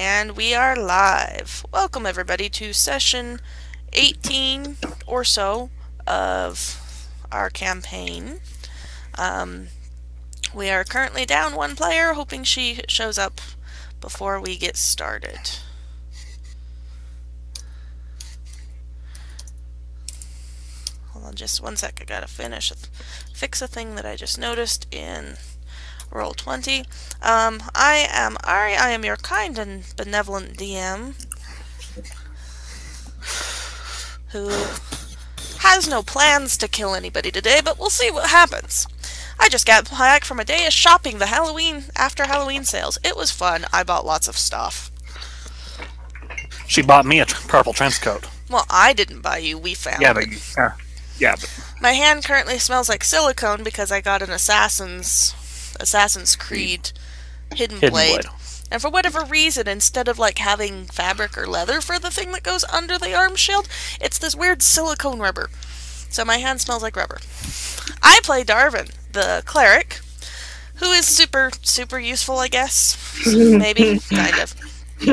And we are live. Welcome everybody to session 18 or so of our campaign. We are currently down one player, hoping she shows up before we get started. Hold on just one sec, I gotta fix a thing that I just noticed in Roll20. I am Ari. I am your kind and benevolent DM who has no plans to kill anybody today, but we'll see what happens. I just got back from a day of shopping after Halloween sales. It was fun. I bought lots of stuff. She bought me a purple trench coat. Well, I didn't buy you. We found Yeah, it. but My hand currently smells like silicone because I got an Assassin's Creed hidden blade. And for whatever reason, instead of like having fabric or leather for the thing that goes under the arm shield, it's this weird silicone rubber. So my hand smells like rubber. I play Darvan, the cleric, who is super, super useful, I guess. Maybe, kind of. He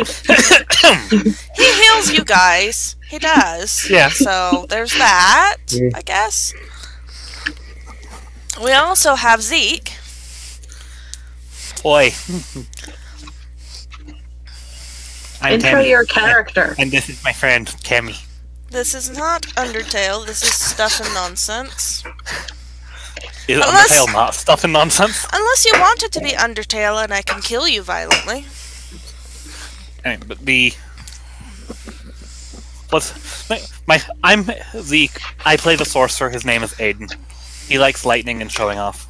heals you guys. He does. Yeah. So there's that, I guess. We also have Zeke. boy. Intro your character. And this is my friend, Cammy. This is not Undertale, this is stuff and nonsense. Is Undertale not stuff and nonsense? Unless you want it to be Undertale and I can kill you violently. Anyway, but I play the sorcerer, his name is Adin. He likes lightning and showing off.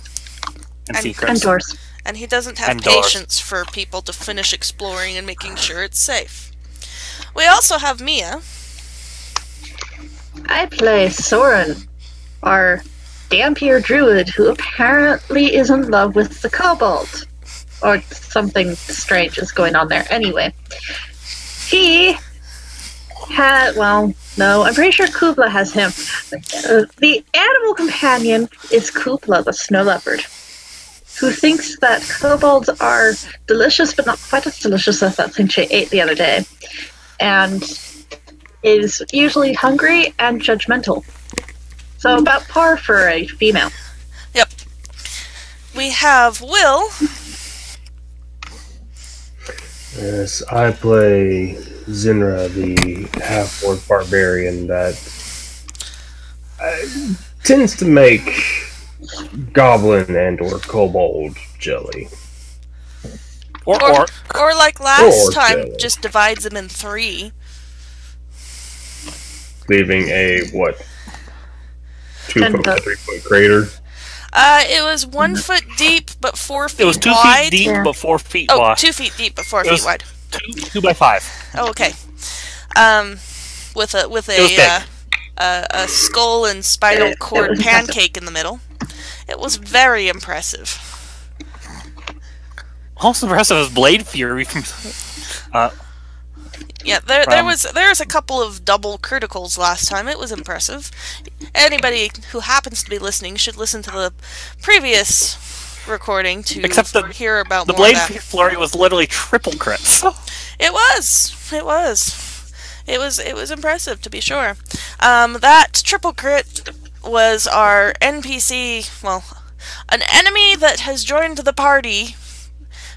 And secrets. And doors. And he doesn't have patience for people to finish exploring and making sure it's safe. We also have Mia. I play Sorin, our dhampir druid who apparently is in love with the kobold. Or something strange is going on there. Anyway, he had, well, no, I'm pretty sure Cubla has him. The animal companion is Cubla, the snow leopard, who thinks that kobolds are delicious, but not quite as delicious as that thing she ate the other day, and is usually hungry and judgmental. So about par for a female. Yep. We have Will. Yes, I play Zinra, the half-orc barbarian that tends to make goblin and or kobold jelly. Or like last time, jelly. just divides them in 3. Leaving a, 2 foot, 10 3 foot crater? It was 1 foot deep, but 4 feet wide. It was 2 feet deep, but 4 feet wide. 2 feet deep, but 4 feet wide. 2 by 5. Oh, okay. With a skull and spinal cord pancake in the middle. It was very impressive. Also impressive is Blade Fury from... Yeah, there was a couple of double criticals last time. It was impressive. Anybody who happens to be listening should listen to the previous recording to hear about the more of Blade that. Flurry was literally triple crits. It was impressive, to be sure. That triple crit was our NPC, well, an enemy that has joined the party,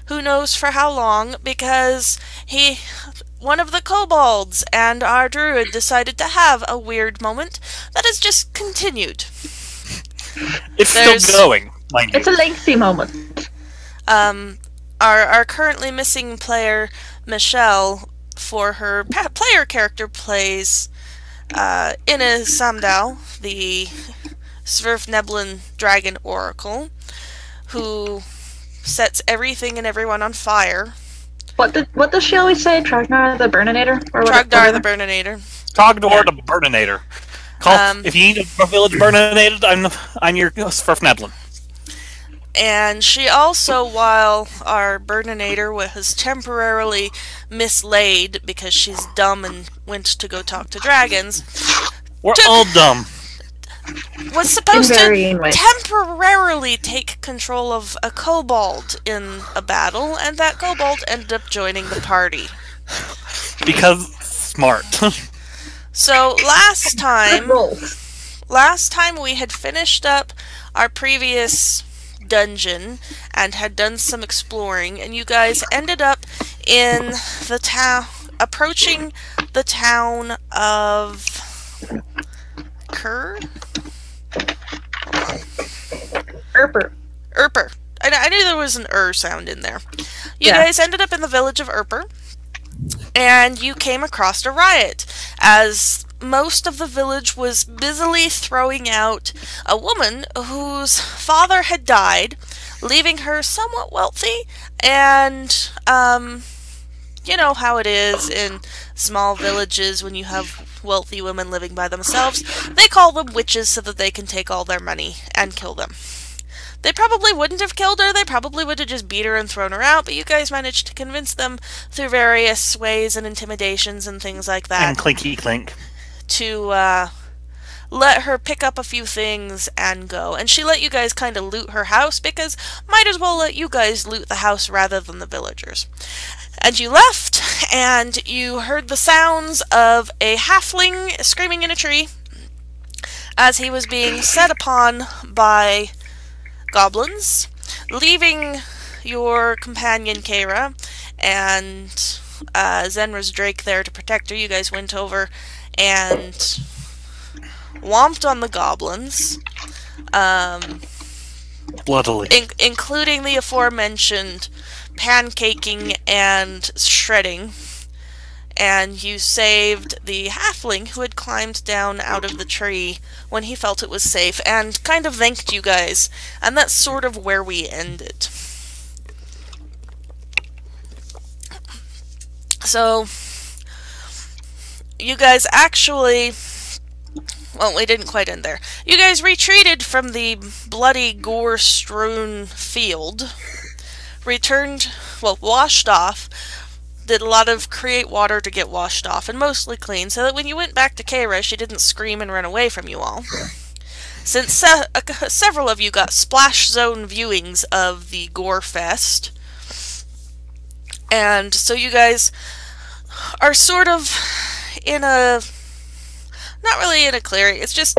who knows for how long, because one of the kobolds and our druid decided to have a weird moment that has just continued. It's still going, mind you. It's a lengthy moment. Our currently missing player, Michelle, for her player character, plays Ine-sam'dau, the svirfneblin dragon oracle, who sets everything and everyone on fire. What does she always say? Tragnar the Burninator? Tragnar the Burninator. Trogdor the Burninator. If you need a village burninated, I'm your svirfneblin. And she also, while our Burninator was temporarily mislaid because she's dumb and went to go talk to dragons, We're all dumb. Was supposed to temporarily take control of a kobold in a battle, and that kobold ended up joining the party. Because smart. So last Good time we had finished up our previous dungeon and had done some exploring, and you guys ended up in the town, approaching the town of Erper. I knew there was an sound in there. You guys ended up in the village of Erper, and you came across a riot, as most of the village was busily throwing out a woman whose father had died, leaving her somewhat wealthy, and, you know how it is in small villages when you have wealthy women living by themselves. They call them witches so that they can take all their money and kill them. They probably wouldn't have killed her, they probably would have just beat her and thrown her out, but you guys managed to convince them through various ways and intimidations and things like that. And clinky clink. To, let her pick up a few things and go. And she let you guys kind of loot her house, because might as well let you guys loot the house rather than the villagers. And you left, and you heard the sounds of a halfling screaming in a tree as he was being set upon by goblins, leaving your companion Kara and Zenra's Drake there to protect her. You guys went over and whomped on the goblins, bloodily, including the aforementioned pancaking and shredding. And you saved the halfling who had climbed down out of the tree when he felt it was safe, and kind of thanked you guys. And that's sort of where we ended. So, you guys actually... Well, we didn't quite end there. You guys retreated from the bloody, gore-strewn field. Returned, well, washed off. Did a lot of create water to get washed off, and mostly clean, so that when you went back to Kara, she didn't scream and run away from you all. Since several of you got splash zone viewings of the Gore Fest, and so you guys are sort of in a... Not really in a clearing, it's just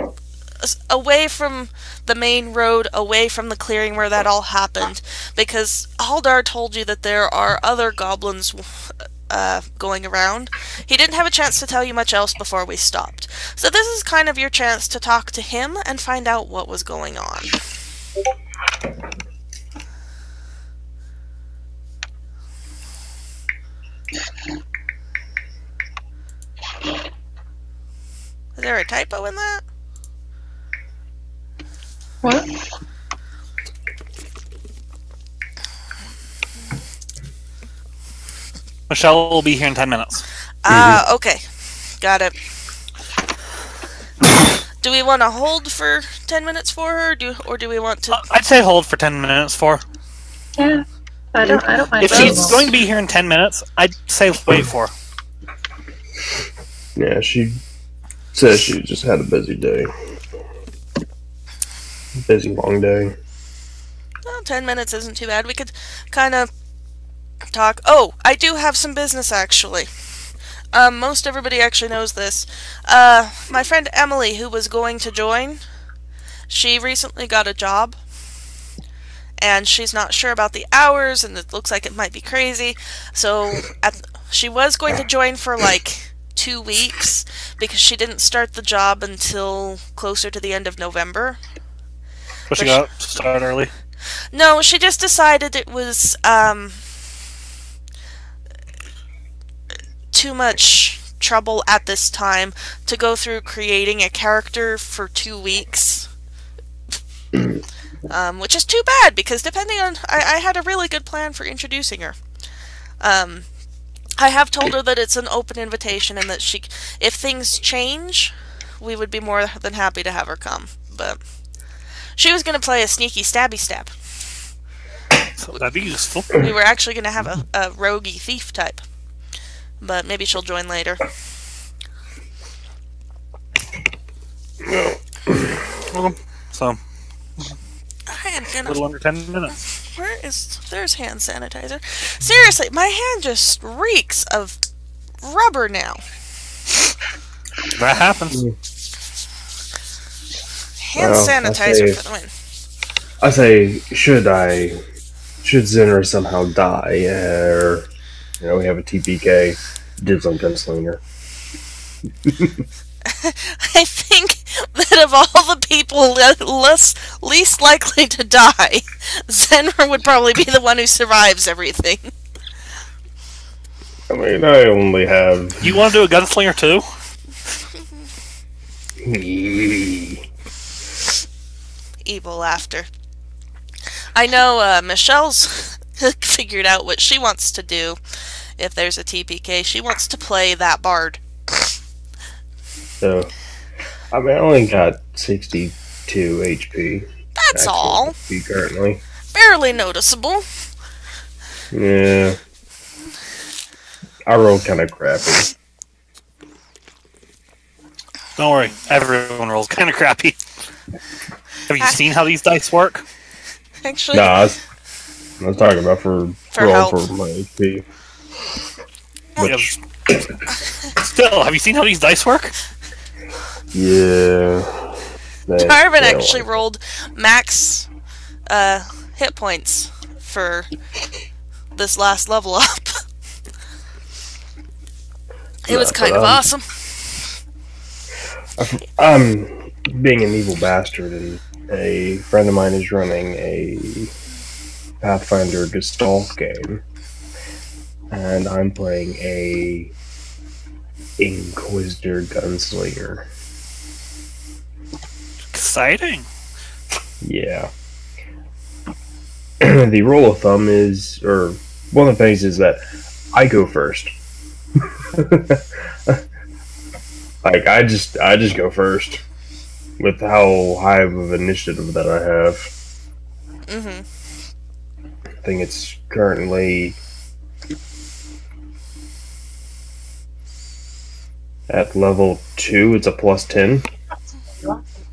away from the main road, away from the clearing where that all happened, because Haldar told you that there are other goblins going around. He didn't have a chance to tell you much else before we stopped. So this is kind of your chance to talk to him and find out what was going on. Is there a typo in that? What? Michelle will be here in 10 minutes. Okay. Got it. Do we want to hold for 10 minutes for her, or do we want to... I'd say hold for 10 minutes for her. Yeah. I don't mind. If she's going to be here in 10 minutes, I'd say wait for her. Yeah, she says she just had a busy day. Busy, long day. Well, 10 minutes isn't too bad. We could kind of talk. Oh, I do have some business, actually. Most everybody actually knows this. My friend Emily, who was going to join, she recently got a job. And she's not sure about the hours, and it looks like it might be crazy. So, she was going to join for, like, 2 weeks, because she didn't start the job until closer to the end of November. But she got to start early? No, she just decided it was, too much trouble at this time to go through creating a character for 2 weeks. Which is too bad, because depending on... I had a really good plan for introducing her. I have told her that it's an open invitation, and that she... If things change, we would be more than happy to have her come. But she was going to play a sneaky stabby stab. So that'd be useful. We were actually going to have a roguey thief type. But maybe she'll join later. So... A little under 10 minutes. There's hand sanitizer. Seriously, my hand just reeks of rubber now. That happens. Hand sanitizer for the win. I say, should Zinner somehow die, or we have a TPK, dibs on Gunslinger. I think that of all the people least likely to die, Zenra would probably be the one who survives everything. I mean, I only have... You want to do a Gunslinger too? Evil laughter. I know Michelle's figured out what she wants to do if there's a TPK. She wants to play that bard. So, I mean, I only got 62 HP. That's all. HP currently. Barely noticeable. Yeah. I rolled kind of crappy. Don't worry, everyone rolls kind of crappy. Have you seen how these dice work? Actually, Nah, I was talking about for roll for my HP. Which, still, have you seen how these dice work? Yeah. Darvan actually rolled max hit points for this last level up. It was kind of awesome. I'm being an evil bastard, and a friend of mine is running a Pathfinder Gestalt game, and I'm playing a Inquisitor Gunslinger. Exciting. Yeah. The rule of thumb is, or one of the things is that I go first. Like, I just go first with how high of an initiative that I have. I think it's currently at level 2. It's a plus 10.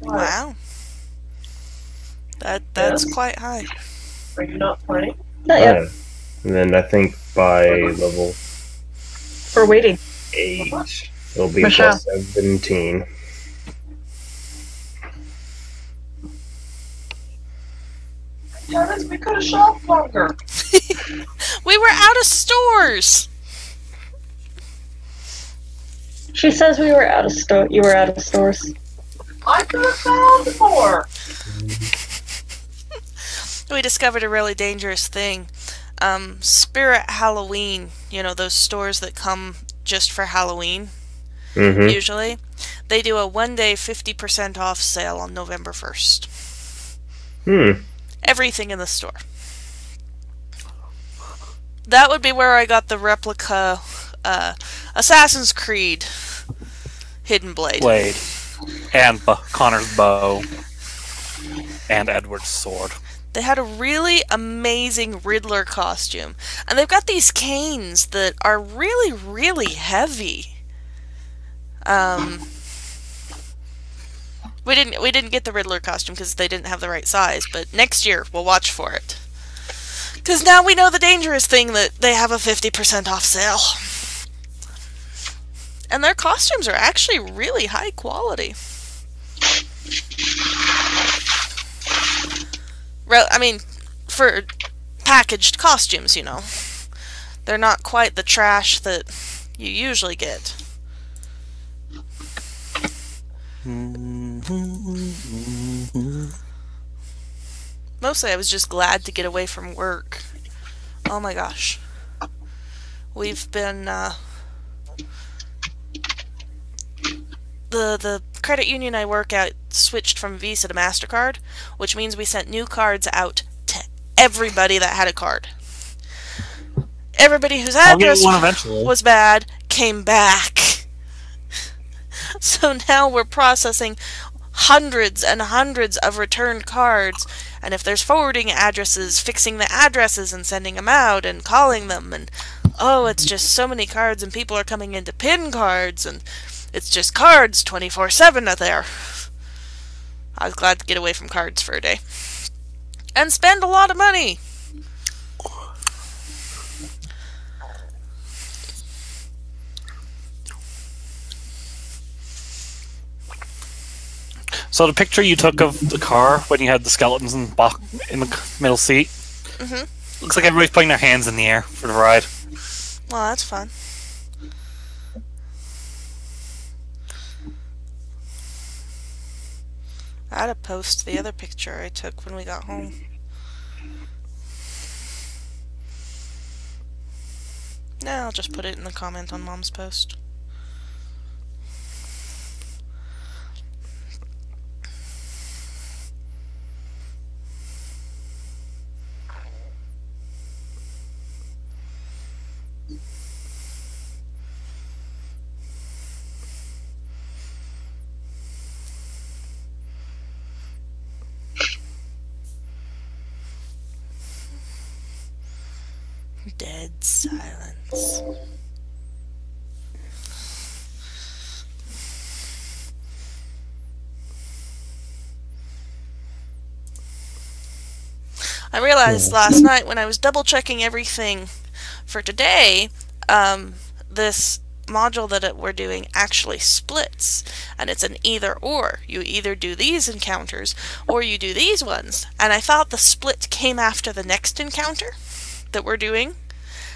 Wow. That's quite high. Are you not playing? Not yet. And then I think by level... We're waiting. 8, it'll be Michelle. plus 17. Dennis, we could have shopped longer. We were out of stores. She says we were out of store. You were out of stores. I could have found more. We discovered a really dangerous thing. Spirit Halloween, those stores that come just for Halloween, usually, they do a one-day 50% off sale on November 1st. Everything in the store. That would be where I got the replica Assassin's Creed Hidden Blade. And Connor's bow. And Edward's sword. They had a really amazing Riddler costume. And they've got these canes that are really, really heavy. We didn't get the Riddler costume because they didn't have the right size, but next year we'll watch for it. Because now we know the dangerous thing that they have a 50% off sale. And their costumes are actually really high quality. I mean, for packaged costumes, They're not quite the trash that you usually get. Mostly I was just glad to get away from work. Oh my gosh. We've been, the credit union I work at switched from Visa to MasterCard, which means we sent new cards out to everybody that had a card. Everybody whose address was bad came back. So now we're processing hundreds and hundreds of returned cards, and if there's forwarding addresses, fixing the addresses and sending them out and calling them, and it's just so many cards, and people are coming in to pin cards, and it's just cards 24/7 out there. I was glad to get away from cards for a day. And spend a lot of money. So the picture you took of the car when you had the skeletons in the middle seat, looks like everybody's putting their hands in the air for the ride. Well, that's fun. I had to post the other picture I took when we got home. Nah, I'll just put it in the comment on Mom's post. Dead silence. I realized last night when I was double checking everything for today, this module that we're doing actually splits, and it's an either or. You either do these encounters or you do these ones, and I thought the split came after the next encounter that we're doing,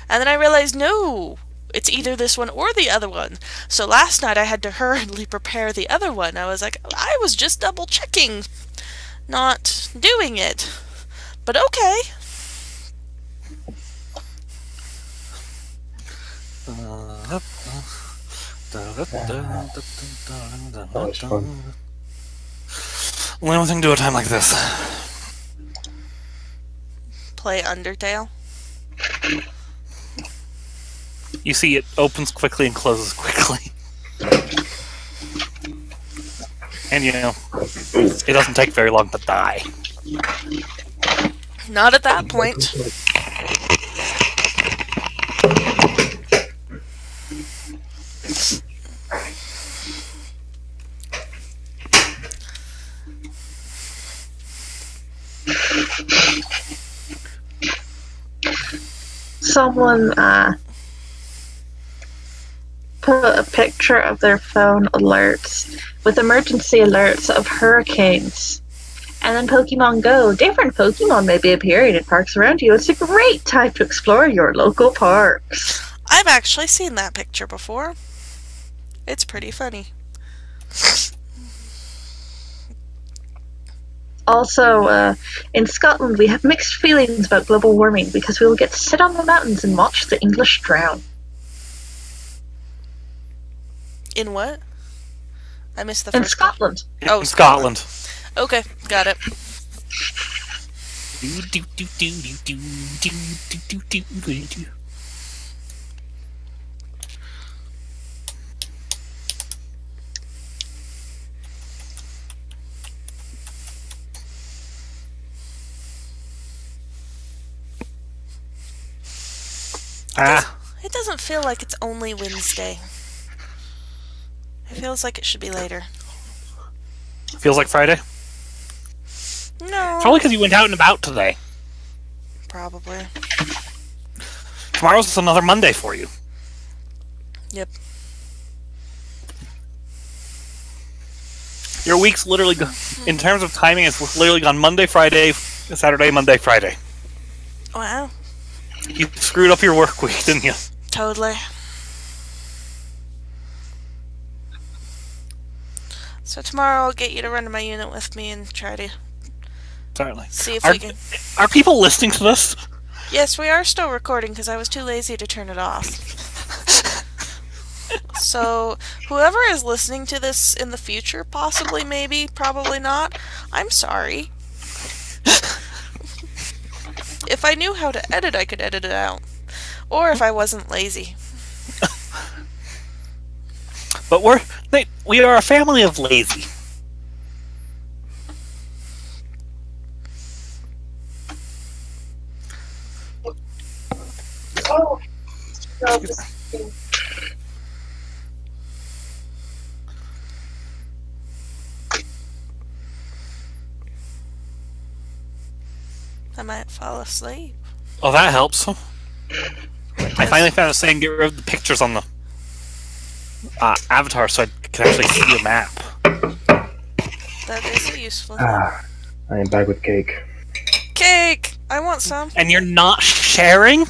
and then I realized no, it's either this one or the other one. So last night I had to hurriedly prepare the other one. I was like, I was just double checking, not doing it, but okay. That was fun. Only one thing to do at a time like this. Play Undertale. You see, it opens quickly and closes quickly. And, you know, it doesn't take very long to die. Not at that point. Someone put a picture of their phone alerts with emergency alerts of hurricanes. And then Pokemon Go. Different Pokemon may be appearing in parks around you. It's a great time to explore your local parks. I've actually seen that picture before. It's pretty funny. Also, in Scotland, we have mixed feelings about global warming because we will get to sit on the mountains and watch the English drown. In what? I missed the first In Scotland. Oh, in Scotland. Okay, got it. It doesn't feel like it's only Wednesday. It feels like it should be later. Feels like Friday? No. Probably because you went out and about today. Probably. Tomorrow's just another Monday for you. Yep. Your week's literally, in terms of timing, it's literally gone Monday, Friday, Saturday, Monday, Friday. Wow. You screwed up your work week, didn't you? Totally. So tomorrow I'll get you to run to my unit with me and try to Certainly. see if we can... Are people listening to this? Yes, we are still recording because I was too lazy to turn it off. So, whoever is listening to this in the future, possibly, maybe, probably not, I'm sorry. If I knew how to edit, I could edit it out. Or if I wasn't lazy. But we are a family of lazy. Oh, I might fall asleep. Oh, that helps. I finally found a saying get rid of the pictures on the avatar so I can actually see a map. That is a useful thing. I am back with cake. Cake! I want some. And you're not sharing?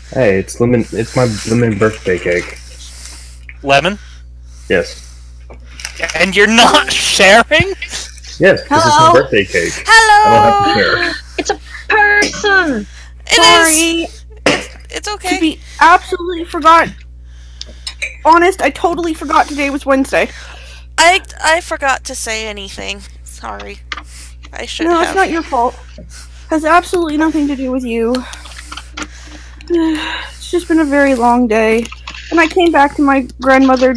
Hey, it's lemon. It's my lemon birthday cake. Lemon? Yes. And you're not sharing? Yes, because it's my birthday cake. Hello! I don't have to share. It's a person! Sorry. It's okay. To be absolutely forgot. Honest, I totally forgot today was Wednesday. I forgot to say anything. Sorry. I should have. No, it's not your fault. Has absolutely nothing to do with you. It's just been a very long day. And I came back to my grandmother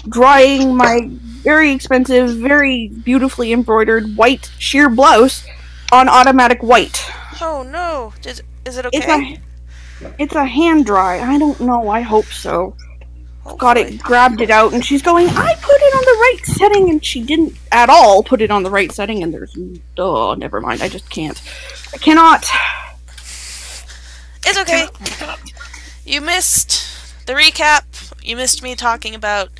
drying my very expensive, very beautifully embroidered white sheer blouse on automatic white. Oh no. Is it okay? It's a hand dry. I don't know. I hope so. Hopefully. Got it, grabbed it out, and she's going, I put it on the right setting, and she didn't at all put it on the right setting, and there's... Oh, never mind. I just can't. I cannot. It's okay. You missed the recap. You missed me talking about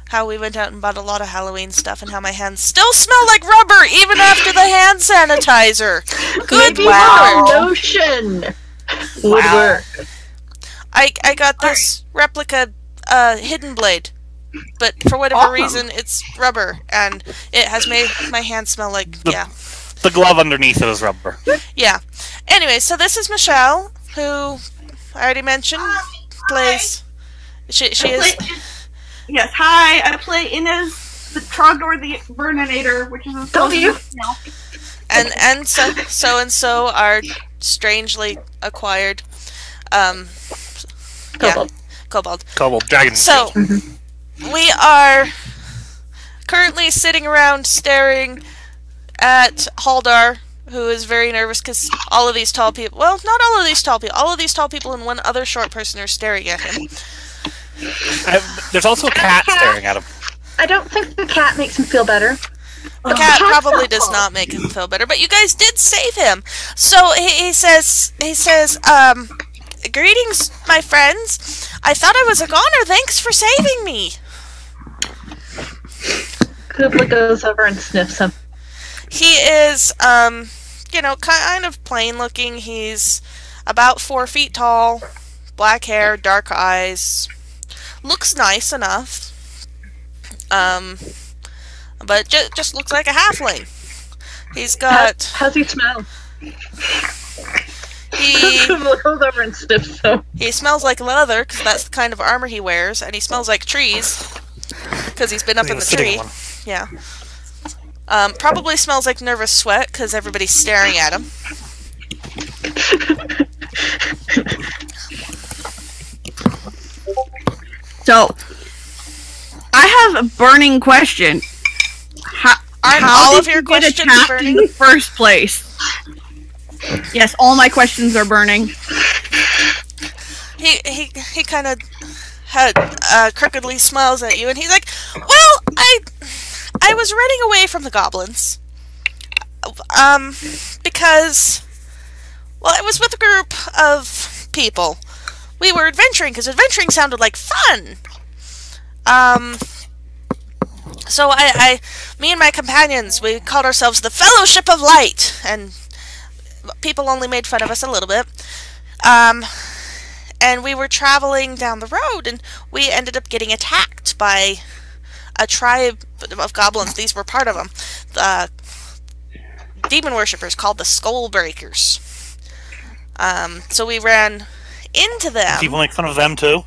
how we went out and bought a lot of Halloween stuff and how my hands still smell like rubber even after the hand sanitizer. Good Maybe lord. lotion would work. I got this replica hidden blade, but for whatever reason it's rubber and it has made my hands smell like The glove underneath it is rubber. Yeah. Anyway, so this is Michelle, who I already mentioned plays. She is. Yes, hi, I play Inez, the Trogdor the Burninator, which is a W. And so our strangely acquired kobold. Kobold dragon. So we are currently sitting around staring at Haldar, who is very nervous because all of these tall people, well, not all of these tall people and one other short person are staring at him. There's also a cat staring at him. I don't think the cat makes him feel better. The cat probably does not make him feel better, but you guys did save him. So he says, greetings, my friends. I thought it was a goner. Thanks for saving me. Cubla goes over and sniffs him. He is, kind of plain looking. He's about 4 feet tall, black hair, dark eyes. Looks nice enough. But just looks like a halfling. He's got... How's he smell? He goes over and sniffs him. He smells like leather, because that's the kind of armor he wears, and he smells like trees, because he's been up in the tree. Yeah. Probably smells like nervous sweat, because everybody's staring at him. So, I have a burning question. Aren't How all did of your you get questions attacked burning? in the first place? Yes, all my questions are burning. He kind of crookedly smiles at you, and he's like, "Well, I was running away from the goblins, because, well, I was with a group of people. We were adventuring because adventuring sounded like fun. So me and my companions, we called ourselves the Fellowship of Light, and people only made fun of us a little bit. And we were traveling down the road, and we ended up getting attacked by a tribe of goblins. These were part of them. The demon worshippers called the Skull Breakers. So we ran into them. People make fun of them too?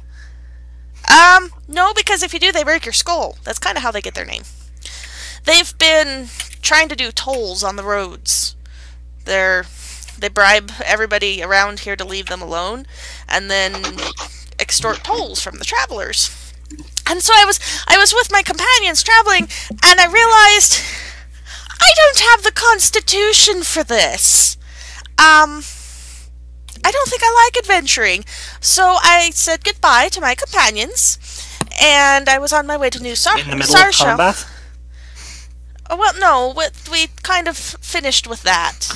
No, because if you do, they break your skull. That's kind of how they get their name. They've been trying to do tolls on the roads. They bribe everybody around here to leave them alone, and then extort tolls from the travelers. And so I was with my companions traveling, and I realized I don't have the constitution for this. I don't think I like adventuring. So I said goodbye to my companions, and I was on my way to New Sarsha. In the middle of combat? Oh, well, no, we kind of finished with that.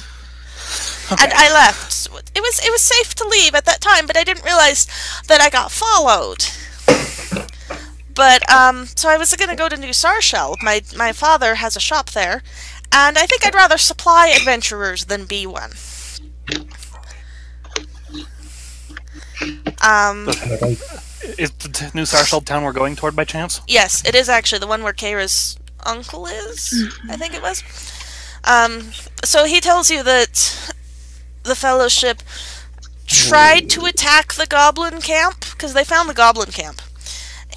Okay. And I left. It was safe to leave at that time, but I didn't realize that I got followed. But, so I was going to go to New Sarshell. My father has a shop there, and I think I'd rather supply adventurers than be one. Is the New Sarshell town we're going toward by chance? Yes, it is actually the one where Keira's uncle is, I think it was. So he tells you that the Fellowship tried to attack the goblin camp, because they found the goblin camp.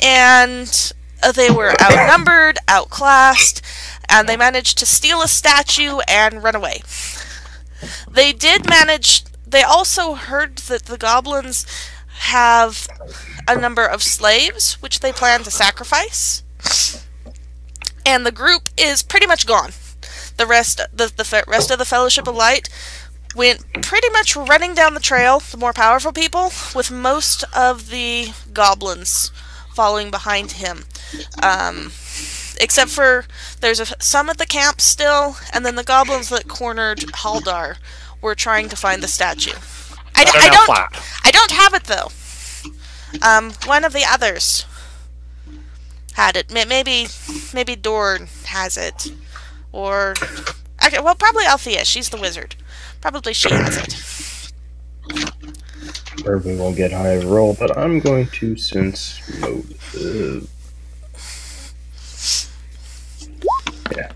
And they were outnumbered, outclassed, and they managed to steal a statue and run away. They also heard that the goblins have a number of slaves, which they plan to sacrifice. And the group is pretty much gone. The rest of the Fellowship of Light went pretty much running down the trail, the more powerful people, with most of the goblins following behind him. Except for there's some at the camp still, and then the goblins that cornered Haldar were trying to find the statue. I don't have it though. One of the others had it. Maybe Dorn has it, or okay, well, probably Althea. She's the wizard. Probably she has it. Probably won't get high roll, but I'm going to sense motive. Yeah.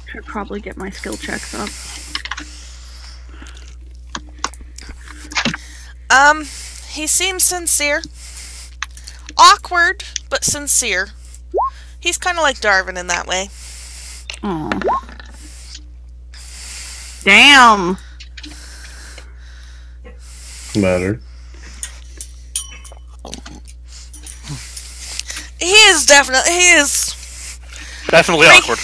Should probably get my skill checks up. He seems sincere. Awkward, but sincere. He's kind of like Darvan in that way. Aw. Damn! Matter. He is definitely awkward.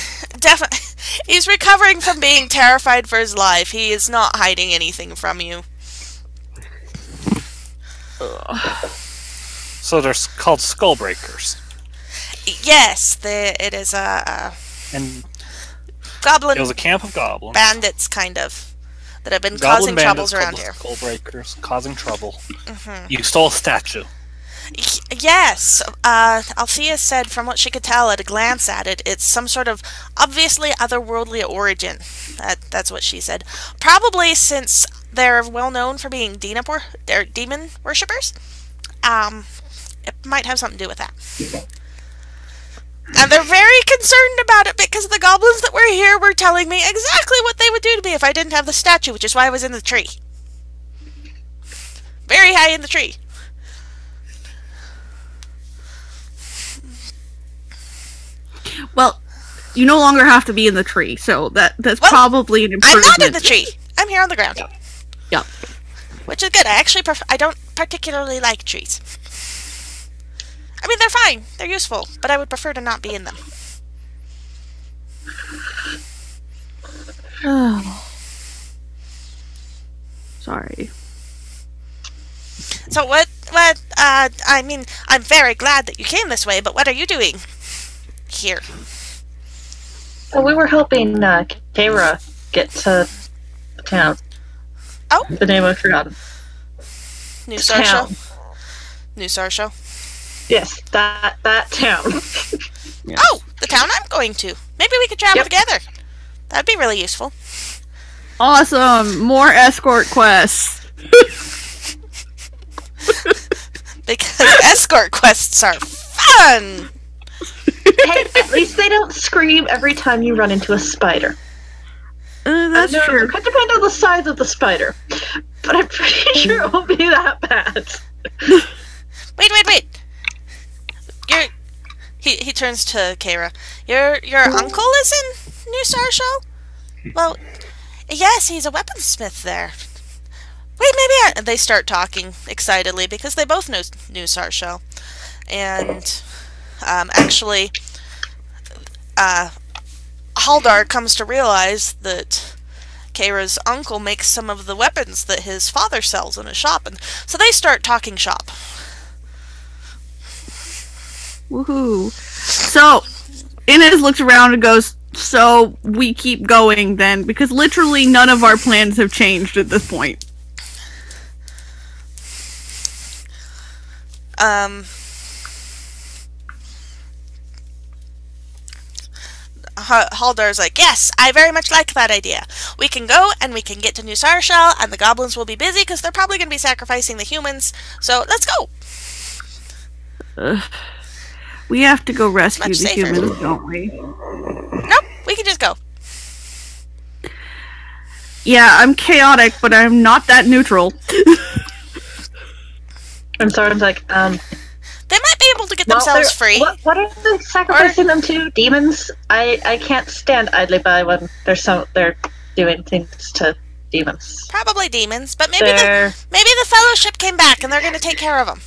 He's recovering from being terrified for his life. He is not hiding anything from you. So they're called Skullbreakers. Yes, it is a And goblin. It was a camp of goblins. Bandits, kind of, that have been Goblin causing troubles around here. Skullbreakers causing trouble. Mm-hmm. You stole a statue. Yes, Althea said from what she could tell at a glance at it, it's some sort of obviously otherworldly origin. That's what she said. Probably since they're well known for being demon worshippers. It might have something to do with that. And they're very concerned about it because the goblins that were here were telling me exactly what they would do to me if I didn't have the statue, which is why I was in the tree. Very high in the tree. Well, you no longer have to be in the tree, so that's probably an improvement. I'm not in the tree. I'm here on the ground. Yeah. Which is good. I actually I don't particularly like trees. I mean, they're fine. They're useful, but I would prefer to not be in them. Sorry. So I mean, I'm very glad that you came this way, but what are you doing here? Well, we were helping Keira get to the town. Oh? The name I've forgotten. New Sarshell? New Sarshell? Yes, that town. Yes. Oh, the town I'm going to. Maybe we could travel together. That'd be really useful. Awesome! More escort quests. Because escort quests are fun! Hey, at least they don't scream every time you run into a spider. That's true. It could depend on the size of the spider, but I'm pretty sure it won't be that bad. Wait. He turns to Keira. Your uncle is in New Sarshell? Well, yes, he's a weaponsmith there. Wait, maybe they start talking excitedly because they both know New Sarshell. And actually, Haldar comes to realize that Keira's uncle makes some of the weapons that his father sells in his shop, and so they start talking shop. Woohoo! So, Inez looks around and goes, "So we keep going then, because literally none of our plans have changed at this point." Haldar's like, yes, I very much like that idea. We can go and we can get to New Sarshell, and the goblins will be busy because they're probably going to be sacrificing the humans. So let's go. We have to go rescue Much the safer. humans, don't we? Nope, we can just go. Yeah, I'm chaotic, but I'm not that neutral. And Sorin's like, They might be able to get themselves free. What are they sacrificing them to? Demons? I can't stand idly by when they're doing things to demons. Probably demons, but maybe the Fellowship came back and they're going to take care of them.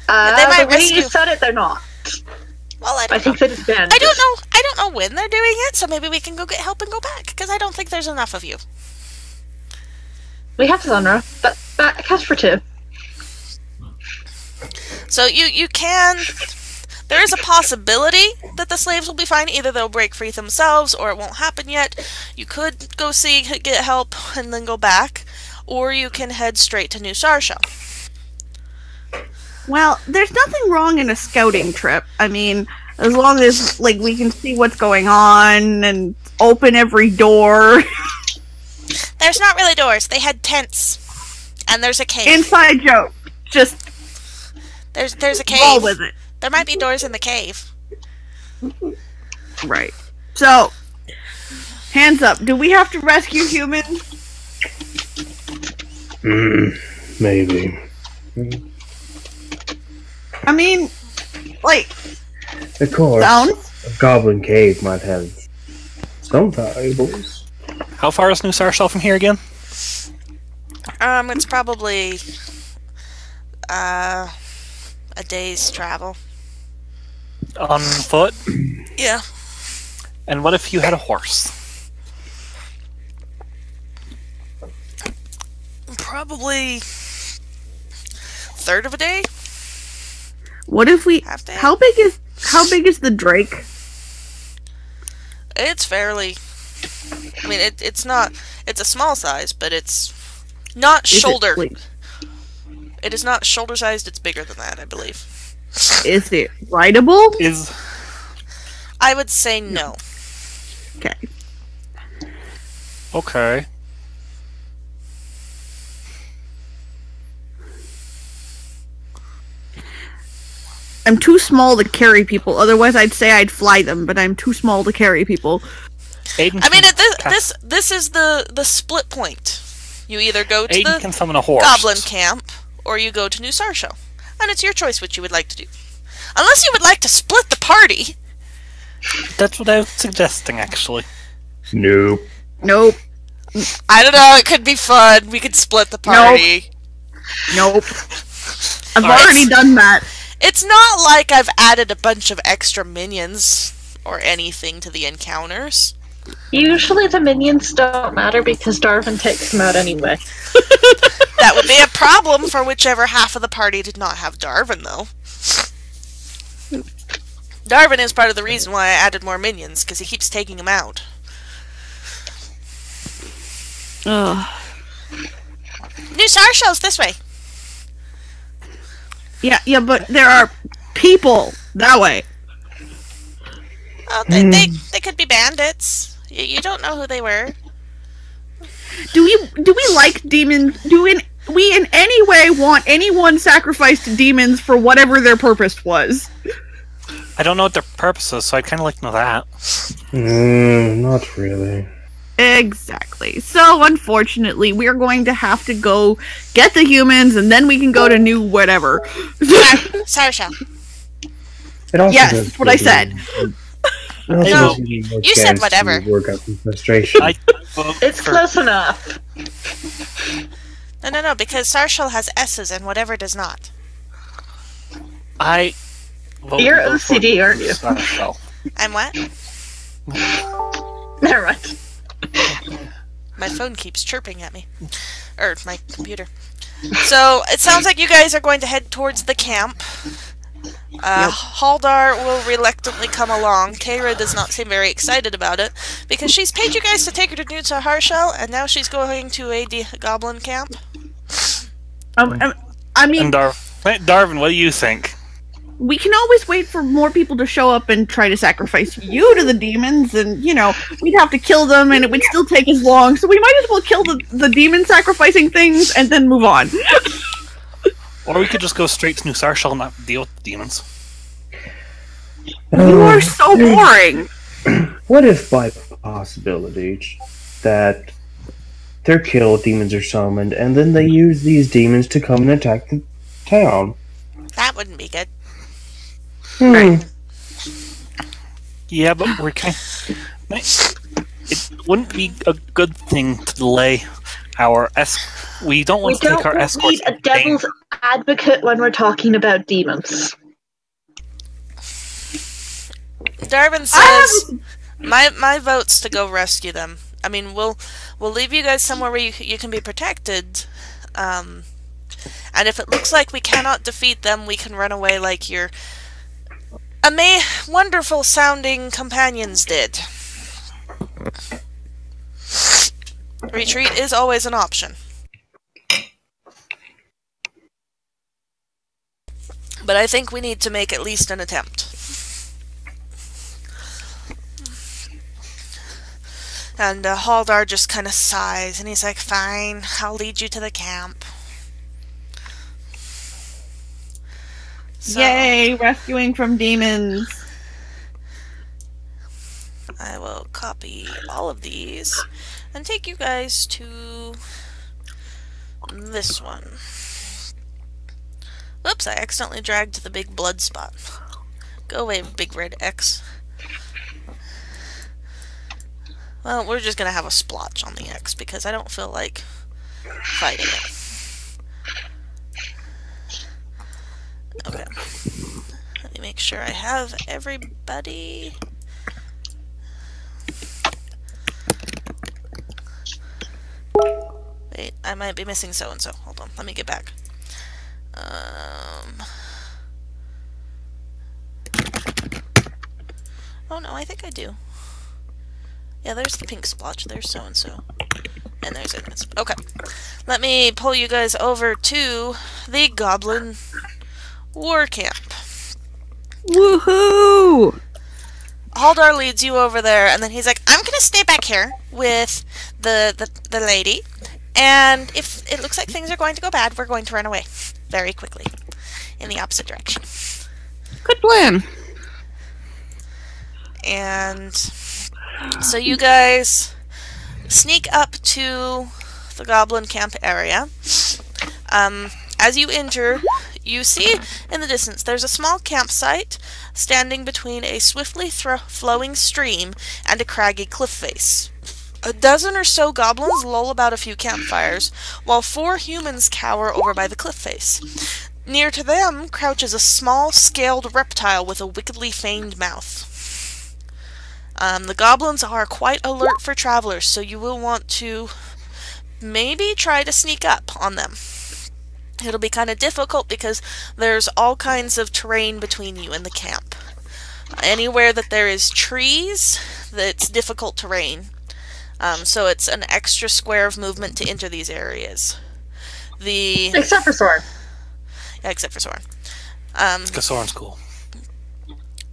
They might the way you said it, they're not. Well, I think they just banned. I don't know when they're doing it, so maybe we can go get help and go back, because I don't think there's enough of you. We have Sunra, but that counts for 2. So you can... There is a possibility that the slaves will be fine. Either they'll break free themselves, or it won't happen yet. You could go get help, and then go back. Or you can head straight to New Sarshell. Well, there's nothing wrong in a scouting trip. I mean, as long as, like, we can see what's going on and open every door. There's not really doors. They had tents. And there's a cave. Inside joke. Just... There's a cave. Roll with it. There might be doors in the cave. Right. So, hands up. Do we have to rescue humans? Maybe. I mean, like... Of course, sounds? a goblin cave might have some valuables. How far is New Sarshell from here again? It's probably... a day's travel. On foot? Yeah. And what if you had a horse? Probably... third of a day? What if we... Half day? How big is the Drake? It's fairly... I mean, it's not... It's a small size, but it's not shoulder. It is not shoulder-sized, it's bigger than that, I believe. Is it rideable? I would say no. Okay. Okay. I'm too small to carry people. Otherwise, I'd say I'd fly them, but I'm too small to carry people. Aiden I mean, this is the split point. You either go to Aiden the can summon a horse. Goblin camp, or you go to New Sarshell. And it's your choice what you would like to do. Unless you would like to split the party. That's what I was suggesting, actually. Nope. Nope. I don't know, it could be fun. We could split the party. Nope. I've already done that. It's not like I've added a bunch of extra minions or anything to the encounters. Usually the minions don't matter because Darvan takes them out anyway. That would be a problem for whichever half of the party did not have Darvan, though. Darvan is part of the reason why I added more minions, because he keeps taking them out. Ugh. New Sarshell's this way. Yeah, but there are people that way. Oh, they could be bandits. You don't know who they were. Do we like demons? Do we in any way want anyone sacrificed to demons for whatever their purpose was? I don't know what their purpose is, so I'd kind of like to know that. Not really. Exactly. So, unfortunately, we're going to have to go get the humans, and then we can go to new whatever. Sarshell. Yes, that's what I said. No, you said whatever. Work out some frustration. It's close enough. No, because Sarshell has S's and whatever does not. You're OCD, aren't you? Sarshell. I'm what? Never mind. My phone keeps chirping at me. Or my computer. So, it sounds like you guys are going to head towards the camp. Haldar will reluctantly come along. Kayra does not seem very excited about it, because she's paid you guys to take her to New Sarshell, and now she's going to a goblin camp. I mean... And Darvan, what do you think? we can always wait for more people to show up and try to sacrifice you to the demons, and, you know, we'd have to kill them, and it would still take as long, so we might as well kill the demon sacrificing things and then move on. Or we could just go straight to New Sarshall and not deal with the demons. You are so boring! What if, by possibility, that they're killed, demons are summoned, and then they use these demons to come and attack the town? That wouldn't be good. Right. Yeah, but we're kind it wouldn't be a good thing to delay our we don't want to take our escorts. We don't need a devil's advocate when we're talking about demons. Darvan says, my vote's to go rescue them. I mean, we'll leave you guys somewhere where you can be protected. And if it looks like we cannot defeat them, we can run away like your wonderful sounding companions did. Retreat is always an option. But I think we need to make at least an attempt. And Haldar just kind of sighs, and he's like, fine, I'll lead you to the camp. So, yay, rescuing from demons. I will copy all of these and take you guys to this one. Whoops, I accidentally dragged the big blood spot. Go away, big red X. Well, we're just gonna have a splotch on the X because I don't feel like fighting it. Okay. Let me make sure I have everybody. Wait, I might be missing so-and-so. Hold on, let me get back. Oh no, I think I do. Yeah, there's the pink splotch, there's so-and-so. And there's Inez. Okay. Let me pull you guys over to the Goblin War Camp. Woohoo! Haldar leads you over there, and then he's like, I'm gonna stay back here with the lady, and if it looks like things are going to go bad, we're going to run away very quickly in the opposite direction. Good plan. And so you guys sneak up to the Goblin Camp area. As you enter, you see in the distance there's a small campsite standing between a swiftly flowing stream and a craggy cliff face. A dozen or so goblins loll about a few campfires, while 4 humans cower over by the cliff face. Near to them crouches a small, scaled reptile with a wickedly feigned mouth. The goblins are quite alert for travelers, so you will want to maybe try to sneak up on them. It'll be kind of difficult because there's all kinds of terrain between you and the camp. Anywhere that there is trees, that's difficult terrain. So it's an extra square of movement to enter these areas. Except for Sorin. Yeah, except for Sorin. Because Sorin's cool.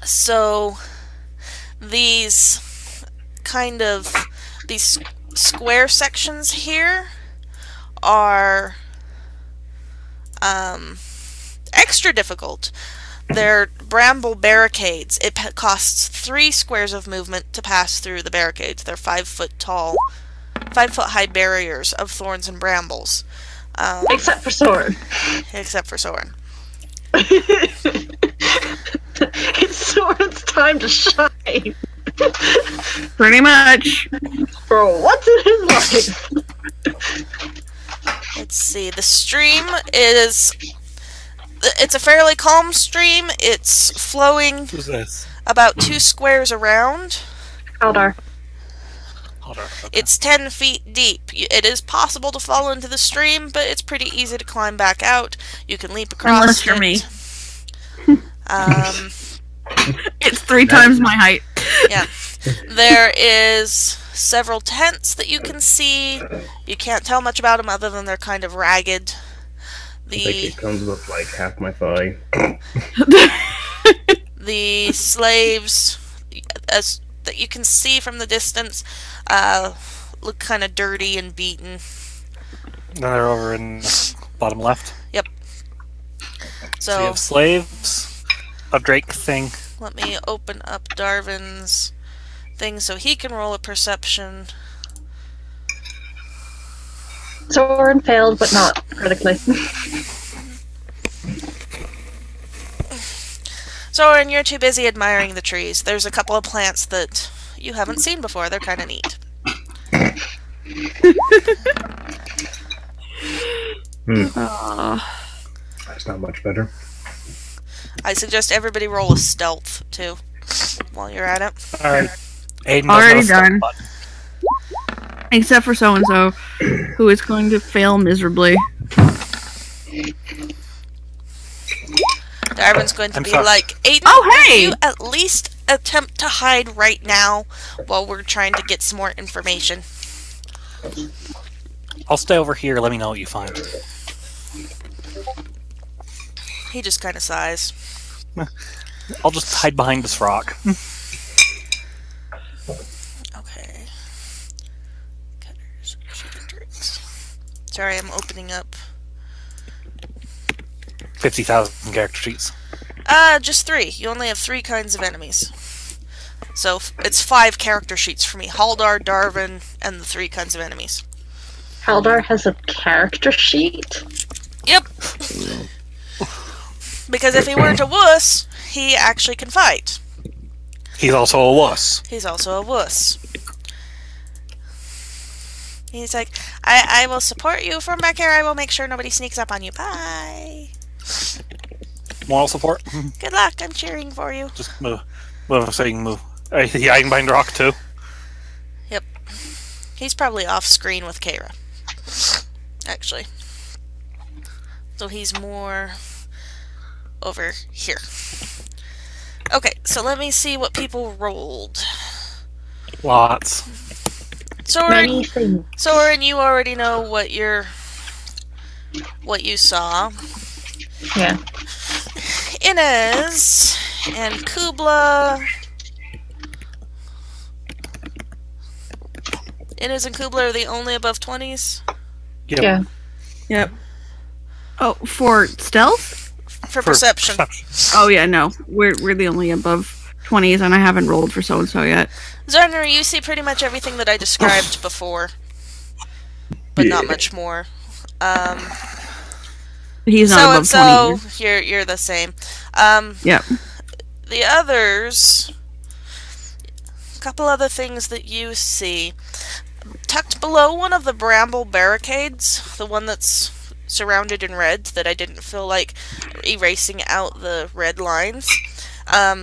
So these square sections here are extra difficult. They're bramble barricades. It costs 3 squares of movement to pass through the barricades. They're 5-foot tall, 5-foot-high barriers of thorns and brambles. Except for Sorin. Except for Sorin. It's Sorin's time to shine. Pretty much. For once in his life. Let's see. The stream is... It's a fairly calm stream. It's flowing Who's this? about 2 squares around. Aldar. Okay. It's 10 feet deep. It is possible to fall into the stream, but it's pretty easy to climb back out. You can leap across Unless you're it. me. It's 3 That's- times my height. Yeah. There is several tents that you can see. You can't tell much about them other than they're kind of ragged. I think it comes with like half my thigh. The slaves, as that you can see from the distance, look kind of dirty and beaten. They're over in the bottom left. Yep. So you have slaves, a drake thing. Let me open up Darvan's thing so he can roll a perception. Sorin failed, but not critically. Sorin, you're too busy admiring the trees. There's a couple of plants that you haven't seen before. They're kind of neat. That's not much better. I suggest everybody roll a stealth, too, while you're at it. Alright. Aiden Already done. Except for so-and-so, who is going to fail miserably. Darvan's going to be sorry. like, Aiden, Oh, hey! will you at least attempt to hide right now while we're trying to get some more information? I'll stay over here. Let me know what you find. He just kind of sighs. I'll just hide behind this rock. Okay. Cutters, drinks. Sorry, I'm opening up. 50,000 character sheets. Just 3. You only have 3 kinds of enemies. So it's 5 character sheets for me. Haldar, Darvan, and the 3 kinds of enemies. Haldar has a character sheet? Yep. Because if he weren't a wuss, he actually can fight. He's also a wuss. He's also a wuss. He's like, I will support you from back here. I will make sure nobody sneaks up on you. Bye. Moral support. Good luck. I'm cheering for you. Just move. Move. So you can move. Is he hiding behind the rock too? Yep. He's probably off screen with Kara. Actually. So he's more over here. Okay, so let me see what people rolled. Lots. Many Sorin, things. Sorin, you already know what you saw. Yeah. Inez and Cubla. Inez and Cubla are the only above 20s Yep. Yeah. Yep. Oh, for stealth? for perception. Oh yeah, no. We're the only above 20s, and I haven't rolled for so-and-so yet. Saerenrae, you see pretty much everything that I described before, but not much more. He's not above 20 so you're the same. Yep. The others, a couple other things that you see. Tucked below one of the bramble barricades, the one that's surrounded in red that I didn't feel like erasing out the red lines,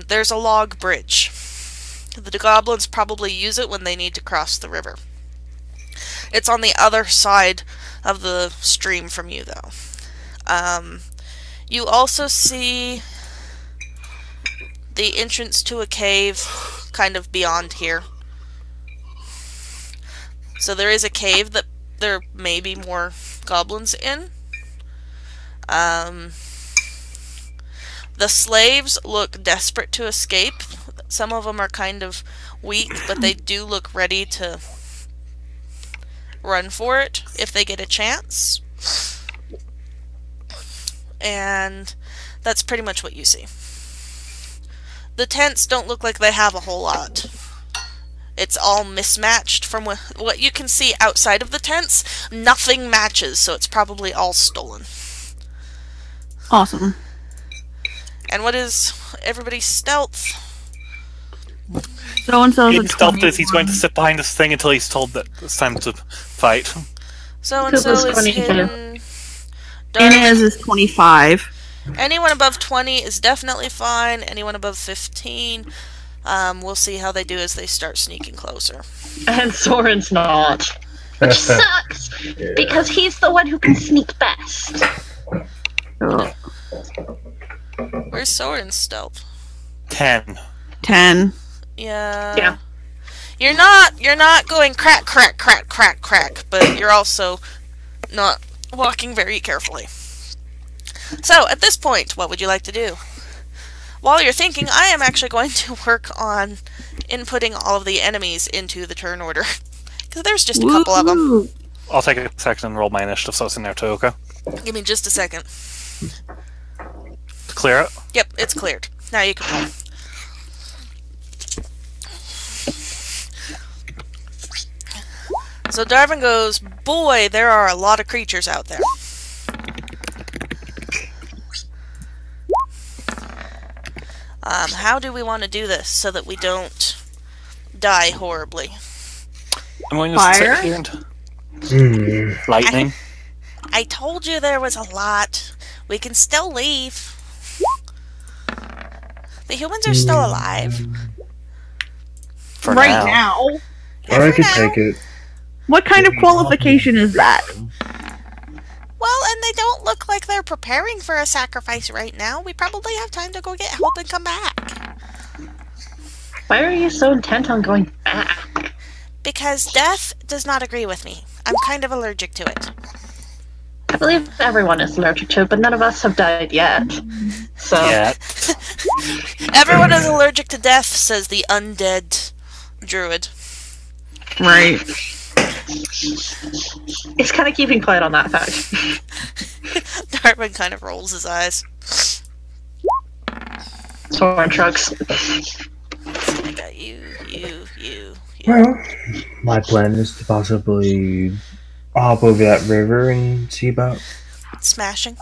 there's a log bridge. The goblins probably use it when they need to cross the river. It's on the other side of the stream from you, though. You also see the entrance to a cave kind of beyond here. So there is a cave that there may be more goblins in. The slaves look desperate to escape. Some of them are kind of weak, but they do look ready to run for it if they get a chance. And that's pretty much what you see. The tents don't look like they have a whole lot. It's all mismatched from what you can see outside of the tents. Nothing matches, so it's probably all stolen. Awesome. And what is everybody's stealth? So-and-so's Aiden's a stealth 21. is he's going to sit behind this thing until he's told that it's time to fight. So-and-so Cubla's is 22. hidden. Inez is 25. Anyone above 20 is definitely fine. Anyone above 15, we'll see how they do as they start sneaking closer. And Soren's not. Which sucks, because he's the one who can sneak best. Oh, Where's Sorin's stealth? 10. 10. Yeah. You're not going crack, crack, crack, crack, crack, but you're also not walking very carefully. So, at this point, what would you like to do? while you're thinking, I am actually going to work on inputting all of the enemies into the turn order. Because there's just a couple of them. Woo. I'll take a second and roll my initiative so it's in there too, okay? Give me just a second. To clear it? Yep, it's cleared. Now you can roll. So Darvan goes, boy, there are a lot of creatures out there. How do we want to do this so that we don't die horribly? I'm going to Fire? sit here and... Lightning? I told you there was a lot. We can still leave. The humans are still alive. For Right now. Yeah, I for could now. take it. What kind of qualification is that? Well, and they don't look like they're preparing for a sacrifice right now. We probably have time to go get help and come back. Why are you so intent on going back? Because death does not agree with me. I'm kind of allergic to it. I believe everyone is allergic to it, but none of us have died yet. So Yeah. Everyone is allergic to death, says the undead druid. Right. he's kind of keeping quiet on that fact. Darvan kind of rolls his eyes. Sorin shrugs. I got you. Well, my plan is to possibly hop over that river and see about Smashing.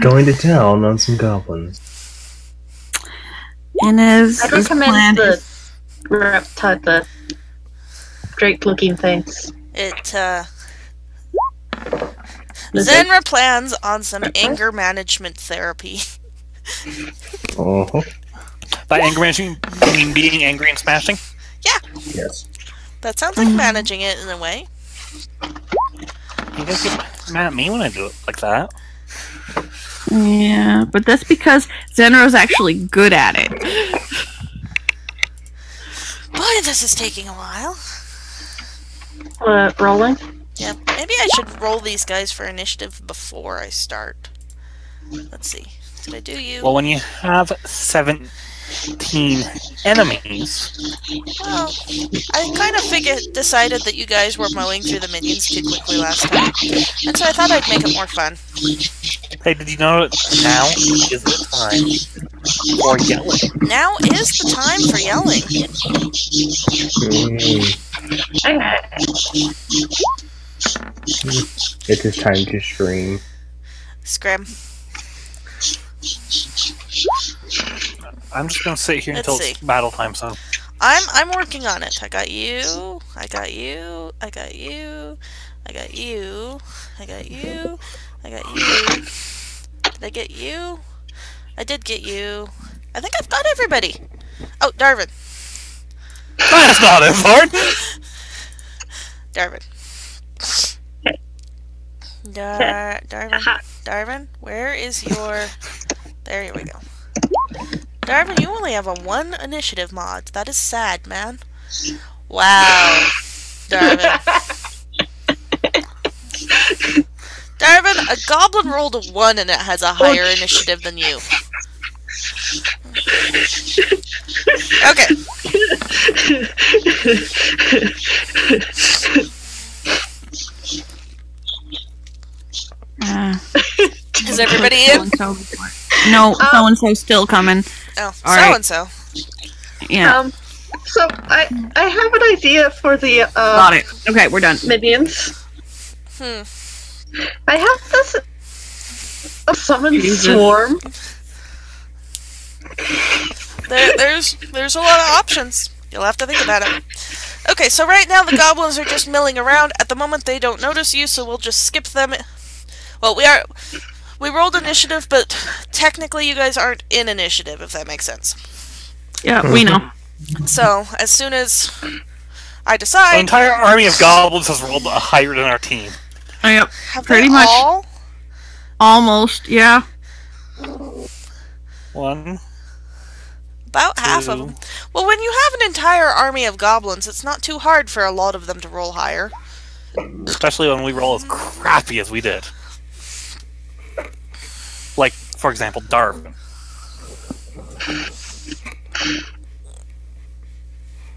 going to town on some goblins. Inez, I'd this plan recommend the is... reptile, the drake-looking things. Zenra plans on some anger management therapy. Oh, By anger management, you mean being angry and smashing? Yeah, yes. that sounds like managing it in a way. You guys get mad at me when I do it like that. Yeah, but that's because Zenro's actually good at it. Boy, this is taking a while. Rolling? Yeah, maybe I should roll these guys for initiative before I start. Let's see. Did I do you? Well, when you have 17 enemies, Well, I kind of decided that you guys were mowing through the minions too quickly last time. And so I thought I'd make it more fun. hey, did you know that now is the time for yelling? Now is the time for yelling. It is time to scream. Scrim. I'm just gonna sit here Let's until see. it's battle time, so... I'm working on it. I got you. I got you. I got you. I got you. I got you. I got you. Did I get you? I did get you. I think I've got everybody. Oh, Darvan. That's not important! Darvan. Darvan, where is your... There we go. Darvan, you only have a 1 initiative mod. That is sad, man. Wow. Darvan. Darvan, a goblin rolled a 1 and it has a higher initiative than you. Okay. Is everybody in? No, so-and-so's still coming. Oh, All right. so-and-so. Yeah, So I have an idea for the got it. Okay, we're done. minions. Hmm. I have this summon Jesus. swarm. There's a lot of options. You'll have to think about it. Okay, so right now the goblins are just milling around. At the moment they don't notice you, so we'll just skip them. Well, we rolled initiative, but technically you guys aren't in initiative, if that makes sense. Yeah, we know. So, as soon as I The decide, entire army of goblins has rolled higher than our team. Yep, have pretty they much. all? Almost, yeah. 1, About half of 2. them. Well, when you have an entire army of goblins, it's not too hard for a lot of them to roll higher. Especially when we roll as crappy as we did. Like, for example, Darvan.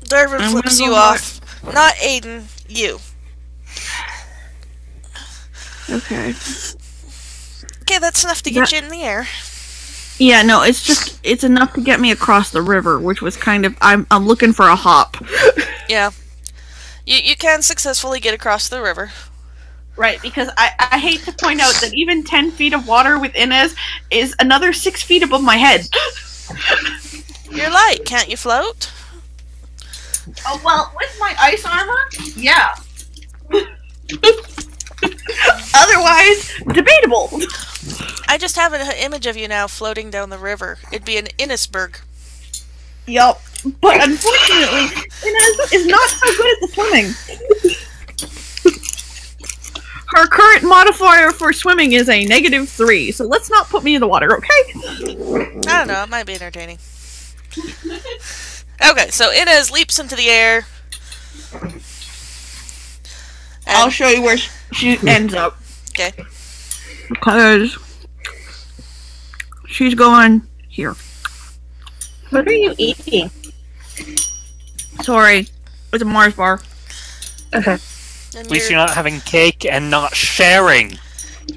Darvan flips you off. Not Aiden, you. Okay. Okay, that's enough to get you in the air. Yeah, no, it's enough to get me across the river, which was kind of, I'm looking for a hop. Yeah. You can successfully get across the river. Right, because I hate to point out that even 10 feet of water with Inez is another 6 feet above my head. You're light, can't you float? Oh, well, with my ice armor, yeah. Otherwise, debatable. I just have an image of you now floating down the river. It'd be an Innisberg. Yup. But unfortunately, Inez is not so good at the swimming. Her current modifier for swimming is a -3, so let's not put me in the water, okay? I don't know, it might be entertaining. Okay, so Inez leaps into the air. I'll show you where she ends up. Okay. Because she's going here. What are you eating? Sorry, it's a Mars bar. Okay. At least you're not having cake and not sharing.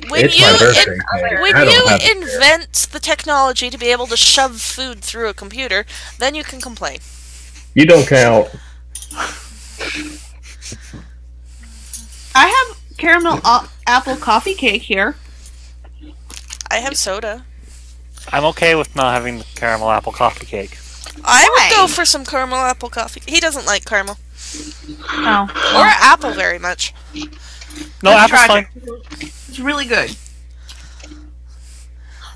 When It's you my birthday. when I don't you have- invent the technology to be able to shove food through a computer, then you can complain. You don't count. I have caramel apple coffee cake here. I have soda. I'm okay with not having the caramel apple coffee cake. I Why? would go for some caramel apple coffee. He doesn't like caramel. Oh. Or apple very much. No, That's apple's fine. tragic. It's really good.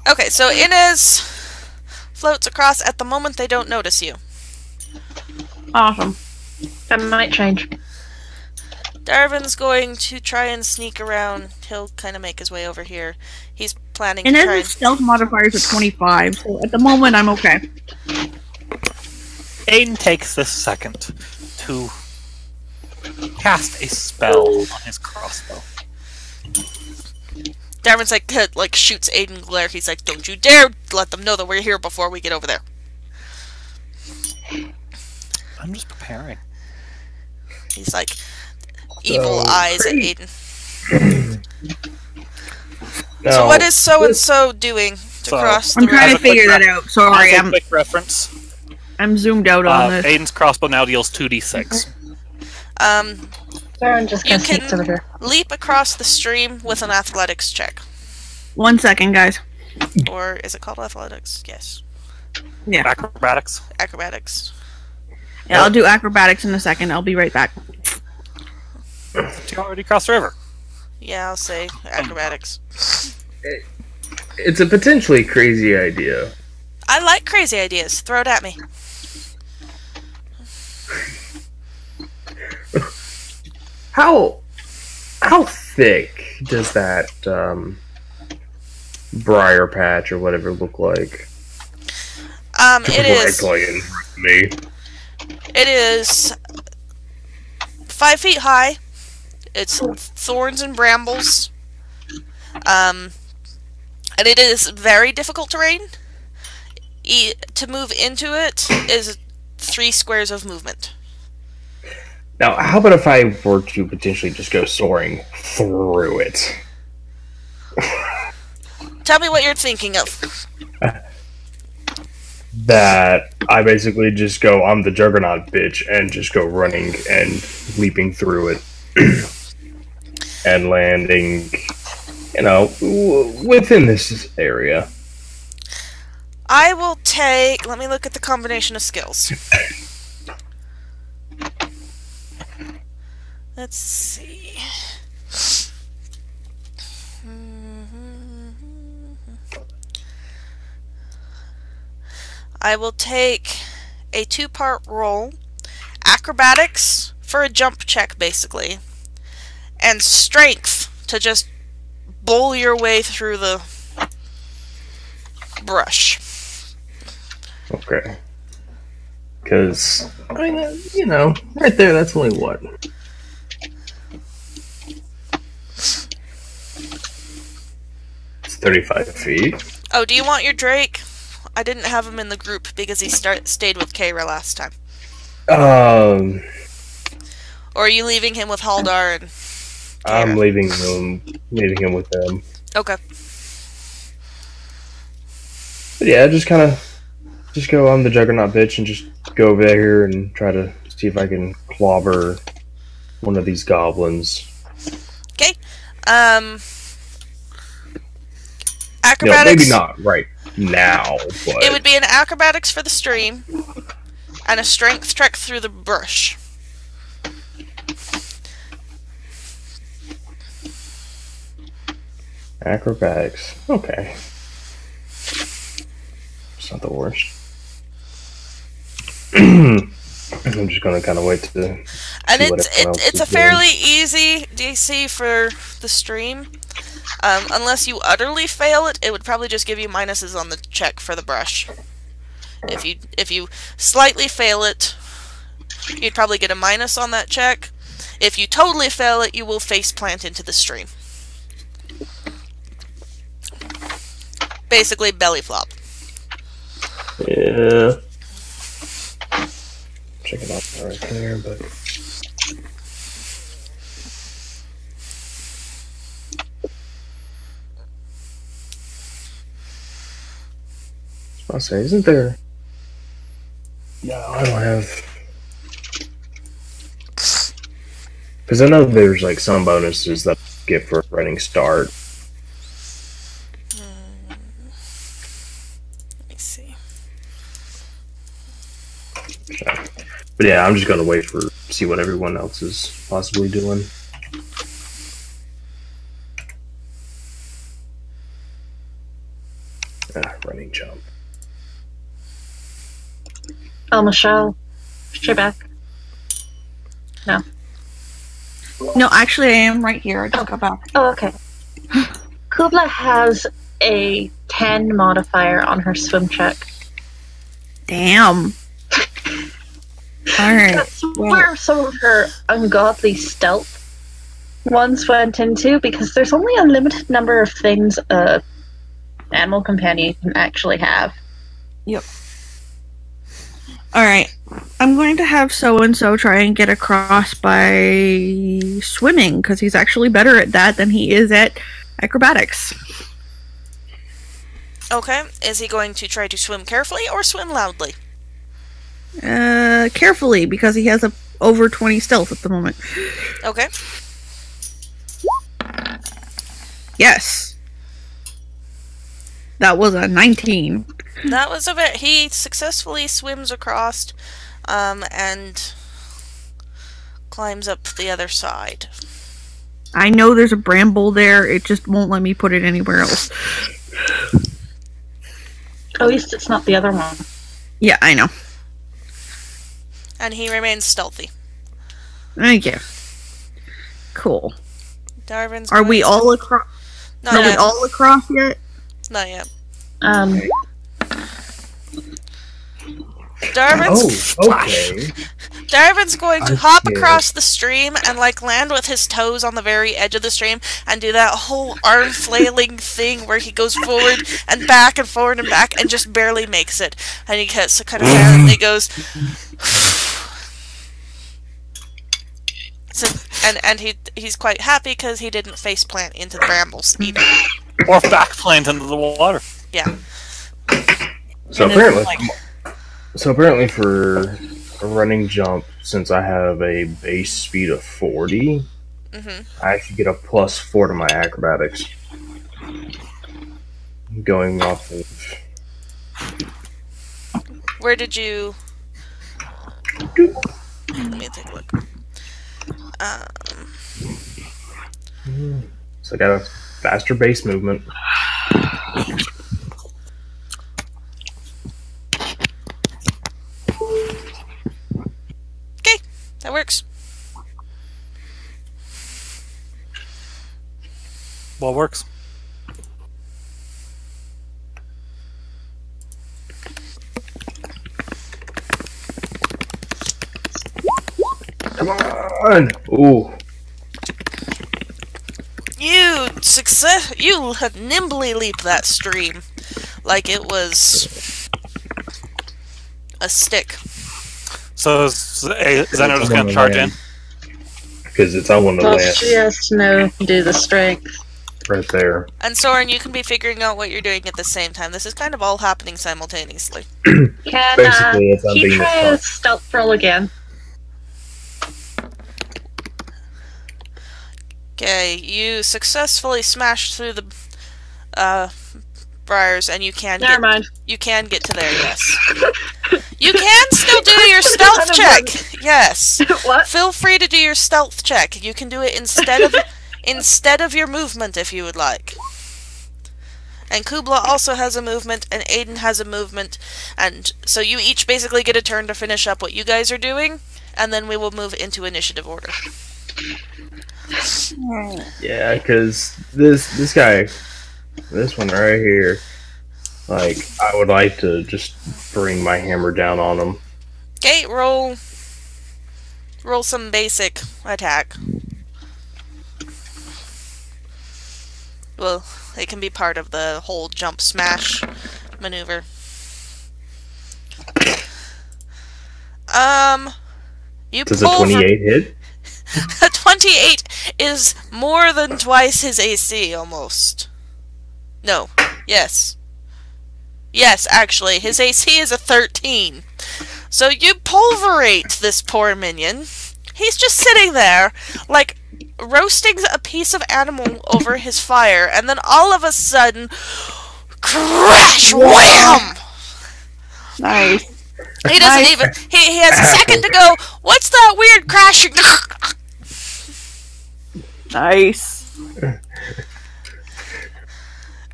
Okay, so Inez floats across. At the moment, they don't notice you. Awesome. That might change. Darvan's going to try and sneak around. He'll kind of make his way over here. He's planning to try Inez's and... stealth modifier is a 25, so at the moment I'm okay. Aiden takes this second to cast a spell on his crossbow. Darvan's like shoots Aiden glare. He's like, don't you dare let them know that we're here before we get over there. I'm just preparing. He's like, evil eyes at Aiden. No, So what is so-and-so doing to So- cross the I'm trying river? to figure that out. Sorry, As a quick reference, I'm zoomed out on this. Aiden's crossbow now deals 2d6. Sorin just You gonna sneak can- over here. Leap across the stream with an athletics check. 1 second, guys. Or is it called athletics? Yes. Yeah. Acrobatics. Acrobatics. Yeah, I'll do acrobatics in a second. I'll be right back. You already crossed the river. Yeah, I'll say acrobatics. it's a potentially crazy idea. I like crazy ideas. Throw it at me. How thick does that briar patch or whatever look like? It is. Playing me. It is 5 feet high. It's thorns and brambles. And it is very difficult terrain. To move into it is 3 squares of movement. Now, how about if I were to potentially just go soaring through it? Tell me what you're thinking of. That I basically just go, I'm the Juggernaut bitch, and just go running and leaping through it. And landing, within this area. I will take... Let me look at the combination of skills. Let's see. I will take a 2-part roll. Acrobatics for a jump check, basically. And strength to just bowl your way through the brush. Okay. Because, right there, that's only what? It's 35 feet. Oh, do you want your Drake? I didn't have him in the group because he stayed with Kara last time. Or are you leaving him with Haldar and Kara? I'm leaving him with them. Okay. But yeah, just go on the Juggernaut bitch and just go over there and try to see if I can clobber one of these goblins. Okay. Acrobatics. You know, maybe not right now, but It would be an acrobatics for the stream and a strength check through the brush. acrobatics. Okay. It's not the worst. I'm just gonna kind of wait to. And it's a fairly easy DC for the stream. Unless you utterly fail it, it would probably just give you minuses on the check for the brush. If you slightly fail it, you'd probably get a minus on that check. If you totally fail it, you will face plant into the stream. Basically, belly flop. Yeah. Check it out right there, but. I'll say, isn't there? No, I don't have. Because I know there's like some bonuses that I get for a running start. Let me see. But yeah, I'm just gonna wait for see what everyone else is possibly doing. Running jump. Oh, Michelle. Straight back. No. No, actually, I am right here. I just got back. Oh, okay. Cubla has a 10 modifier on her swim check. Damn. Alright. That's where some of her ungodly stealth ones went into, because there's only a limited number of things a animal companion can actually have. Yep. Alright. I'm going to have so-and-so try and get across by swimming, because he's actually better at that than he is at acrobatics. Okay. Is he going to try to swim carefully or swim loudly? Carefully, because he has over 20 stealth at the moment. Okay. Yes. That was a 19. That was a bit. He successfully swims across, and climbs up the other side. I know there's a bramble there, it just won't let me put it anywhere else. At least it's not the other one. Yeah, I know. And he remains stealthy. Thank you. Cool. Darvan's Are we all across? Not Are we yet. all across yet? Not yet. Darvan's okay. Darvan's going to I'm hop scared. across the stream and land with his toes on the very edge of the stream and do that whole arm flailing thing where he goes forward and back and forward and back and just barely makes it. And he gets kind of down and he goes. So, and he's quite happy because he didn't face plant into the brambles either. Or back plant into the water. Yeah. So And apparently for a running jump, since I have a base speed of 40, I actually get a +4 to my acrobatics. Going off of... Where did you... Let me take a look. So I got a faster base movement. Okay, that works. What works? Come on! Ooh. You nimbly leap that stream like it was A stick. So is Zeno just going to charge in? Because it's on one of the Well, lands she has to know do the strength. right there. And Sorin, you can be figuring out what you're doing at the same time. This is kind of all happening simultaneously. Can Basically, it's he being try a stealth roll again? Okay, you successfully smashed through the briars, and you can Never mind. You can get to there. Yes, you can still do your stealth check. Yes. What? Feel free to do your stealth check. You can do it instead of your movement if you would like. And Cubla also has a movement, and Adin has a movement, and so you each basically get a turn to finish up what you guys are doing, and then we will move into initiative order. Yeah, because this guy, this one right here, like, I would like to just bring my hammer down on him. Okay, roll some basic attack. Well, it can be part of the whole jump smash maneuver. You Does a pull 28 hit? A 28 is more than twice his AC, almost. No. Yes. Yes, actually, his AC is a 13. So you pulverate this poor minion. He's just sitting there, like, roasting a piece of animal over his fire, and then all of a sudden, crash! Wham! Nice. He doesn't even... He has a second to go, what's that weird crashing? Nice.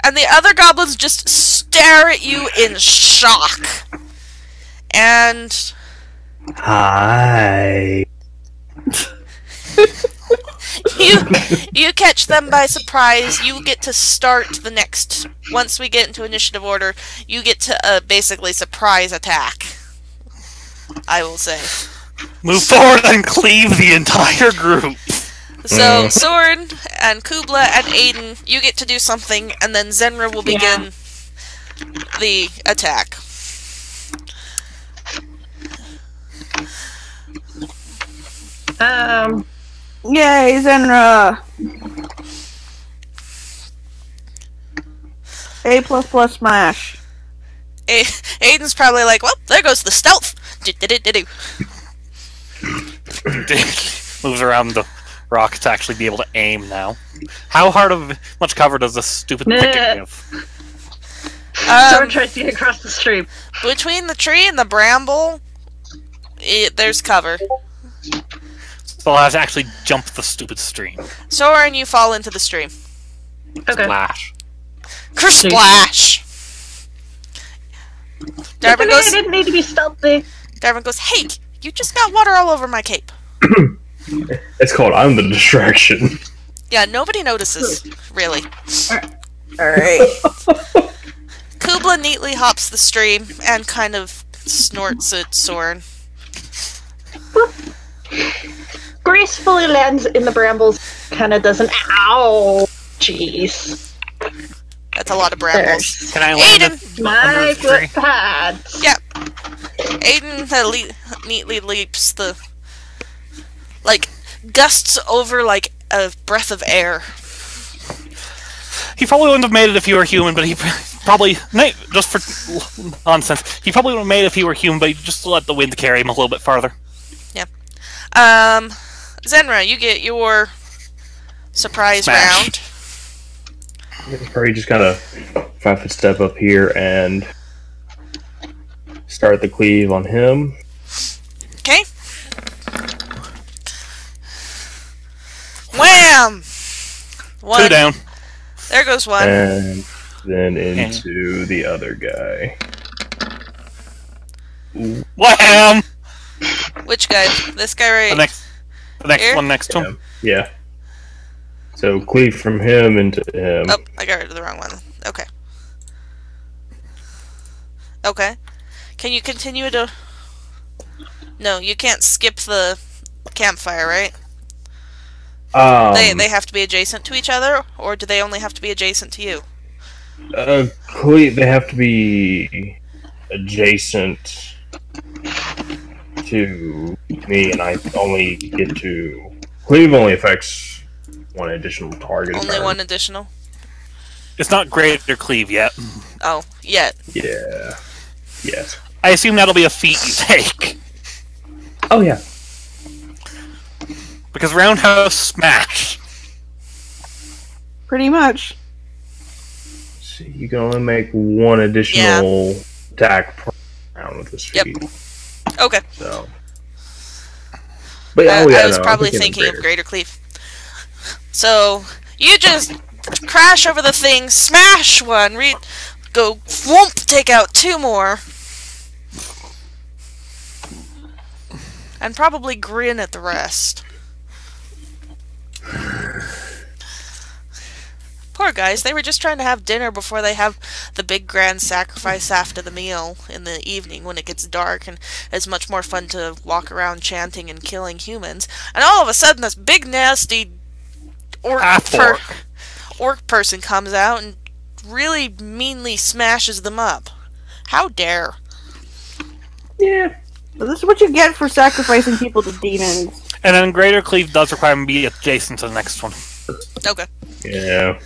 And the other goblins just stare at you in shock. And... Hi. You catch them by surprise. You get to start the next... Once we get into initiative order, you get to basically surprise attack. I will say. Move forward and cleave the entire group. So, Sorin and Cubla and Adin, you get to do something, and then Saerenrae will begin the attack. Yay, Saerenrae. A++ smash. Aiden's probably like, well, there goes the stealth. Moves around the rock to actually be able to aim now. How much cover does this stupid picket give? Someone tries to get across the stream. Between the tree and the bramble, there's cover. So I'll have to actually jump the stupid stream. Sorin, you fall into the stream. Okay. Splash. Kersplash! Darvan I didn't need to be stealthy. Darvan goes, hey, you just got water all over my cape. It's called I'm the Distraction. Yeah, nobody notices, really. Alright. Cubla neatly hops the stream and kind of snorts at Sorin. Gracefully lands in the brambles, kind of does an ow. Jeez. That's a lot of brambles. Can I land Adin! My the tree? foot pads. Yep. Aiden neatly leaps the... like, gusts over like a breath of air. He probably wouldn't have made it if he were human, but he probably... just for nonsense. He probably would have made it if he were human, but he just let the wind carry him a little bit farther. Yeah. Saerenrae, you get your surprise Smash. round. Probably just kind of 5-foot step up here and start the cleave on him. Okay. Wham! One. 2 down. There goes one. And then into the other guy. Wham! Which guy? This guy right The next here? one next to him. Yeah. So cleave from him into him. Oh, I got rid of the wrong one. Okay. Okay. Can you continue to... No, you can't skip the campfire, right? They have to be adjacent to each other, or do they only have to be adjacent to you? Cleave, they have to be adjacent to me, and I only get to... Cleave only affects one additional target. Only one additional? It's not greater cleave yet. Oh, yet. Yeah. Yes. I assume that'll be a feat you take. Oh, yeah. Because roundhouse smash. Pretty much. So you can only make one additional attack per round with this feat. Yep. Okay. So... But I was probably thinking of greater cleave. So, you just crash over the thing, smash one, go whoomp, take out 2 more. And probably grin at the rest. Poor guys, they were just trying to have dinner before they have the big grand sacrifice after the meal in the evening when it gets dark and it's much more fun to walk around chanting and killing humans. And all of a sudden this big nasty orc person comes out and really meanly smashes them up. How dare. Yeah. So this is what you get for sacrificing people to demons. And then greater cleave does require me to be adjacent to the next one. Okay. Yeah.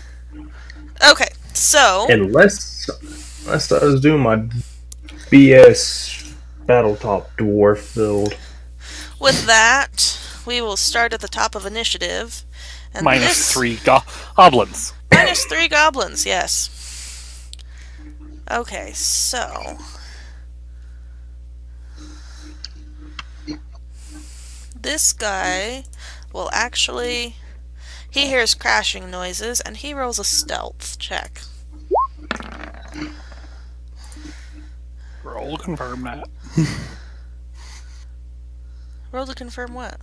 Okay, so... Unless I was doing my BS Battletop Dwarf build. With that, we will start at the top of initiative. And minus 3 goblins. Minus 3 goblins, yes. Okay, so... This guy will actually... He hears crashing noises, and he rolls a stealth check. Roll to confirm that. Roll to confirm what?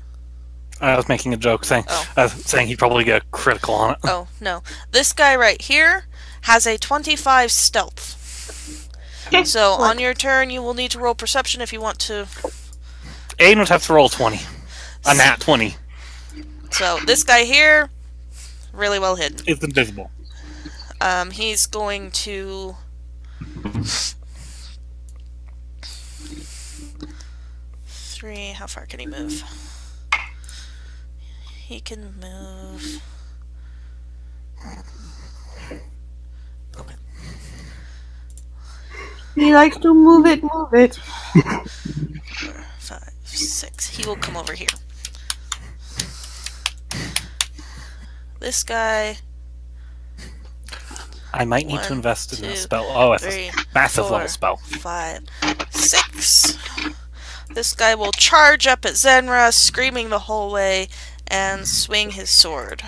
I was making a joke saying he'd probably get a critical on it. Oh, no. This guy right here has a 25 stealth. So, on your turn, you will need to roll perception if you want to... Aiden would have to roll 20. A nat 20. So, this guy here... Really well hidden. It's invisible. He's going to... How far can he move? He can move... Okay. He likes to move it. 4, 5, 6. He will come over here. This guy... I might need to invest in this spell. Oh, it's a massive level spell. 5, 6. This guy will charge up at Saerenrae, screaming the whole way, and swing his sword.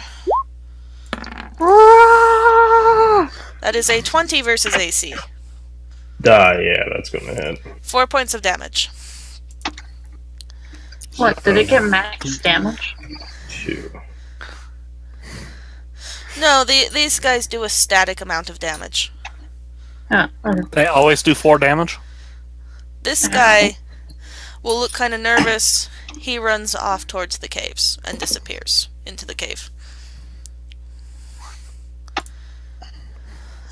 That is a 20 versus AC. Yeah, that's gonna hit. 4 points of damage. What, did it get max damage? 2. No, these guys do a static amount of damage. Oh, okay. They always do 4 damage? This guy will look kind of nervous. He runs off towards the caves and disappears into the cave.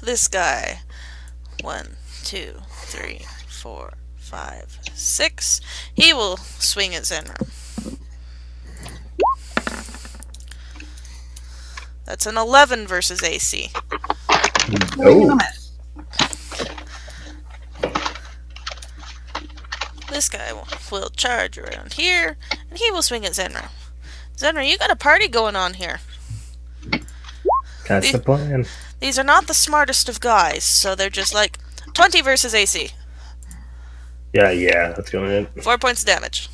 This guy. 1, 2, 3, 4, 5, 6. He will swing at Saerenrae. That's an 11 versus AC. Oh. This guy will charge around here, and he will swing at Saerenrae. Saerenrae, you got a party going on here. That's the plan. These are not the smartest of guys, so they're just like 20 versus AC. Yeah, that's gonna hit. 4 points of damage.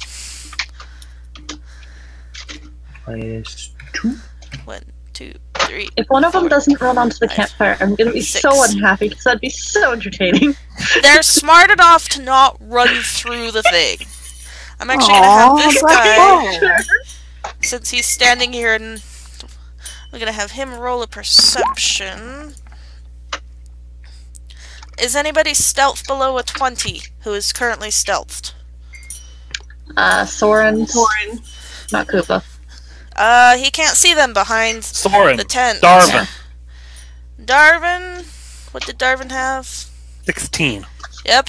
Minus 2. 1, 2, 3. If one of them 4, doesn't run onto the 5, campfire, I'm gonna be 6. so unhappy because that'd be so entertaining. They're smart enough to not run through the thing. I'm actually gonna have this guy, since he's standing here, and I'm gonna have him roll a perception. Is anybody stealth below a 20 who is currently stealthed? Sorin. Not Cubla. He can't see them behind Sorin. the tent. Darvan. Darvan? What did Darvan have? 16. Yep,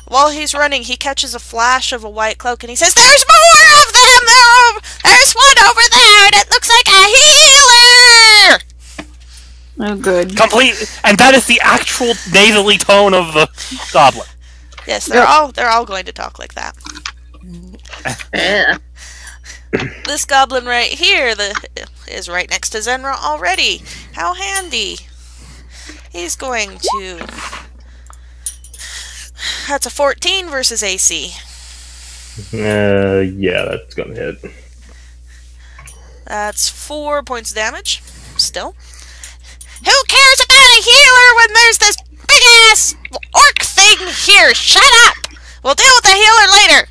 while he's running, he catches a flash of a white cloak, and he says, "There's more of them! There's one over there, and it looks like a healer!" Oh, good. Complete, and that is the actual nasally tone of the goblin. Yes, they're all going to talk like that. Yeah. This goblin right here is right next to Zenra already. How handy. He's going to... That's a 14 versus AC. Yeah, that's gonna hit. That's 4 points of damage. Still. Who cares about a healer when there's this big-ass orc thing here? Shut up! We'll deal with the healer later!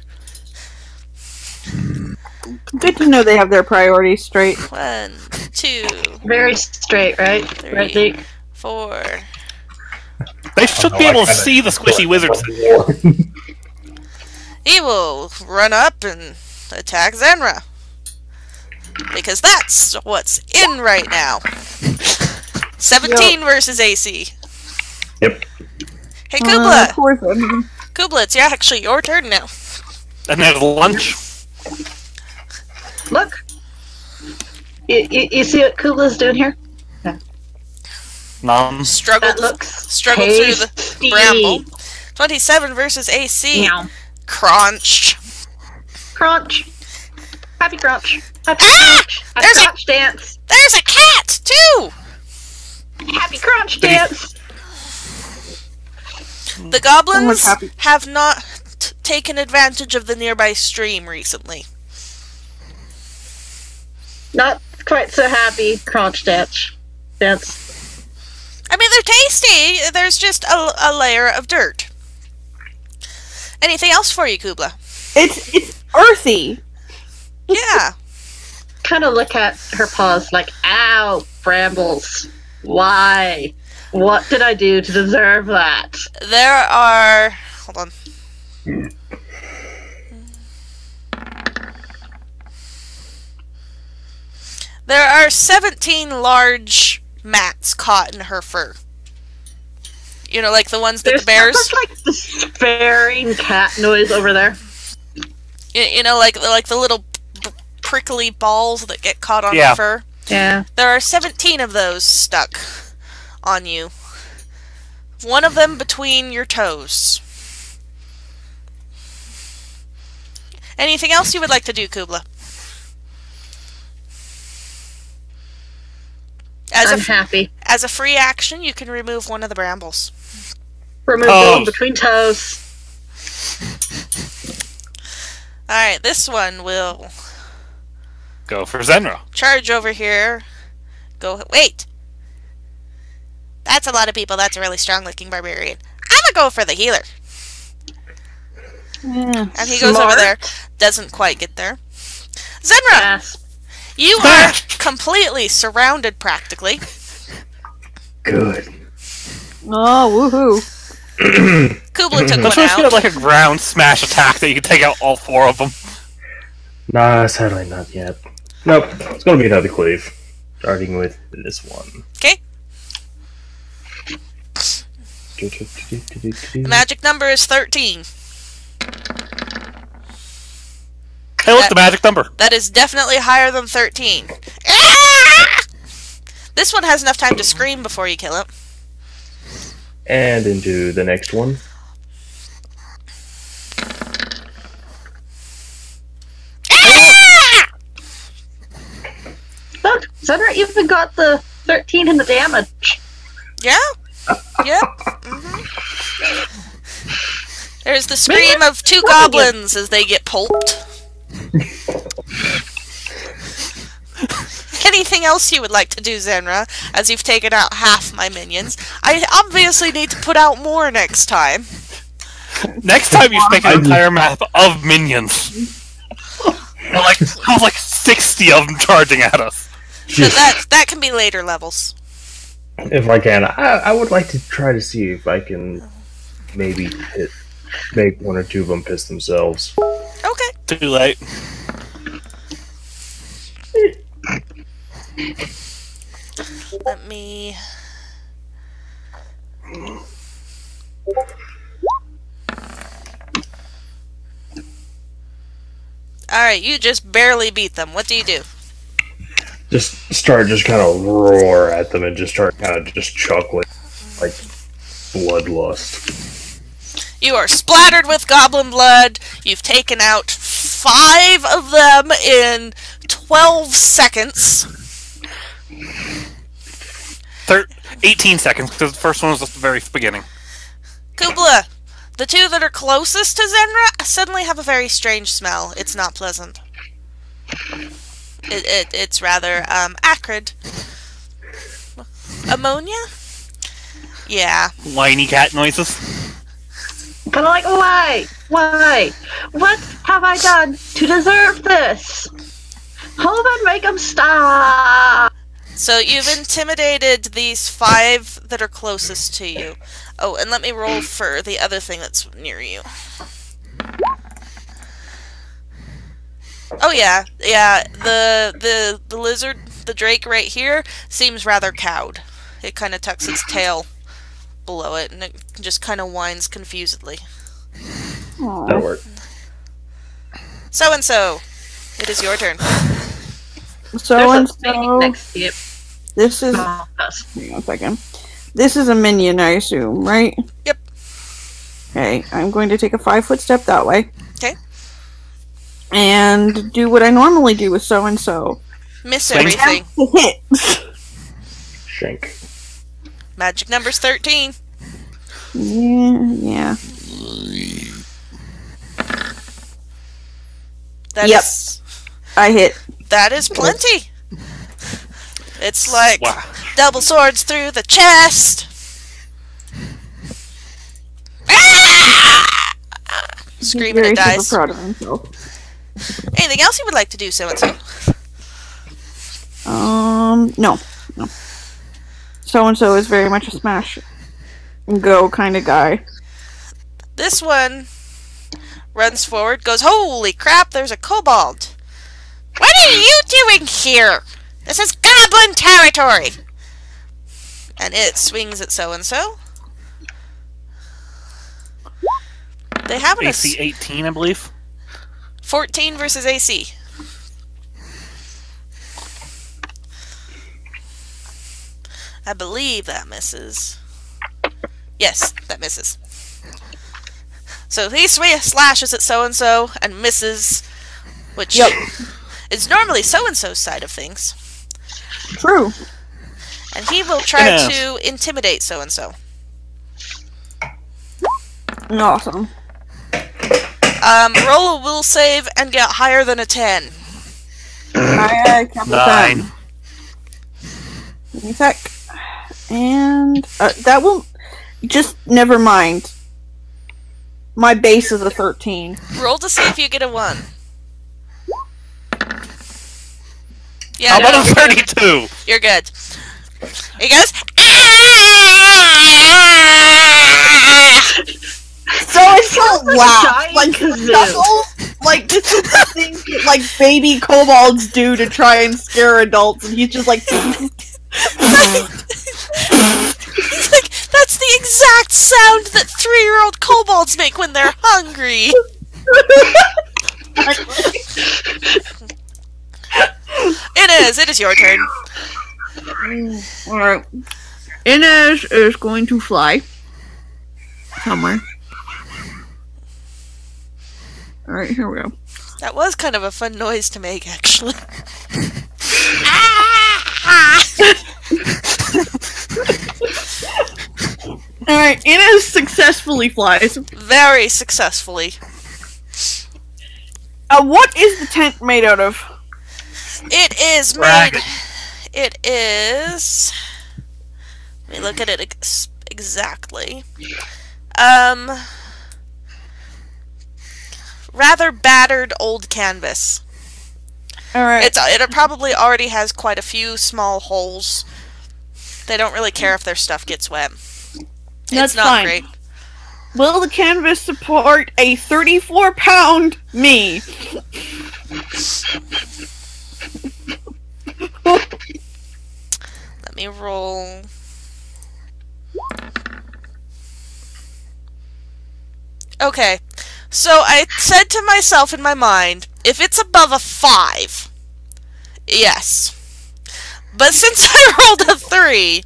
Good to know they have their priorities straight. 1, 2, Very straight, right? 3, Right, Zeke? 4. They should be able to see the squishy wizards. He will run up and attack Zenra. Because that's what's in right now. 17 versus AC. Yep. Hey, Cubla! Kubla! Cubla, it's actually your turn now. And there's lunch. Look. You see what Kubla's doing here? Struggle That looks through the tasty. bramble. 27 versus AC. Meow. Crunch. Crunch. Happy crunch. Happy crunch. Happy There's crunch dance. There's a cat, too! Happy crunch dance. The goblins Someone's happy. have not taken advantage of the nearby stream recently. Not quite so happy crunch dance. Dance. I mean, they're tasty. There's just a layer of dirt. Anything else for you, Cubla? It's earthy. Yeah. Kind of look at her paws like, ow, brambles. Why? What did I do to deserve that? There are... Hold on. There are 17 large mats caught in her fur. You know, like the ones that the bears... There's like the sparing cat noise over there. You know, like the little prickly balls that get caught on Yeah. the fur. Yeah. There are 17 of those stuck on you. One of them between your toes. Anything else you would like to do, Cubla? I'm happy. As a free action, you can remove one of the brambles. Remove one between toes. Alright, this one will Go for Zenra. charge over here. Wait! That's a lot of people. That's a really strong-looking barbarian. I'm gonna go for the healer. Yeah. And he goes over there. Doesn't quite get there. Zenra! Yes. You are completely surrounded, practically. Good. Oh, woohoo. Kubla took Let's one just get out. like a ground smash attack that you can take out all 4 of them. Nah, sadly not yet. Nope. It's gonna be another cleave. Starting with this one. Okay. The magic number is 13. Hey, look, the magic number. That is definitely higher than 13. Ah! This one has enough time to scream before you kill it. And into the next one. Ah! Look, Zedra even got the 13 in the damage. Yeah? Yep. There's the scream of 2 goblins as they get pulped. Anything else you would like to do, Zenra, as you've taken out half my minions? I obviously need to put out more next time. Next time you make an entire map of minions. like 60 of them charging at us. So that can be later levels. If I can, I would like to try to see if I can maybe make 1 or 2 of them piss themselves. Okay. Too late. Let me... Alright, you just barely beat them. What do you do? Just kind of roar at them and just start kind of just chuckling like bloodlust. You are splattered with goblin blood. You've taken out 5 of them in 12 seconds. 18 seconds, because the first one was at the very beginning. Cubla, the 2 that are closest to Saerenrae suddenly have a very strange smell. It's not pleasant. It's rather acrid. Ammonia? Yeah. Whiny cat noises. But like, why? Why? What have I done to deserve this? Hold on, make them stop! So you've intimidated these 5 that are closest to you. Oh, and let me roll for the other thing that's near you. Oh yeah, the lizard, the drake right here, seems rather cowed. It kind of tucks its tail below it, and it just kind of whines confusedly. That worked. So-and-so, it is your turn. So-and-so, Next to you. this is... Hang on a second. This is a minion, I assume, right? Yep. Okay, I'm going to take a 5-foot step that way. Okay. And do what I normally do with so-and-so. Miss everything. Hit. Shank. Magic number's 13. Yeah. That Yep. is- I hit. that is plenty. It's like Wow. double swords through the chest. Ah! Screaming Very it dies. super proud of himself. Anything else you would like to do, so-and-so? No. So-and-so is very much a smash and go kind of guy. This one runs forward, goes, holy crap, there's a kobold. What are you doing here? This is goblin territory. And it swings at so-and-so. They have an AC 18, I believe. 14 versus AC. I believe that misses. Yes, that misses. So he slashes at so-and-so and misses, which is normally so-and-so's side of things. True. And he will try Ines. to intimidate so-and-so. Awesome. Roll a will save and get higher than a 10. I count the 9. time. Give me a sec. And that will just never mind. My base is a 13. Roll to see if you get a 1. Yeah, How about no, a 32? you're good. He goes, So it's so loud. giant Like kazoo. chuckles. Like this is the thing that, like baby kobolds do to try and scare adults, and he's just like. He's like, that's the exact sound that 3-year-old kobolds make when they're hungry. Inez, it is your turn. Alright. Inez is going to fly somewhere. Alright, here we go. That was kind of a fun noise to make, actually. Alright, Inez successfully flies. Very successfully. What is the tent made out of? It is made. It is. Let me look at it exactly. Rather battered old canvas. Alright. It probably already has quite a few small holes. They don't really care if their stuff gets wet. That's It's not fine. great. Will the canvas support a 34-pound me? Let me roll. Okay. So I said to myself in my mind, If it's above a 5, yes. But since I rolled a 3,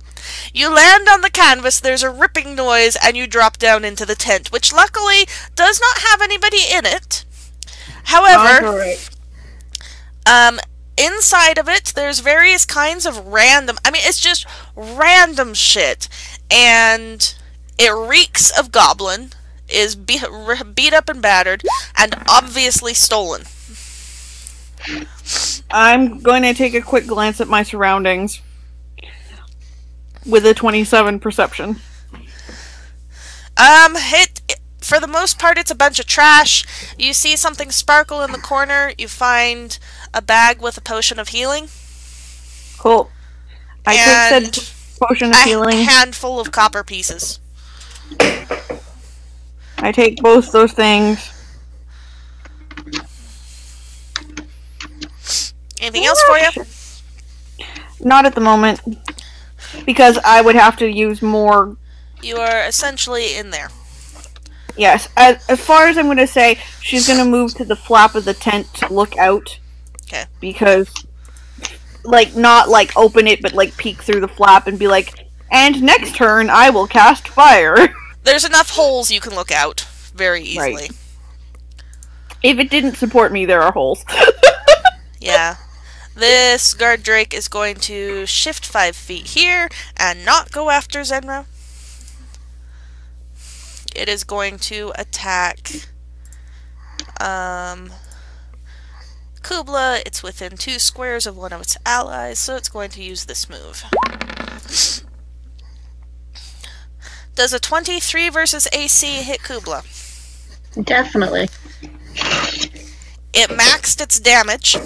you land on the canvas, there's a ripping noise, and you drop down into the tent, which luckily does not have anybody in it. However, inside of it, there's various kinds of random... I mean, it's just random shit. And it reeks of goblin, is beat up and battered, and obviously stolen. I'm going to take a quick glance at my surroundings with a 27 perception. For the most part, it's a bunch of trash. You see something sparkle in the corner. You find a bag with a potion of healing. Cool. I take said potion of healing. A handful of copper pieces. I take both those things. Anything else for you? Not at the moment. Because I would have to use more... You are essentially in there. Yes. As far as I'm going to say, she's going to move to the flap of the tent to look out. Okay. Because, like, not, like, open it, but, like, peek through the flap and be like, and next turn, I will cast fire. There's enough holes you can look out very easily. Right. If it didn't support me, there are holes. Yeah. This guard drake is going to shift 5 feet here and not go after Saerenrae. It is going to attack Cubla. It's within 2 squares of one of its allies, so it's going to use this move. Does a 23 versus AC hit Cubla? Definitely. It maxed its damage.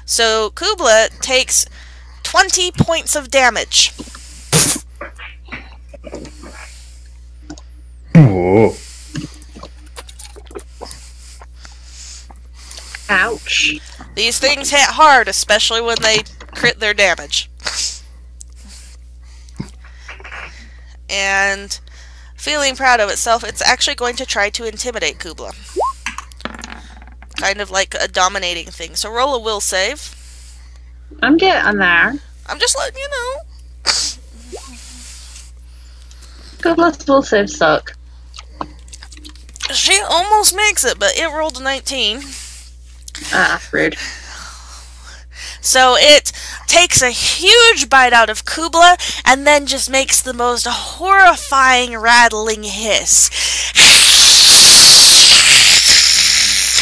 So Cubla takes 20 points of damage. Oh. Ouch. These things hit hard, especially when they crit their damage. And feeling proud of itself, it's actually going to try to intimidate Cubla. Kind of like a dominating thing. So roll a will save. I'm getting there. I'm just letting you know. Cubla's will save suck. She almost makes it, but it rolled a 19. Ah, rude. So it takes a huge bite out of Cubla and then just makes the most horrifying rattling hiss.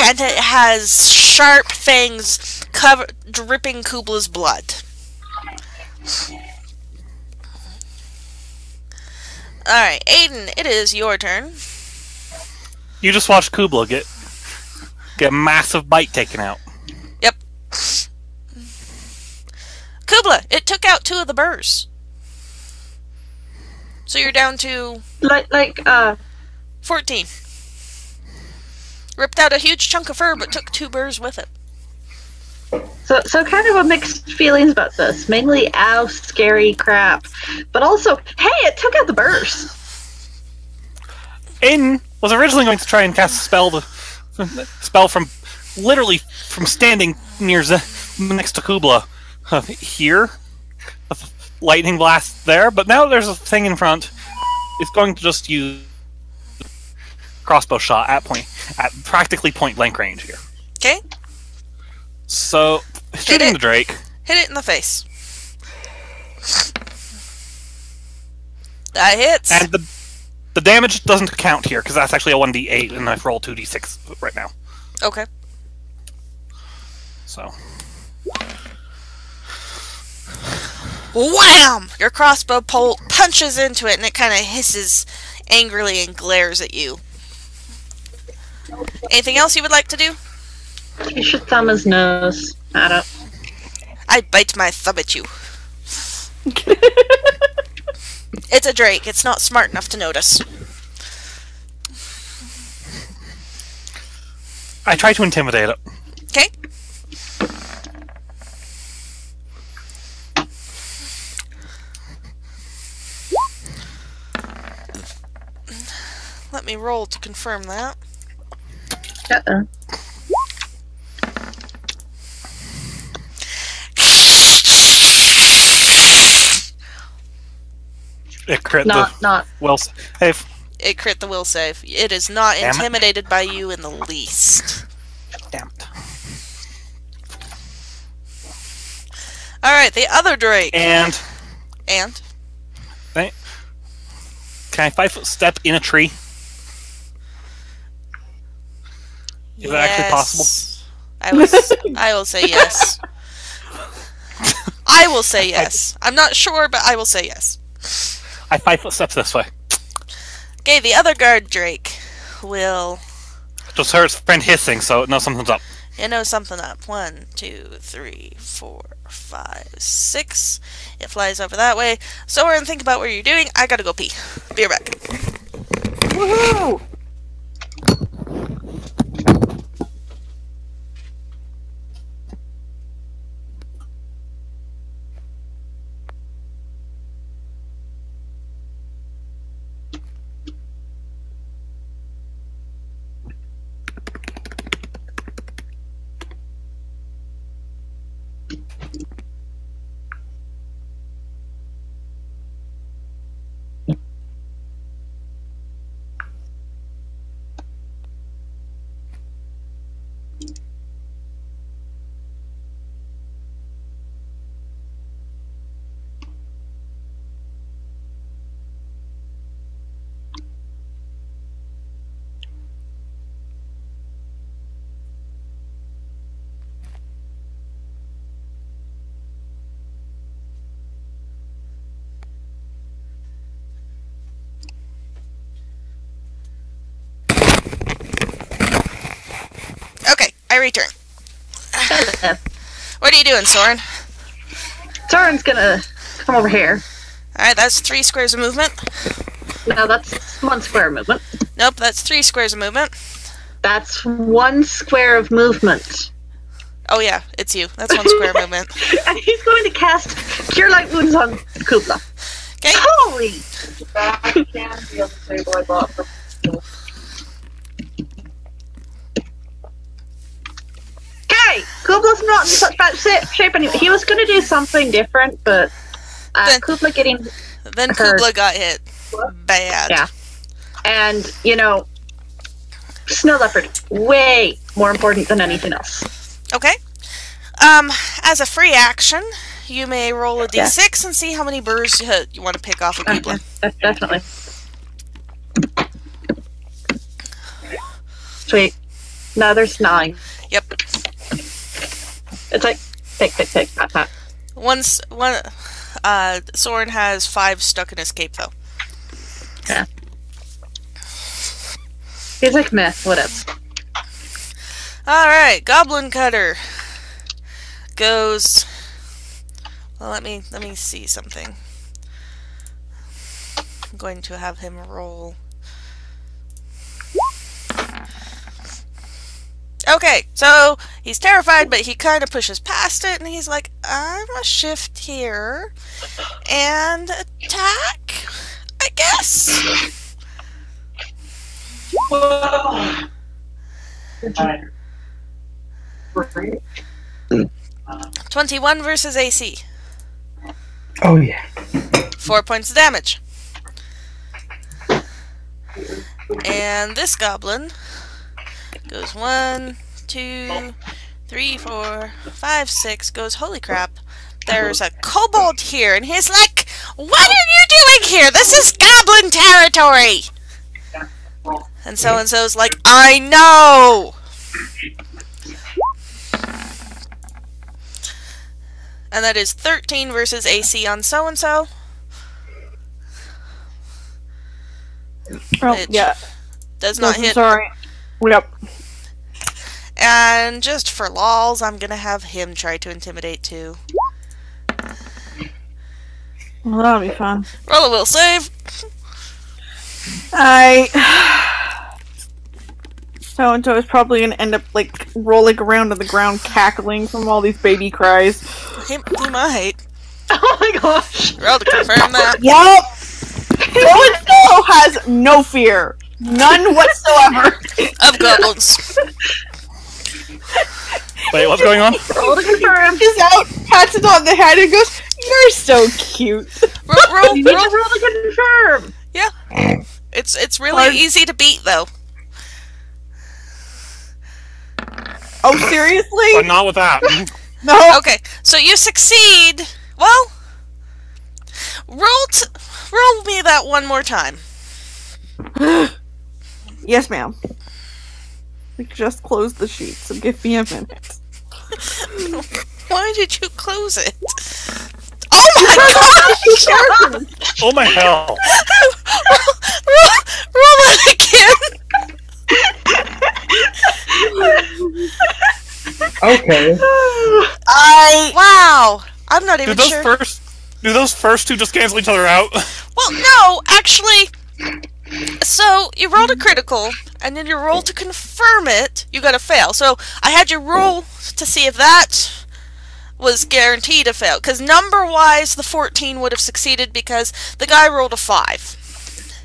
And it has sharp fangs dripping Kubla's blood. Alright, Adin, it is your turn. You just watched Cubla get a massive bite taken out. Yep. Cubla, it took out 2 of the burrs. So you're down to... 14. Ripped out a huge chunk of fur, but took 2 burrs with it. So kind of a mixed feelings about this. Mainly, ow, scary crap. But also, hey, it took out the burrs. Aiden was originally going to try and cast a spell from literally from standing next to Cubla here. A lightning blast there, but now there's a thing in front. It's going to just use crossbow shot at practically point blank range here. Okay. So, shooting the drake. Hit it in the face. That hits. And the damage doesn't count here, because that's actually a 1d8, and I've rolled 2d6 right now. Okay. So. Wham! Your crossbow bolt punches into it, and it kind of hisses angrily and glares at you. Anything else you would like to do? You should thumb his nose at it. I bite my thumb at you. It's a drake. It's not smart enough to notice. I try to intimidate it. Okay. Let me roll to confirm that. Uh-oh. It crit Not. will save. It crit the will save. It is not Damn it. intimidated by you in the least. Damn it. Alright, the other Drake. And And? can I 5-foot step in a tree? Is that actually possible? I will say yes. I will say yes. I'm not sure, but I will say yes. I 5-foot steps this way. Okay, the other guard Drake will... Just heard his friend hissing, so it knows something's up. You know something up. 1, 2, 3, 4, 5, 6. It flies over that way. Sorin, think about what you're doing. I gotta go pee. Be right back. Woohoo! Okay, I return. Hello. What are you doing, Sorin? Soren's gonna come over here. Alright, that's 3 squares of movement. No, that's 1 square movement. Nope, that's 3 squares of movement. That's 1 square of movement. Oh yeah, it's you. That's 1 square movement. And he's going to cast Cure Light Wounds on Cubla. Okay. Holy! Okay, Kubla's not in such bad shape anymore. He was going to do something different, but Cubla getting Then hurt. Cubla got hit. Bad. Yeah. And, Snow Leopard, way more important than anything else. Okay. As a free action, you may roll a d6 and see how many burrs you want to pick off of Cubla. Definitely. Sweet. No, there's 9. Yep. It's like, pick, pat. Sorin has 5 stuck in his cape, though. Yeah. He's like, meh, whatever. Alright, Goblin Cutter goes... Well, let me see something. I'm going to have him roll. Okay, so he's terrified, but he kind of pushes past it, and he's like, I'm gonna shift here and attack, I guess. 21 versus AC. Oh, yeah. 4 points of damage. And this goblin goes 1, 2, 3, 4, 5, 6. Goes, holy crap. There's a kobold here. And he's like, what are you doing here? This is goblin territory. And so-and-so's like, I know. And that is 13 versus AC on so-and-so. Oh, yeah. Does not hit. Sorry. Yep. And just for lols, I'm gonna have him try to intimidate too. Well, that'll be fun. Roll a will save. So-and-so is probably gonna end up, rolling around on the ground cackling from all these baby cries. He might. Oh my gosh! Roll to confirm that. Yup! So-and-so has no fear. None whatsoever. Of goblins. Wait, what's going on? Roll to confirm. Reaches out, pats it on the head, and goes, "You're so cute." Roll. You need to roll to confirm. Yeah. It's really easy to beat, though. Oh, seriously? But not with that. No. Okay, so you succeed. Well, roll me that one more time. Yes, ma'am. We just closed the sheet, so give me a minute. Why did you close it? Oh my god! Oh my hell. Roll that again. Okay. Wow. I'm not even sure. Do those first two just cancel each other out? Well, no, actually. So you rolled a critical, and then you roll to confirm it. You got a fail. So I had you roll to see if that was guaranteed a fail, because number-wise, the 14 would have succeeded because the guy rolled a 5.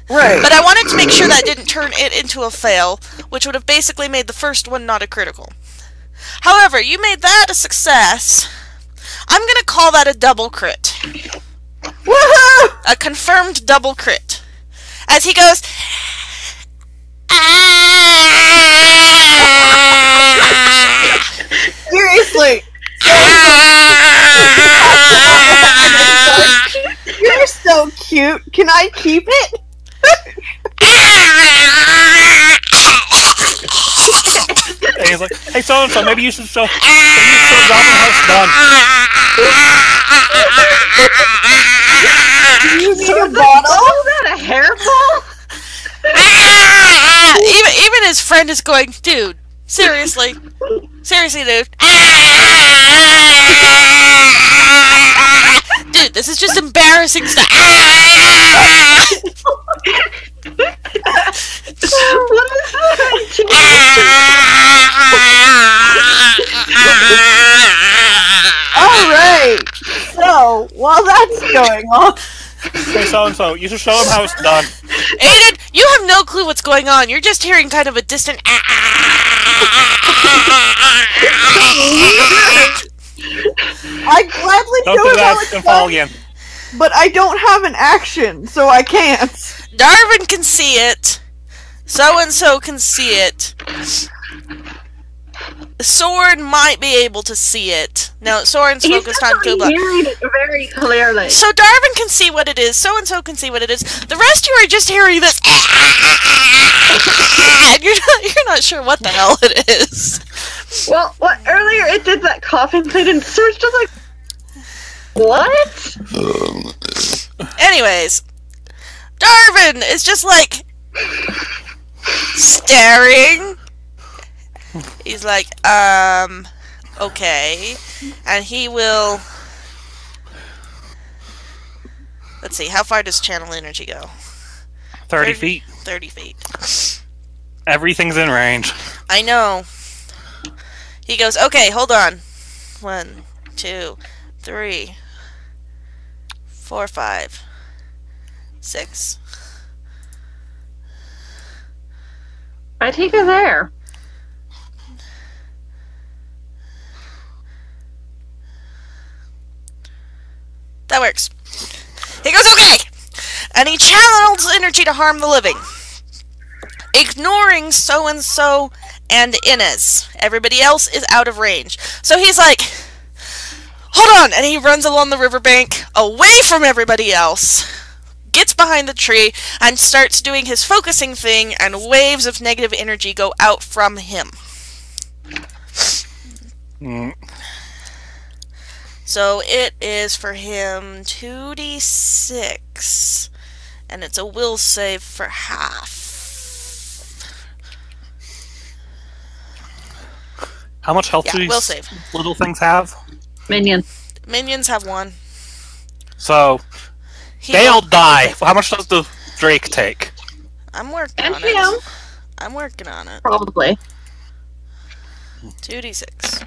Right. But I wanted to make sure that didn't turn it into a fail, which would have basically made the first one not a critical. However, you made that a success. I'm going to call that a double crit. Woohoo! A confirmed double crit. As he goes... Seriously. You're so cute. Can I keep it? And he's like, hey, so-and-so, maybe you should show Goblin House done. Do you need a bottle? Is that a hairball? Even his friend is going, dude, seriously. Seriously, dude. Dude, this is just embarrassing stuff. What is Alright. So, while that's going on, Hey, so-and-so, you should show him how it's done. Adin, you have no clue what's going on. You're just hearing kind of a distant I gladly Don't show do him how that, it's and fall done, again. but I don't have an action, so I can't. Darvan can see it. So-and-so can see it. Sorin might be able to see it. Now, Sorin's focused on Cubla. Very clearly. So Darvan can see what it is. So-and-so can see what it is. The rest of you are just hearing this. And you're not sure what the hell it is. Well, what earlier it did that coughing thing, and Sor's just like, what? Anyways, Darvan is just like staring. He's like, okay. And he will... Let's see, how far does channel energy go? 30 feet. 30 feet. Everything's in range. I know. He goes, okay, hold on. 1, 2, 3, 4, 5, 6. I take her there. That works. He goes, okay! And he channels energy to harm the living. Ignoring so-and-so and Inez. Everybody else is out of range. So he's like, hold on! And he runs along the riverbank, away from everybody else, gets behind the tree, and starts doing his focusing thing, and waves of negative energy go out from him. So it is for him 2d6, and it's a will save for half. How much health do Yeah, will these save. little things have? Minion. Minions have 1. So, they all die. How much does the Drake take? I'm working And on him. it. I'm working on it. Probably. 2d6.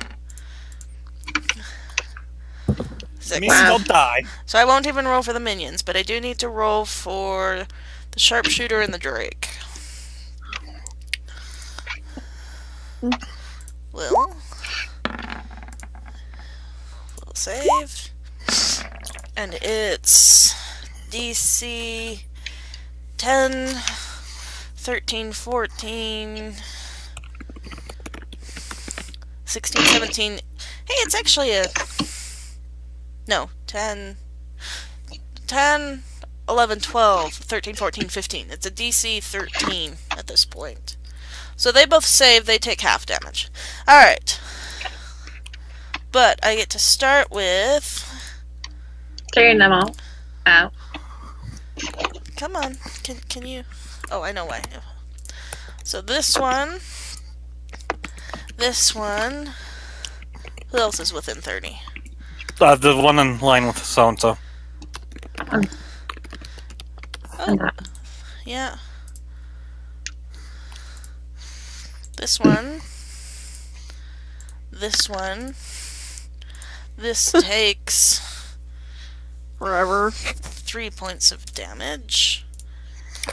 6. Minions all die. So I won't even roll for the minions, but I do need to roll for the sharpshooter and the drake. will save. And it's DC 10, 13, 14, 16, 17. Hey, it's actually a... No, 10, 11, 12, 13, 14, 15. It's a DC 13 at this point. So they both save, they take half damage. Alright. But I get to start with... Clearing them all out. Come on, can you... Oh, I know why. So this one... Who else is within 30? The one in line with so-and-so. Oh, yeah. This one. This takes... Forever. 3 points of damage.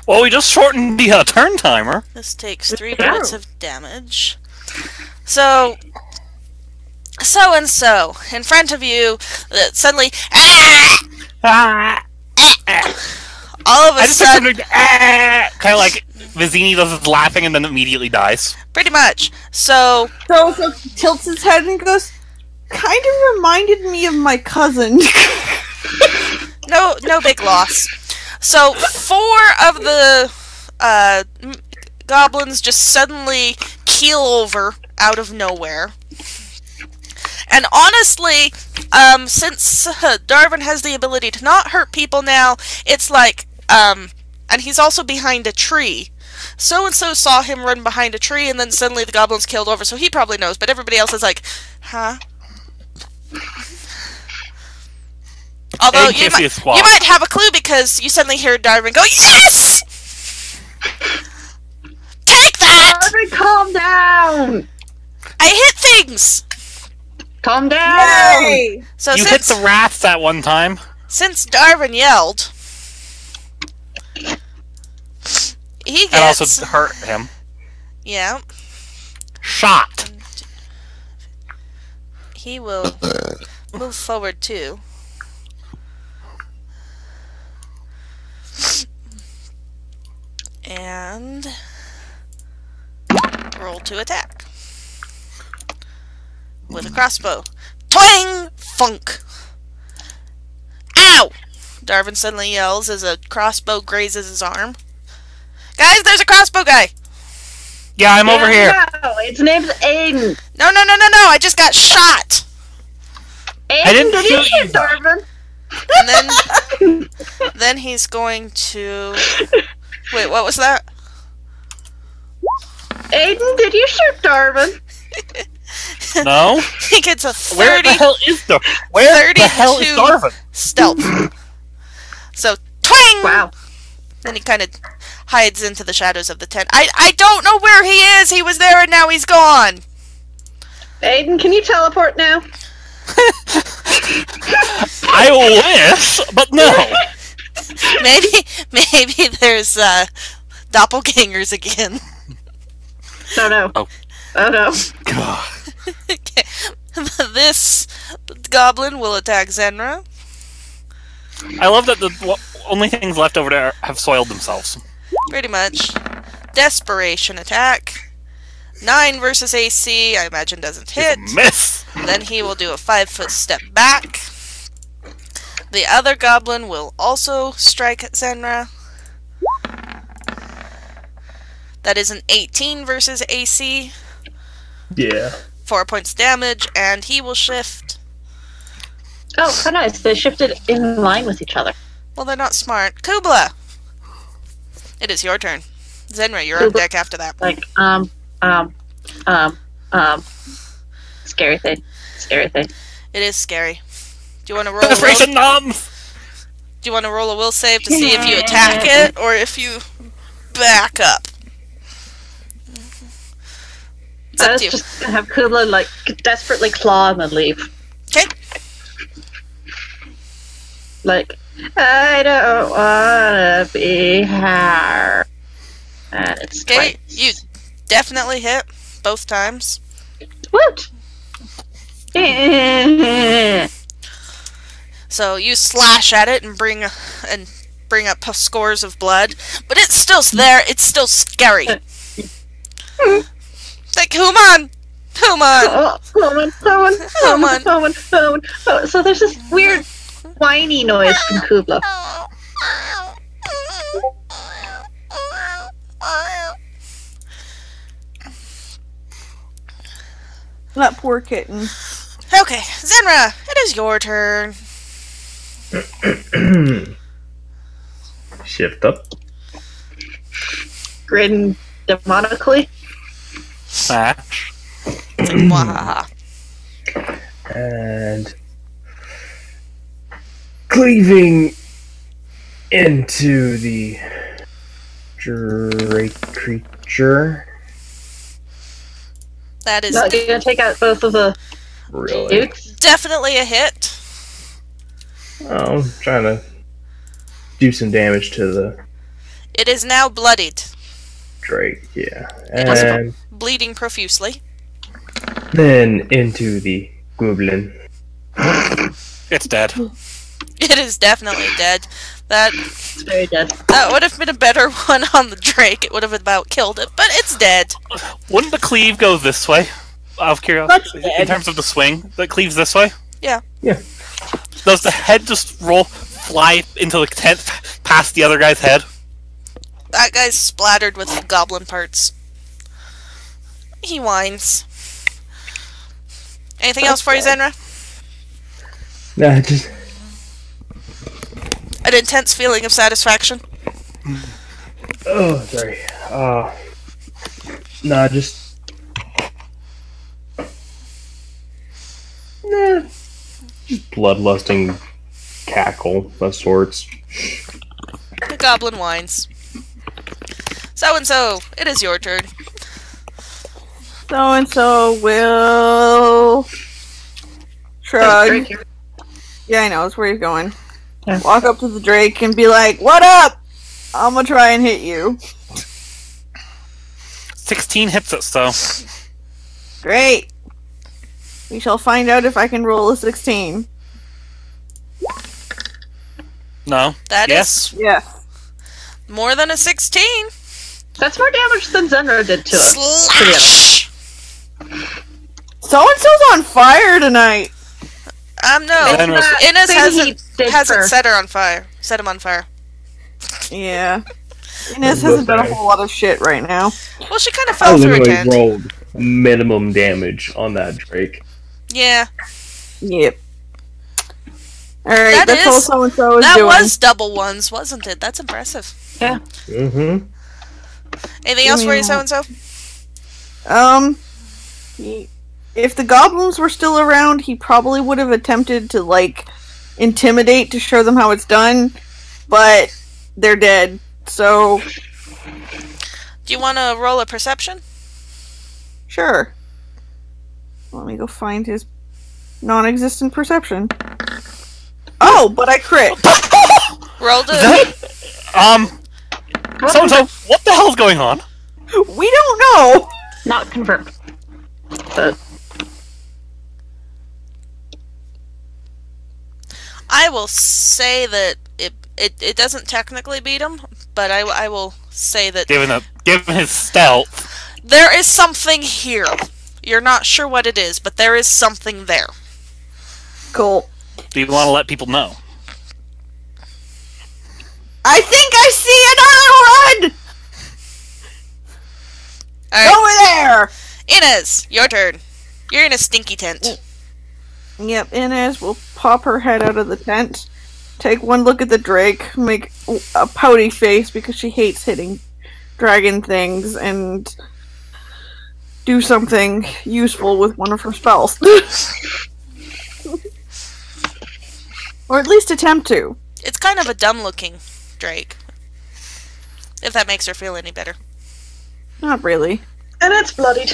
Well, we just shortened the turn timer. This takes 3 points of damage. So and so, in front of you, suddenly, all of a sudden, kind of like Vizzini does laughing and then immediately dies. pretty much. So Tilts his head and goes, kind of reminded me of my cousin. no big loss. So 4 of the goblins just suddenly keel over out of nowhere. And honestly, since Darvan has the ability to not hurt people now, it's like, and he's also behind a tree. So-and-so saw him run behind a tree, and then suddenly the goblins keeled over, so he probably knows, but everybody else is like, huh? Although you might have a clue because you suddenly hear Darvan go, yes! Take that! Darvan, calm down! I hit things! Calm down! Yay! So You hit the rats that one time. Since Darvan yelled, he gets... And also hurt him. Yeah. Shot. He will move forward too. And roll to attack. With a crossbow. Twang! Funk! Ow! Darvan suddenly yells as a crossbow grazes his arm. Guys, there's a crossbow guy! Yeah, I'm over here. No, its name's Aiden. No, I just got shot! Aiden, I didn't did you shoot you. shoot Darvan? And then he's going to... Wait, what was that? Aiden, did you shoot Darvan? No? He gets a Where the 30... hell is Where the hell is 32 Darvan? stealth. So, twang! Wow. Then he kind of hides into the shadows of the tent. I don't know where he is! He was there and now he's gone! Aiden, can you teleport now? I wish, but no. Maybe there's doppelgangers again. No. Oh. Oh no. God. Okay. This goblin will attack Saerenrae. I love that the only things left over there have soiled themselves. Pretty much. Desperation attack. 9 versus AC, I imagine doesn't hit. It's a miss. Then he will do a 5-foot step back. The other goblin will also strike at Saerenrae. That is an 18 versus AC. Yeah. 4 points damage, and he will shift. Oh, how nice. They shifted in line with each other. Well, they're not smart. Cubla! It is your turn. Saerenrae, you're on deck after that. Like, scary thing. It is scary. Do you want to roll Desperation noms. Do you want to roll a will save to see if you attack it or if you back up? It's I up was to you. just gonna have Cubla like desperately claw and then leave. Okay. Like, I don't wanna be here. And it's Okay. twice. You definitely hit. both times. Woot! So you slash at it and bring up scores of blood, but it's still there. It's still scary. Like, come on. Oh, so there's this weird whiny noise from Cubla. That poor kitten. Okay, Saerenrae, it is your turn. Shift up. Grin demonically. Smash. Mwahaha. And cleaving into the drake creature. That is Not gonna take out both of the Really? dudes. definitely a hit. Oh, I'm trying to do some damage to the It is now bloodied, drake, yeah. And bleeding profusely. then into the goblin. It's dead. It is definitely dead. That It's very dead. would have been a better one on the Drake. It would have about killed it, but it's dead. Wouldn't the cleave go this way? Out of curiosity, That's in terms of the swing, that cleaves this way. Yeah. Yeah. Does the head just fly into the tent past the other guy's head? That guy's splattered with goblin parts. He whines. Anything else for you, Saerenrae? Nah, just An intense feeling of satisfaction. oh, sorry. Nah, just bloodlusting cackle of sorts. The goblin whines. So, it is your turn. So will shrug. Yeah, I know. That's where he's going. Yeah. Walk up to the Drake and be like, "What up? I'm gonna try and hit you." 16 hits it, so. Great. We shall find out if I can roll a 16. No. That Yes. is Yeah. more than a 16. That's more damage than Zenro did to us. Slash! So-and-so's on fire tonight. No. Then was- Inez Thing he did hasn't for- set her on fire. Set him on fire. Yeah. Inez hasn't done a whole lot of shit right now. Well, she kind of I fell through a literally tent. rolled minimum damage on that drake. Yeah. Yep. Alright, that's That all is- so-and-so is That doing. was double ones, wasn't it? That's impressive. Yeah. Mm-hmm. Anything else for you, so-and-so? If the goblins were still around, he probably would have attempted to, like, intimidate to show them how it's done, but they're dead, so Do you want to roll a perception? sure. Let me go find his non-existent perception. Oh, but I crit. Roll to... So, what the hell's going on? We don't know! Not confirmed. But I will say that it doesn't technically beat him, but I will say that Given his stealth. there is something here. You're not sure what it is, but there is something there. Cool. Do you want to let people know? I think I see another one! Alright, Over there! Inez, your turn. You're in a stinky tent. Yep, Inez will pop her head out of the tent, take one look at the Drake, make a pouty face because she hates hitting dragon things, and do something useful with one of her spells. Or at least attempt to. It's kind of a dumb-looking Drake. If that makes her feel any better. Not really. and it's bloodied.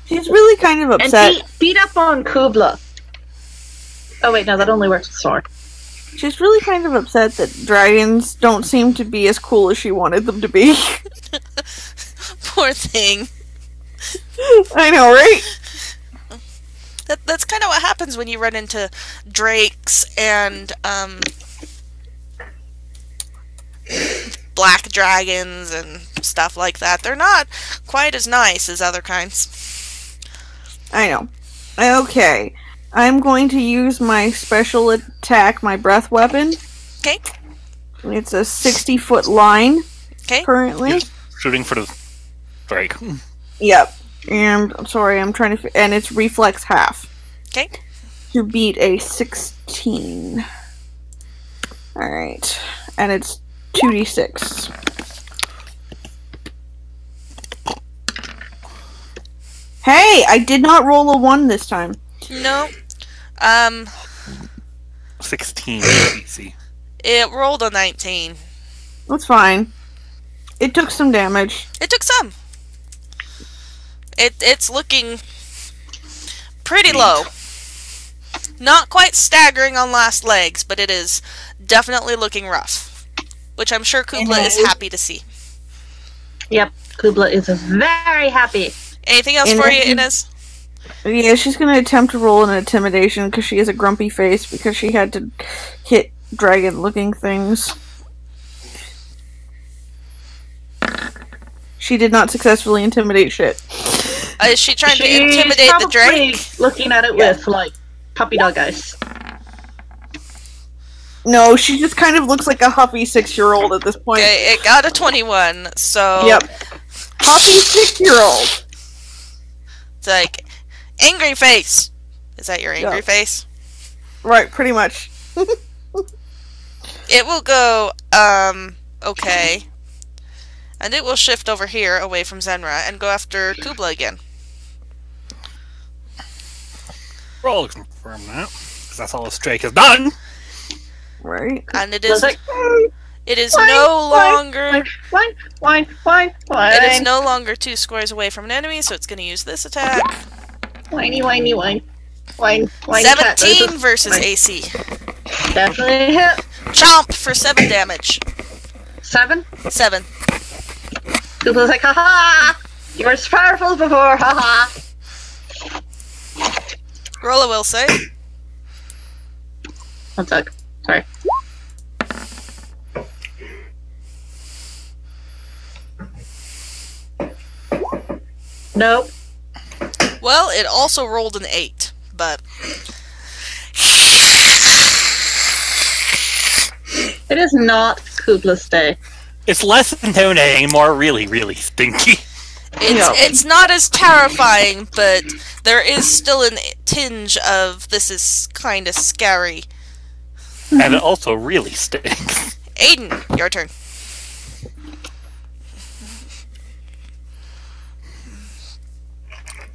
She's really kind of upset. And beat up on Cubla. Oh wait, no, that only works with Sorin. She's really kind of upset that dragons don't seem to be as cool as she wanted them to be. Poor thing. I know, right? That's kind of what happens when you run into drakes and black dragons and stuff like that. They're not quite as nice as other kinds. I know. Okay. I'm going to use my special attack, my breath weapon. Okay. It's a 60-foot line. Okay. Currently. You're shooting for the drake. Yep. And I'm sorry, I'm trying to. And it's reflex half. Okay. To beat a 16. Alright. And it's 2d6. Hey! I did not roll a 1 this time. No. 16 easy. It rolled a 19. That's fine. It took some damage. It took some. It's looking pretty low. Not quite staggering on last legs, but it is definitely looking rough. Which I'm sure Cubla is happy to see. Yep, Cubla is very happy. Anything else for you, Inez? Yeah, she's going to attempt to roll an intimidation because she has a grumpy face because she had to hit dragon-looking things. She did not successfully intimidate shit. Is she trying to intimidate the drake? Looking at it with, like, puppy dog eyes. No, she just kind of looks like a huffy 6-year-old at this point. Okay, it got a 21, so... Yep. Huffy 6-year-old. It's like, angry face. Is that your angry face? Right, pretty much. It will go, okay. And it will shift over here, away from Saerenrae, and go after Cubla again. Roll to confirm that, because that's all this drake has done. Right. And it is... Like, It is no longer... Wine. It is no longer 2 squares away from an enemy, so it's going to use this attack. Whiny. Wine. 17 versus AC. Definitely hit. Chomp for 7 damage. 7. 7. Cubla's like, haha! You were as powerful as before, haha! Roll a will save. 1 sec. Sorry. Nope. Well, it also rolled an 8, but... It is not Cubla's day. It's less intimidating, more really, really stinky. It's not as terrifying, but there is still a tinge of this is kind of scary. And it also really stinks. Aiden, your turn.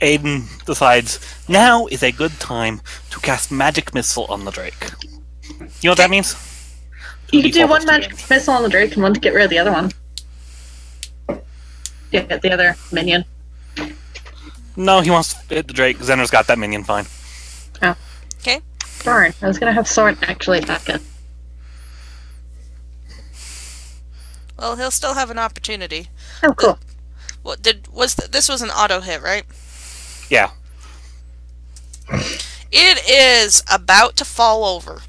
Adin decides now is a good time to cast magic missile on the drake. You know what that means? You could do 1 magic missile on the drake and 1 to get rid of the other one. Yeah, get the other minion. No, he wants to hit the drake. Xender's got that minion fine. Oh. Okay. Darn, I was gonna have Sorin actually attack it. Well, he'll still have an opportunity. Oh, cool. This was an auto hit, right? Yeah. It is about to fall over.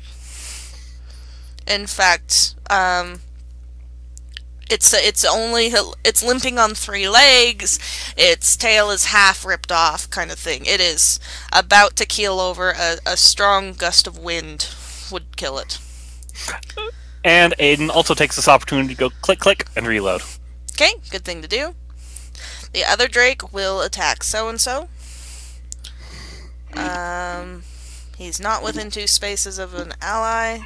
In fact, it's limping on 3 legs. Its tail is half ripped off, kind of thing. It is about to keel over. A strong gust of wind would kill it. And Adin also takes this opportunity to go click and reload. Okay, good thing to do. The other drake will attack so-and-so. He's not within 2 spaces of an ally.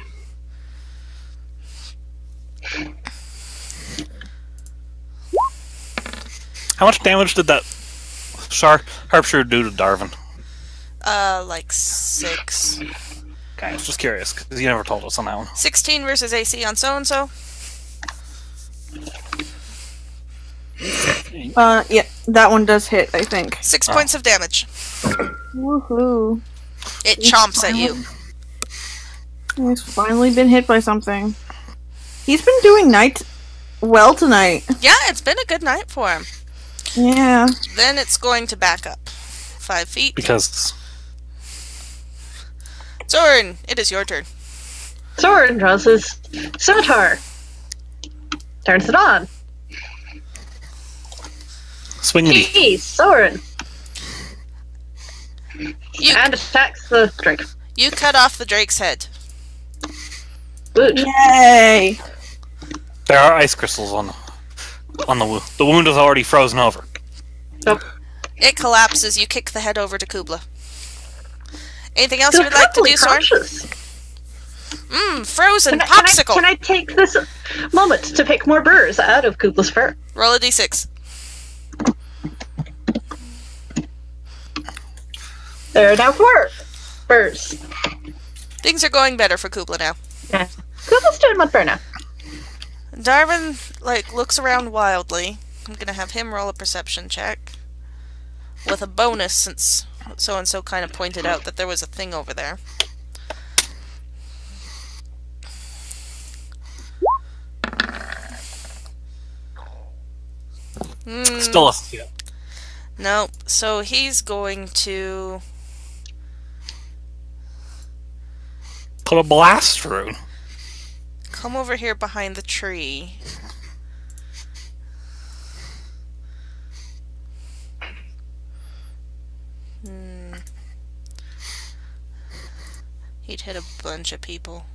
How much damage did that harpshire do to Darvan? Like 6. Okay, I was just curious, because you never told us on that one. 16 versus AC on so-and-so. Yeah, that one does hit, I think. 6 points of damage. Woohoo. It chomps at you. He's finally been hit by something. He's been doing well tonight. Yeah, it's been a good night for him. Yeah. Then it's going to back up 5 feet. Because Sorin, it is your turn. Sorin draws his scimitar. Turns it on. swingity. Hey, Sorin. And attacks the drake. You cut off the drake's head. Woot. Yay! There are ice crystals on the wound. The wound is already frozen over. Nope. It collapses. You kick the head over to Cubla. Anything else you would like to do, Sorin? Frozen popsicle. Can I take this moment to pick more burrs out of Kubla's fur? Roll a d6. There are now 4 burrs. Things are going better for Cubla now. Yeah. Kubla's doing much better now. Darvan, looks around wildly. I'm gonna have him roll a perception check. With a bonus, since so-and-so kind of pointed out that there was a thing over there. Still a Nope. So he's going to... put a blast rune. come over here behind the tree. He'd hit a bunch of people.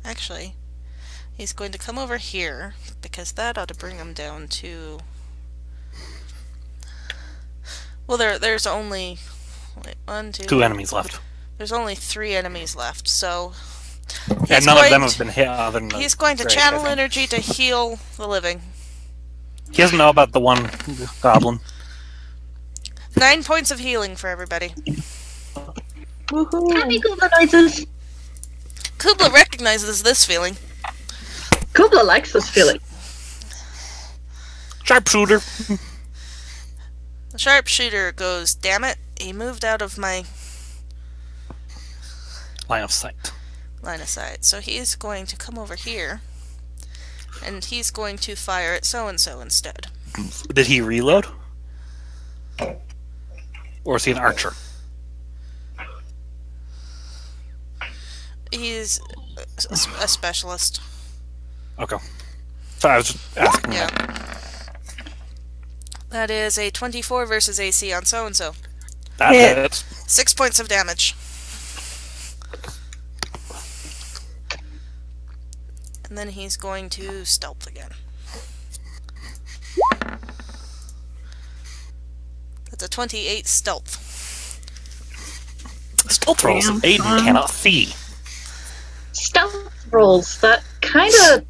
Actually, he's going to come over here, because that ought to bring him down to... well, there's only... wait, 1, 2... 2 enemies left. There's only 3 enemies left, so... And none of them have been hit other than he's going to channel energy to heal the living. He doesn't know about the one goblin. 9 points of healing for everybody. Woohoo! Happy Kubla noises. Cubla recognizes this feeling. Cubla likes this feeling. Sharpshooter. The sharpshooter goes, damn it, he moved out of my Line of sight. line of sight. So he's going to come over here, and he's going to fire at so-and-so instead. Did he reload? Or is he an archer? He's a specialist. Okay. So I was just asking. Yeah. That is a 24 versus AC on so-and-so. That Hit. hits. 6 points of damage. And then he's going to stealth again. That's a 28 stealth. Stealth rolls. Aiden cannot see. Stealth rolls that kind of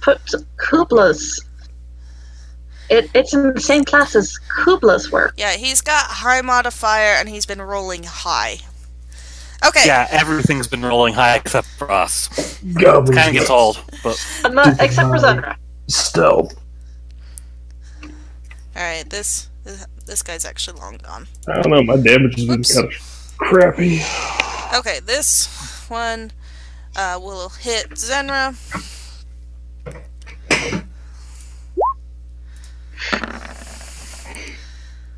put Kubla's... It's in the same class as Kubla's work. Yeah, he's got high modifier and he's been rolling high. Okay. Yeah, everything's been rolling high except for us. Goblins Kind of gets old, but Except for Saerenrae. Stealth. Alright, this guy's actually long gone. I don't know, my damage has been Oops. kind of crappy. Okay, this one will hit Zenra.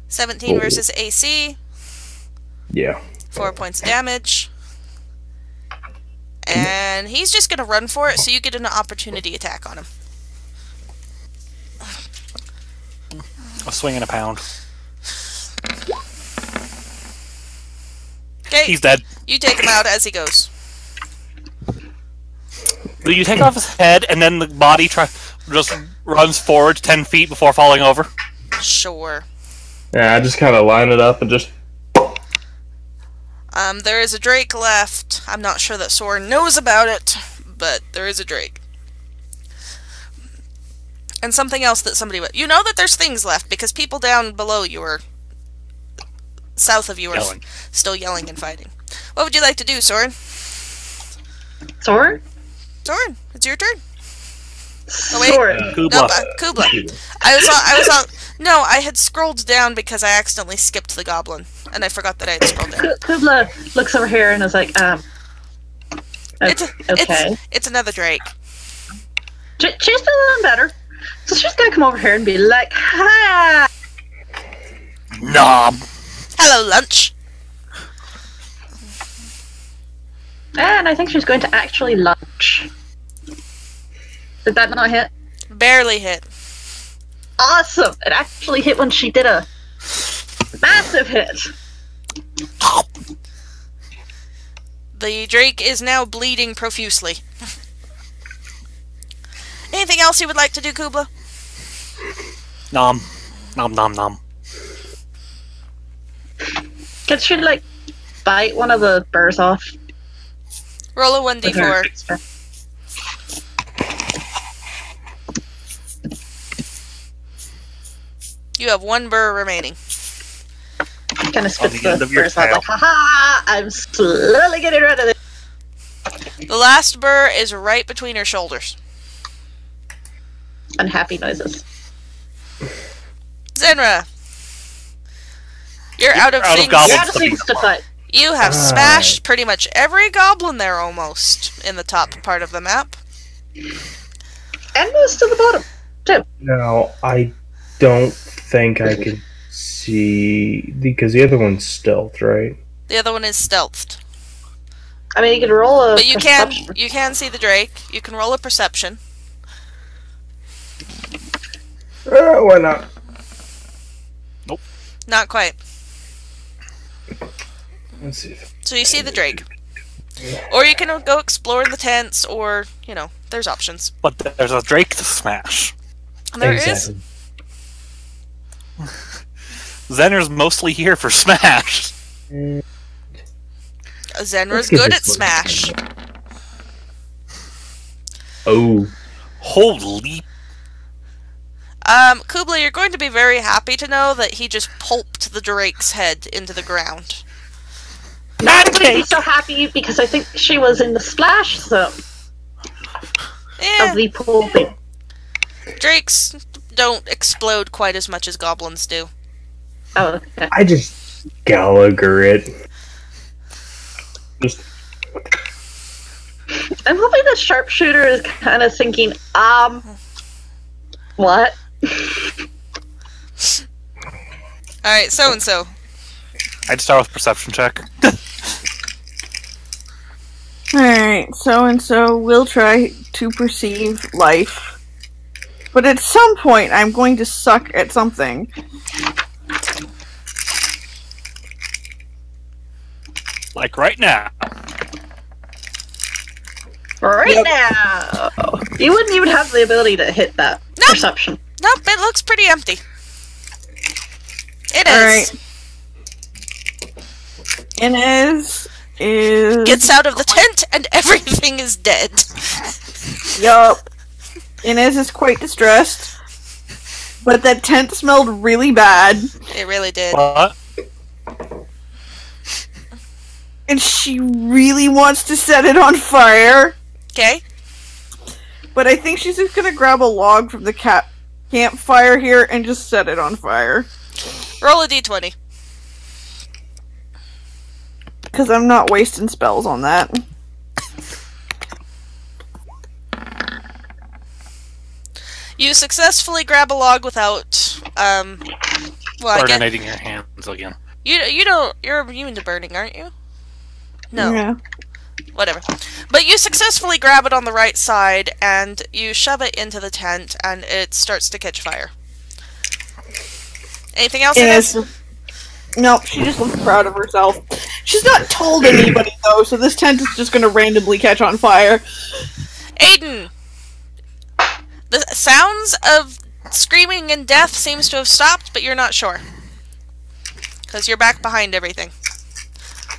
$17 versus AC. Yeah. 4 points of damage. And he's just gonna run for it, so you get an opportunity attack on him. a swing and a pound. Okay, He's dead. you take him out as he goes. You take off his head, and then the body just runs forward 10 feet before falling over. Sure. Yeah, I just kind of line it up and just... There is a drake left. I'm not sure that Sorin knows about it, but there is a drake. And something else that somebody... You know that there's things left, because people down below you are... south of you are Yelling. still yelling and fighting. What would you like to do, Sorin? Sorin? Sorin, it's your turn. Oh, wait. Sorin. Cubla. Nope, Cubla. I was on... No, I had scrolled down because I accidentally skipped the goblin, and I forgot that I had scrolled down. Cubla looks over here and is like, okay. It's another drake. She's feeling better. So she's gonna come over here and be like, "Ha!" Nom. Hello, lunch. And I think she's going to actually lunge. Did that not hit? Barely hit. Awesome! It actually hit when she did a massive hit. The Drake is now bleeding profusely. Anything else you would like to do, Cubla? Nom. Nom nom nom. Can she, like, bite one of the burrs off? Roll a with her 1d4. extra? You have 1 burr remaining. Kind of spits the end the of your burrs out tail. like, haha! I'm slowly getting rid of it. The last burr is right between her shoulders. Unhappy noises. Zenra, you're out of out of things. goblins. Yeah, just needs to fight. You have smashed pretty much every goblin there almost in the top part of the map. And most of the bottom, too. Now, I don't think I can see... Because the other one's stealth, right? The other one is stealthed. I mean, you can roll a But you perception. can see the Drake. You can roll a perception. Why not? Not quite. Let's see. So you see the Drake. Or you can go explore in the tents, or, you know, there's options. But there's a Drake to smash. There is. Exactly. Zenner's mostly here for smash. Zenra's Let's give good this at one a smash. Oh. Holy. Cubla, you're going to be very happy to know that he just pulped the Drake's head into the ground. I'm going to be so happy because I think she was in the splash zone Eh, of the pool thing. Drakes don't explode quite as much as goblins do. Oh, okay. I just Gallagher it. Just I'm hoping the sharpshooter is kind of thinking, what? Alright, so-and-so. I'd start with perception check. Alright, so and so will try to perceive life. But at some point, I'm going to suck at something. Like right now. Right now! You wouldn't even have the ability to hit that Nope. perception. Nope, it looks pretty empty. It is. Alright. Inez is... Gets out of the tent and everything is dead. Yup. Inez is quite distressed. But that tent smelled really bad. It really did. What? And she really wants to set it on fire. Okay. But I think she's just gonna grab a log from the campfire here and just set it on fire. Roll a d20. Because I'm not wasting spells on that. You successfully grab a log without, well, I guess Coordinating your hands again. you're immune to burning, aren't you? No. Yeah. Whatever. But you successfully grab it on the right side, and you shove it into the tent, and it starts to catch fire. Anything else? Inez? Nope, she just looks proud of herself. She's not told anybody, though, so this tent is just gonna randomly catch on fire. Aiden! The sounds of screaming and death seems to have stopped, but you're not sure. Because you're back behind everything.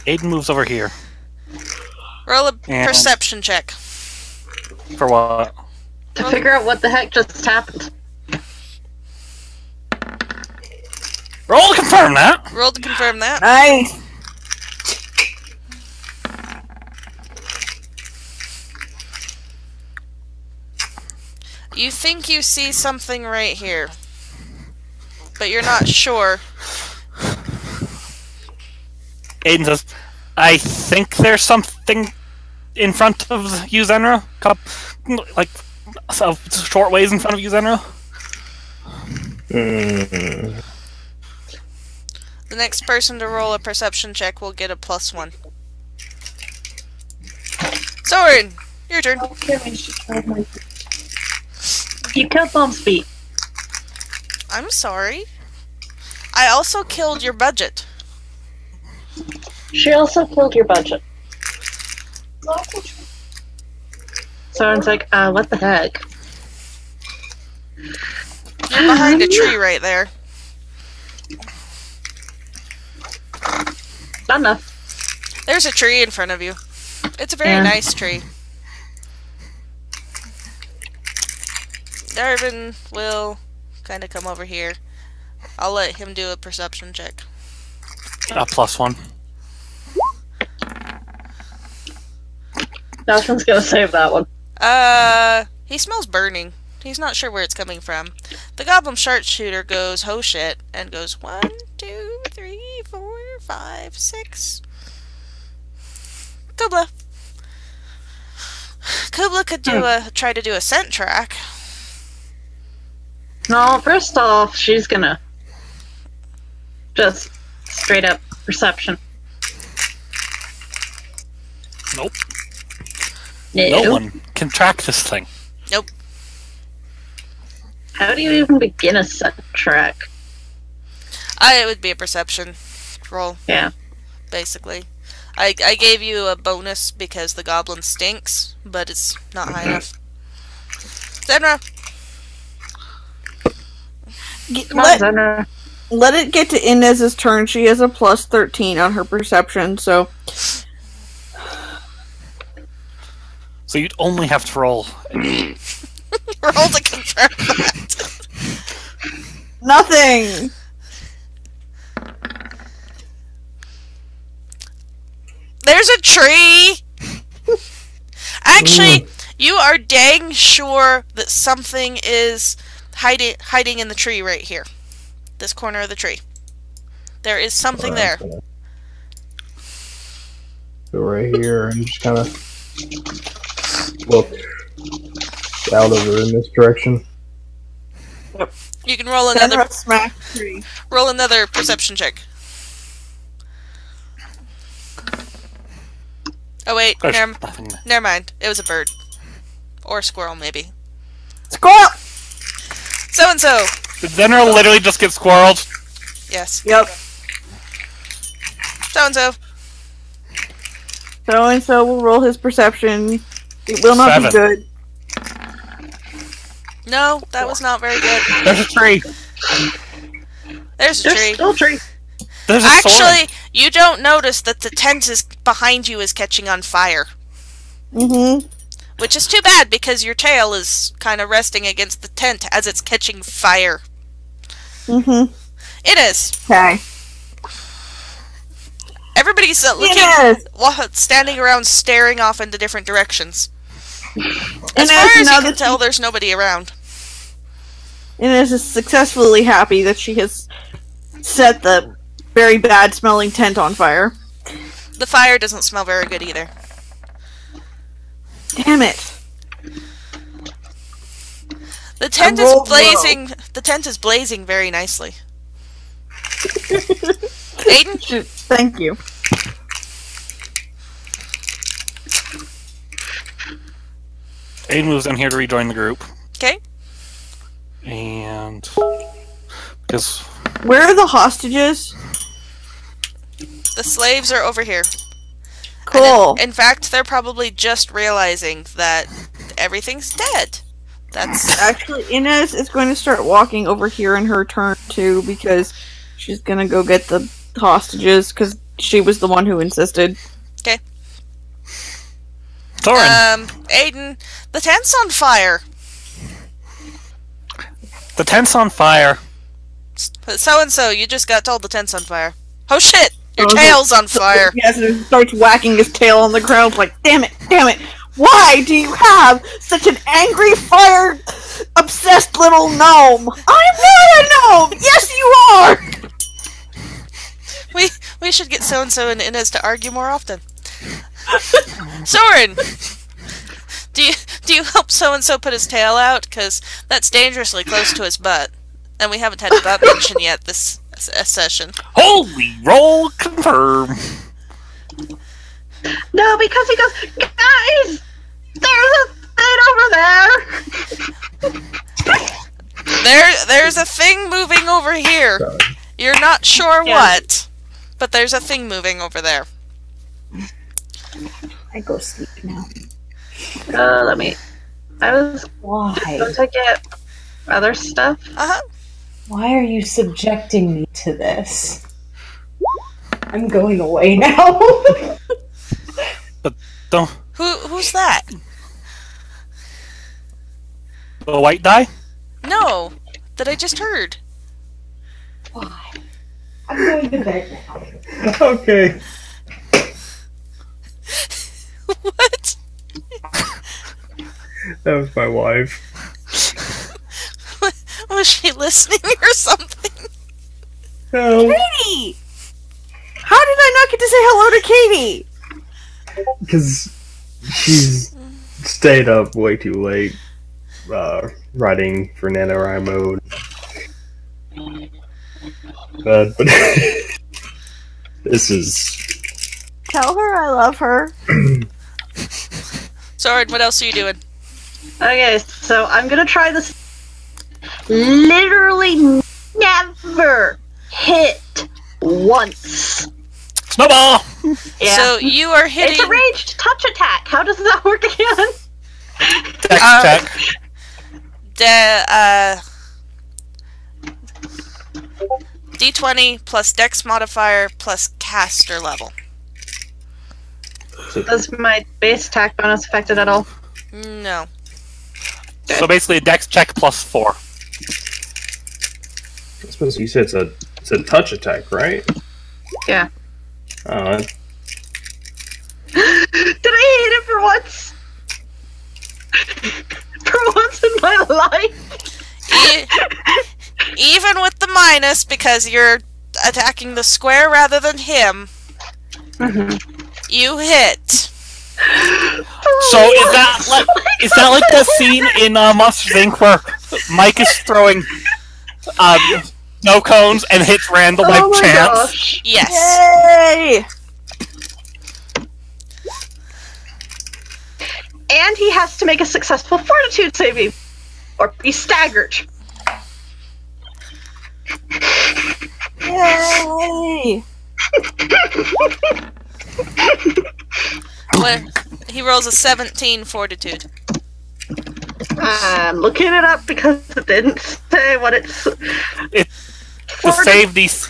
Aiden moves over here. Roll a And- perception check. For what? To figure out what the heck just happened. Roll to confirm that! Roll to confirm that. Nice! You think you see something right here, but you're not sure. Aiden says, I think there's something in front of you, Zenra. Like, a short ways in front of you, Zenra. Mm. The next person to roll a perception check will get a +1. Sorin, your turn. You killed Mom's feet. I'm sorry. I also killed your budget. She also killed your budget. Soren's like, what the heck? You're behind a tree right there. Not enough. There's a tree in front of you. It's a very nice tree. Darvan will kind of come over here. I'll let him do a perception check. +1. Dalton's gonna save that one. He smells burning. He's not sure where it's coming from. The goblin sharpshooter goes, oh shit, and goes 1, 2, 3, 4, 5, 6. Cubla. Cubla could try to do a scent track. No, first off, she's gonna just straight up perception. Nope. No. No one can track this thing. Nope. How do you even begin a scent track? It would be a perception roll. Yeah. Basically. I gave you a bonus because the goblin stinks, but it's not high enough. Saerenrae. Let it get to Inez's turn. She has a +13 on her perception, so... So you'd only have to roll. Roll to confirm that. Nothing! There's a tree! Actually, you are dang sure that something is hiding in the tree right here. This corner of the tree. There is something there. Go right here and just kind of look out over in this direction. You can roll another smack tree. roll another perception check. Oh wait, never mind. It was a bird. Or a squirrel, maybe. Squirrel! So-and-so! Did Zenra literally just get squirreled? Yes. Yep. So-and-so. So-and-so will roll his perception. It will not 7. be good. No, that was not very good. There's a tree. There's a tree. Still a tree. There's a sword. Actually, you don't notice that the tent is behind you is catching on fire. Mm-hmm. Which is too bad, because your tail is kind of resting against the tent as it's catching fire. Mm-hmm. Inez! Okay. Everybody's standing around staring off into different directions. As far as you can tell, there's nobody around. Inez is successfully happy that she has set the very bad smelling tent on fire. The fire doesn't smell very good either. Damn it. The tent is blazing. The tent is blazing very nicely. Adin? Thank you. Adin moves down here to rejoin the group. Okay. And because where are the hostages? The slaves are over here. Cool. In fact, they're probably just realizing that everything's dead. That's actually Inez is going to start walking over here in her turn too, because she's going to go get the hostages because she was the one who insisted. Okay. Sorin. Adin, the tent's on fire. The tent's on fire. So-and-so, you just got told the tent's on fire. Oh shit! Your tail's on fire! Yes, and starts whacking his tail on the ground like, damn it! Why do you have such an angry, fire-obsessed little gnome? I'm not a gnome! Yes, you are! We should get so-and-so and Inez to argue more often. Sorin! Do you help so-and-so put his tail out? Because that's dangerously close to his butt. And we haven't had a butt mention yet this session. Holy roll confirm. No, because he goes, guys, there's a thing over there. There's a thing moving over here. Sorry. You're not sure Yeah. what, but there's a thing moving over there. I go sleep now. I was Why? going to get other stuff. Uh-huh. Why are you subjecting me to this? I'm going away now. But don't. Who's that? The white die? No, that I just heard. Why? I'm going to bed now. Okay. What? That was my wife. Was she listening or something? No. Katie! How did I not get to say hello to Katie? Because she's stayed up way too late writing for NaNoWriMo mode. But this is... Tell her I love her. Sorin, what else are you doing? Okay, so I'm gonna try this. Literally never hit once. Snowball! Yeah. So you are it's hitting... a ranged touch attack. How does that work again? Dex check. D20 plus Dex modifier plus caster level. Does my base attack bonus affect it at all? No. So basically a dex check plus 4. I suppose you said it's a touch attack, right? Yeah. Uh, Did I hit it for once? For once in my life? Even with the minus, because you're attacking the square rather than him, you hit. So is that like the scene in Monsters Inc. where Mike is throwing snow cones and hits random like Oh my chance? gosh. Yes. Yay! And he has to make a successful fortitude saving or be staggered. Yay! When he rolls a 17 fortitude. I'm looking it up because it didn't say what it's. To save these.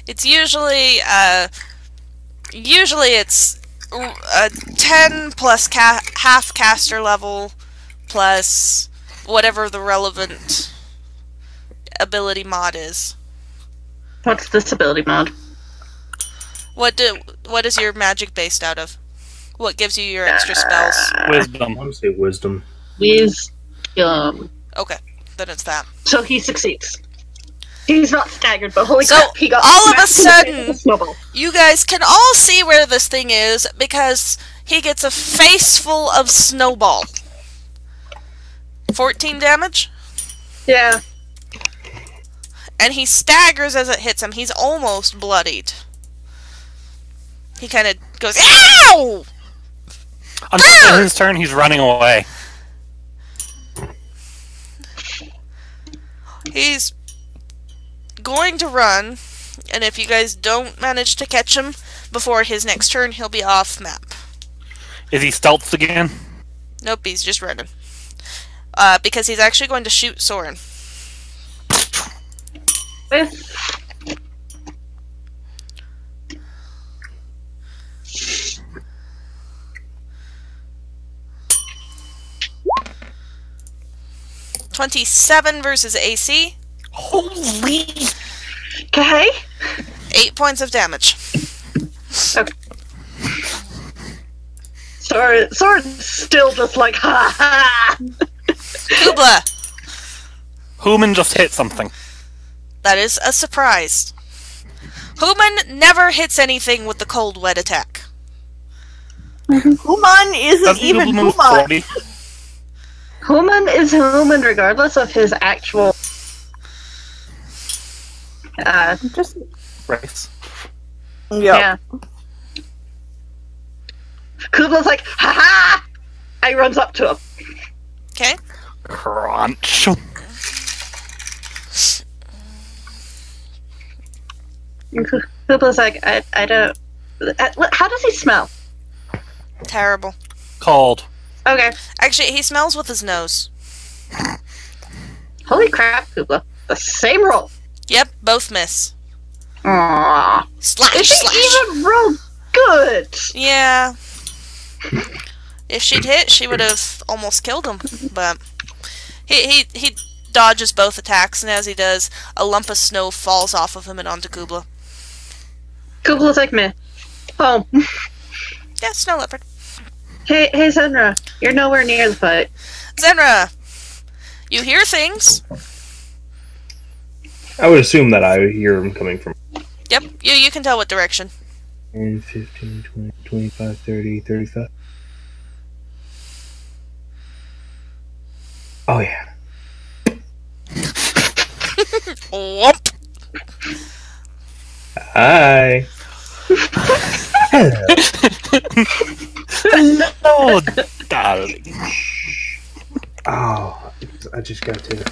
It's usually it's 10 plus half caster level plus whatever the relevant ability mod is. What's this ability mod? What is your magic based out of? What gives you your extra spells? Wisdom. I want to say wisdom. Wisdom. Okay, then it's that. So he succeeds. He's not staggered, but holy So, crap, he got all of a smacked in the face sudden- with a snowball. You guys can all see where this thing is because he gets a face full of snowball. 14 damage? Yeah. And he staggers as it hits him. He's almost bloodied. He kind of goes, ow! On the end of his turn, he's running away. He's going to run, and if you guys don't manage to catch him before his next turn, he'll be off map. Is he stealthed again? Nope, he's just running. Because he's actually going to shoot Sorin. With 27 versus AC. Holy! okay. 8 points of damage. Soren's still just like, ha ha! Cubla. Human just hit something. That is a surprise. Human never hits anything with the cold wet attack. Human isn't Doesn't even Human move Human. 40? Human is human regardless of his actual Just Race. yeah. Cubla's like, ha ha! I runs up to him. Okay. Crunch. Cubla's like, I don't. How does he smell? Terrible. Cold. Okay. Actually, he smells with his nose. Holy crap, Cubla. The same roll. Yep, both miss. Aww. Slash, If he slash. even rolled good. Yeah. If she'd hit, she would have almost killed him. But he dodges both attacks, and as he does, a lump of snow falls off of him and onto Cubla. Cubla's like, meh. Home. Yeah, snow leopard. Hey, Saerenrae. You're nowhere near the fight. Zenra, you hear things. I would assume that I hear him coming from Yep, you can tell what direction. 10, 15, 20, 25, 30, 35. Oh, yeah. Whoop. Hi. Hello. Oh, darling. Oh, I just got to.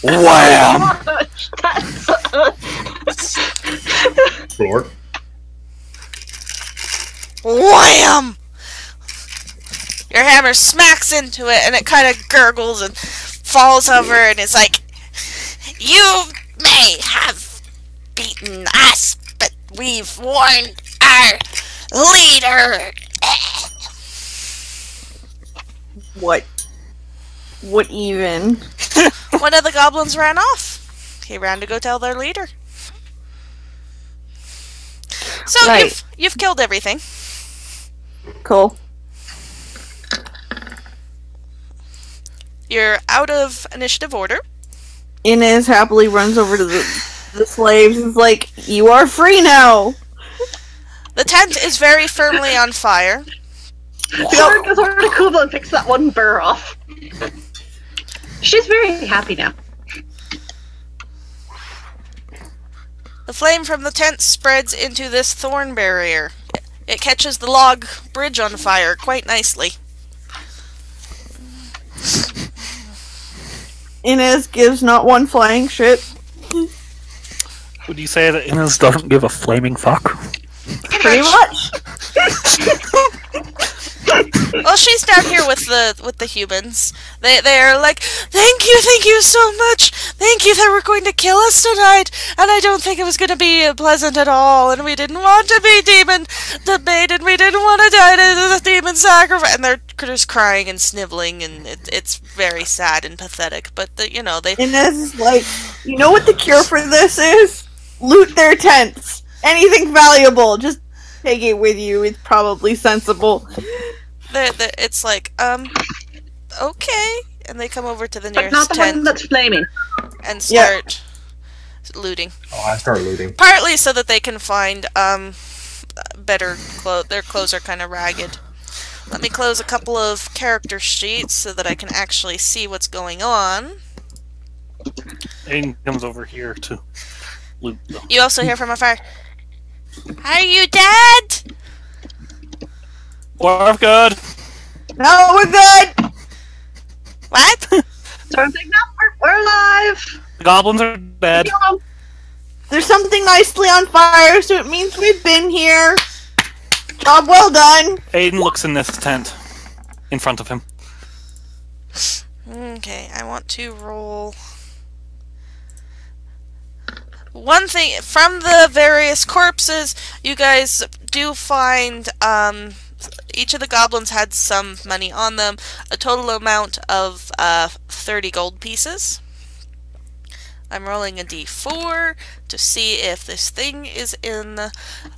Wham! Floor. Wham! Your hammer smacks into it, and it kind of gurgles and falls over, and it's like, you may have beaten us, but we've warned our leader. What even? One of the goblins ran off. He ran to go tell their leader. So Right. you've killed everything. Cool. You're out of initiative order. Inez happily runs over to the slaves and is like, "You are free now." The tent is very firmly on fire. Sorin goes over to Cubla and picks that one burr off. She's very happy now. The flame from the tent spreads into this thorn barrier. It catches the log bridge on fire quite nicely. Inez gives not one flying shit. Would you say that Ines doesn't give a flaming fuck? Pretty much. Well, she's down here with the humans. They're like, thank you so much. Thank you that we're going to kill us tonight. And I don't think it was going to be pleasant at all. And we didn't want to be demon debated. We didn't want to die to the demon sacrifice. And they're just crying and sniveling, and it's very sad and pathetic. But they. Inez is like, you know what the cure for this is? Loot their tents. Anything valuable, just take it with you. It's probably sensible. It's like, okay. And they come over to the But nearest not the tent one that's flaming. and start looting. Oh, I start looting. Partly so that they can find better clothes. Their clothes are kind of ragged. Let me close a couple of character sheets so that I can actually see what's going on. Aiden comes over here to loot them. You also hear from afar, "Are you dead?" We're good. No, we're good! What? Sorin's like, no, we're alive. The goblins are dead. Kill 'em. There's something nicely on fire, so it means we've been here. Job well done. Aiden looks in this tent in front of him. Okay, I want to roll one thing from the various corpses. You guys do find each of the goblins had some money on them, a total amount of 30 gold pieces. I'm rolling a d4 to see if this thing is in.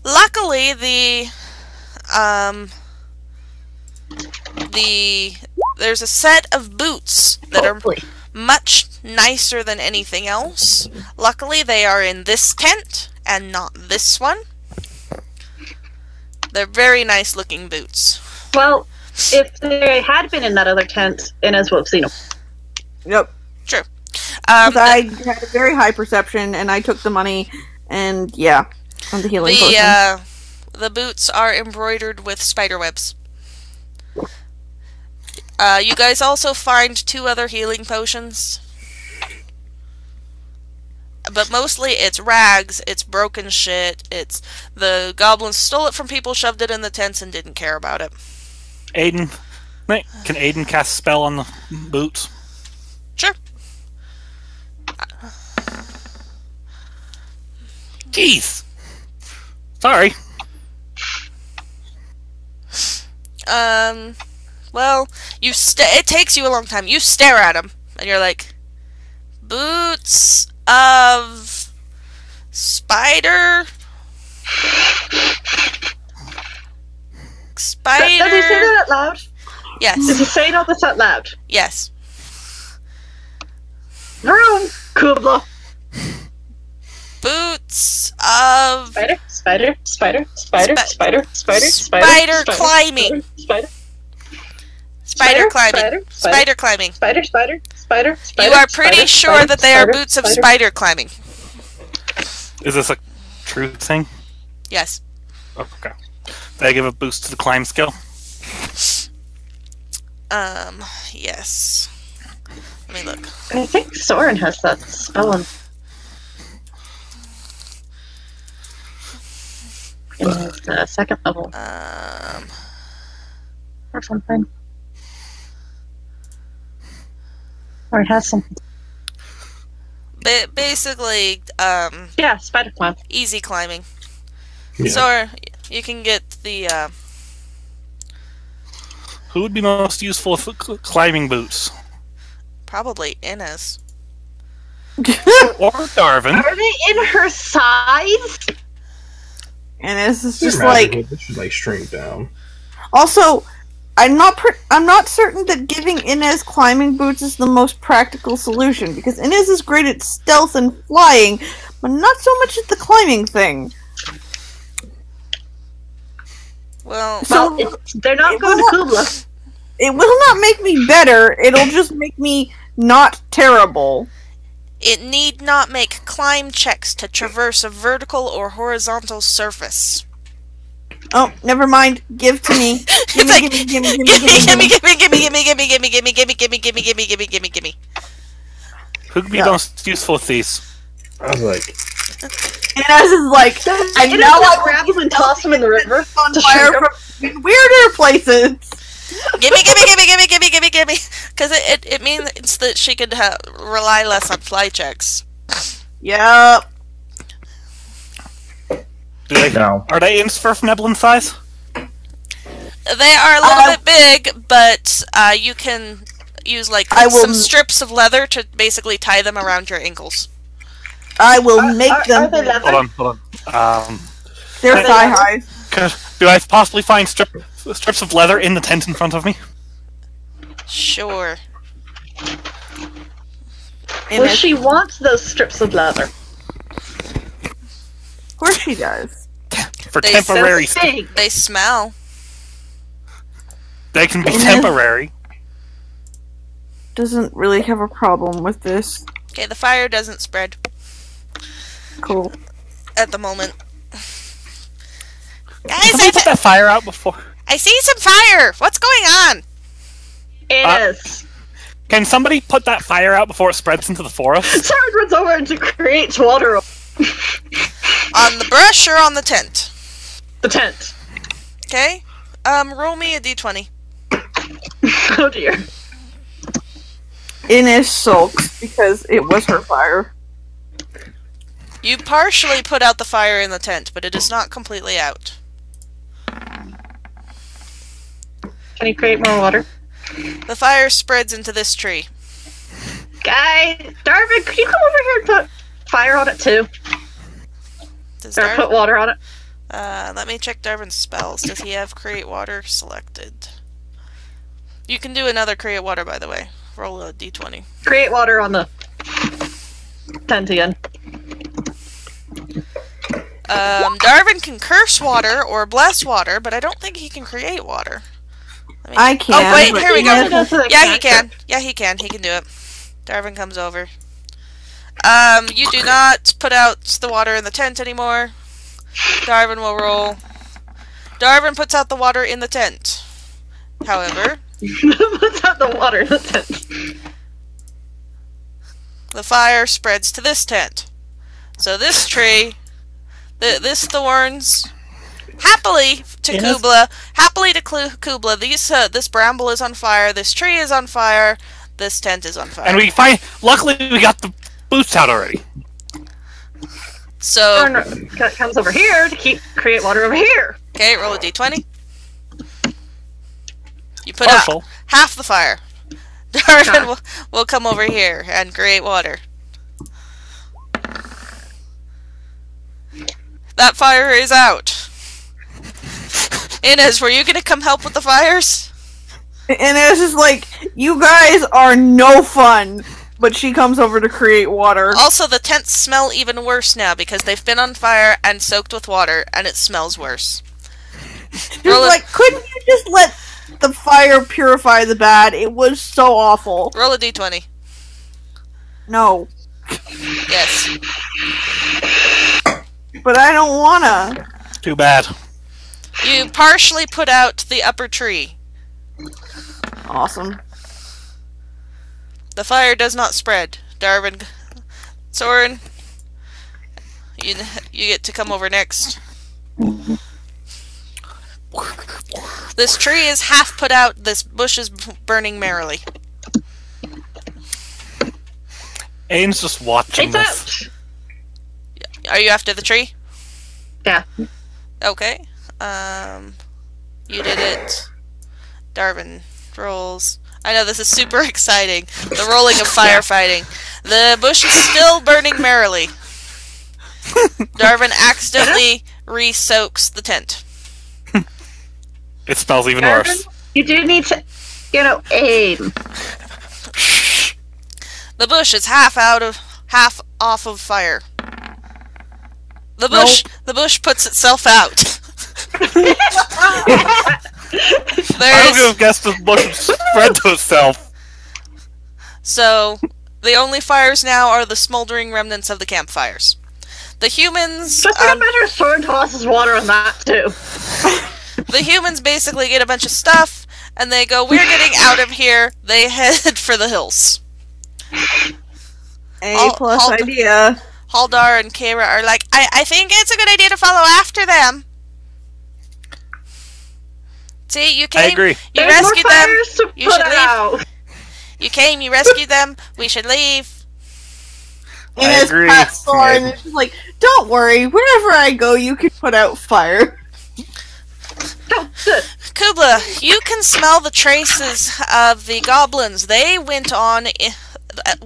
Luckily, there's a set of boots that are Hopefully. much nicer than anything else. Luckily, they are in this tent and not this one. They're very nice looking boots. Well, if they had been in that other tent, Inez would have seen them. Yep. True. 'Cause I had a very high perception, and I took the money, and yeah, on the healing potion. The boots are embroidered with spider webs. You guys also find 2 other healing potions. But mostly it's rags, it's broken shit, it's the goblins stole it from people, shoved it in the tents, and didn't care about it. Adin, can Adin cast a spell on the boots? Sure. Jeez. Sorry. Well, it takes you a long time. You stare at them, and you're like, boots of spider. Spider. Does he say that out loud? Yes. Is he saying all this out loud? Yes. Wrong, Cubla. Boots of Spider climbing. Spider climbing. You are pretty sure that they are boots of spider climbing. Is this a true thing? Yes. Okay. Did I give a boost to the climb skill? Yes. Let me look. I think Sorin has that spell in his second level. Or something. Or it has something. Basically, yeah, spider climb. easy climbing. Yeah. So you can get the, Who would be most useful with climbing boots? probably Inez. Or Darvan? Are they in her size? And it's just Magical, like... this should like shrink down. Also, I'm not certain that giving Inez climbing boots is the most practical solution, because Inez is great at stealth and flying, but not so much at the climbing thing. Well, They're not going to Cubla. It will not make me better, it'll just make me not terrible. it need not make climb checks to traverse a vertical or horizontal surface. Oh, never mind. Give to me. Gimme. Who could be most useful with these? I was like, Inez is like, I know I grab them and toss them in the river on to fire shrink 'em. from weirder places. Gimme. Because it means that she could rely less on fly checks. Yep. Are they in svirfneblin size? They are a little bit big, but you can use some strips of leather to basically tie them around your ankles. I will make them. Are they leather? Hold on. They're thigh highs. Do I possibly find strips of leather in the tent in front of me? Sure. Well, she wants those strips of leather. Of course she does. For temporary. They smell. They can be temporary. Doesn't really have a problem with this. Okay, the fire doesn't spread Cool. at the moment. Guys, Can we put that fire out before? I see some fire! What's going on? Inez. Can somebody put that fire out before it spreads into the forest? Sorin runs over and creates water On the brush or on the tent? the tent. Okay. Roll me a d20. Oh dear. Inez sulks because it was her fire. You partially put out the fire in the tent, but it is not completely out. Can you create more water? The fire spreads into this tree. Guy, Darvan, could you come over here and put fire on it too? Or put water on it? Let me check Darvan's spells. Does he have create water selected? You can do another create water, by the way. Roll a d20. Create water on the tent again. Darvan can curse water or bless water, but I don't think he can create water. I can. Oh, wait, here we go. Inez- Yeah, he can. Yeah, he can. He can do it. Darvan comes over. You do not put out the water in the tent anymore. Darvan will roll. Darvan puts out the water in the tent. However, Puts out the water in the tent. the fire spreads to this tent. So this tree, this thorns, happily to Cubla, this bramble is on fire, this tree is on fire, this tent is on fire. And luckily we got the boots out already. So comes over here to create water over here. Okay, roll a d20. You put Partial. out half the fire. Darvan will come over here and create water. That fire is out. Inez, were you gonna come help with the fires? And it's just like, you guys are no fun. But she comes over to create water. Also, the tents smell even worse now because they've been on fire and soaked with water, and it smells worse. She's like, couldn't you just let the fire purify the bad? It was so awful. Roll a d20. No. Yes. But I don't wanna. Too bad. You partially put out the upper tree. Awesome. The fire does not spread. Darvan, Sorin, you get to come over next. This tree is half put out. This bush is burning merrily. Aiden's just watching It's this. out. Are you after the tree? Yeah. Okay. You did it. Darvan rolls. I know this is super exciting. The rolling of firefighting. The bush is still burning merrily. Darvan accidentally re-soaks the tent. It smells even worse. You do need to, aim. The bush is half off of fire. The bush puts itself out. I would have guessed the bush would spread to itself. So, the only fires now are the smoldering remnants of the campfires. The humans... Just like a matter of Sorin tosses water on that, too. The humans basically get a bunch of stuff, and they go, we're getting out of here. They head for the hills. A+ idea. Haldar and Kara are like, I think it's a good idea to follow after them. See, you came, I agree. you There's rescued more them, fires to you put should leave. out. You came, you rescued them, we should leave. I agree. And it's just like, don't worry, wherever I go, you can put out fire. Cubla, you can smell the traces of the goblins. They went on...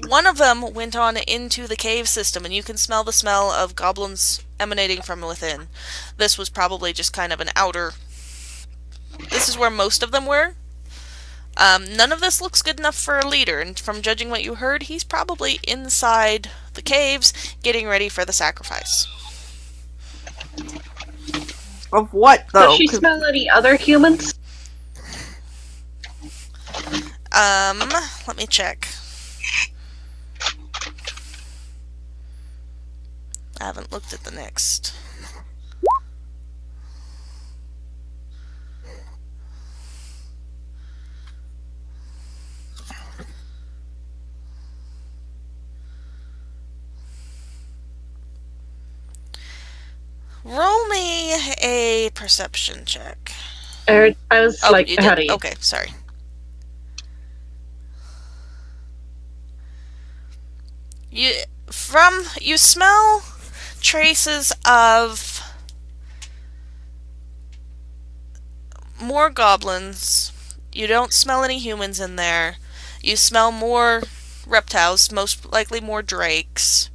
One of them went on into the cave system, and you can smell the smell of goblins emanating from within. This was probably just kind of an outer... This is where most of them were. None of this looks good enough for a leader, and from judging what you heard, he's probably inside the caves, getting ready for the sacrifice. Of what, though? Does she smell any other humans? Let me check. I haven't looked at the next. Roll me a perception check. I was like, you how did? do you? Okay, sorry. You smell traces of more goblins. You don't smell any humans in there. You smell more reptiles, most likely more drakes.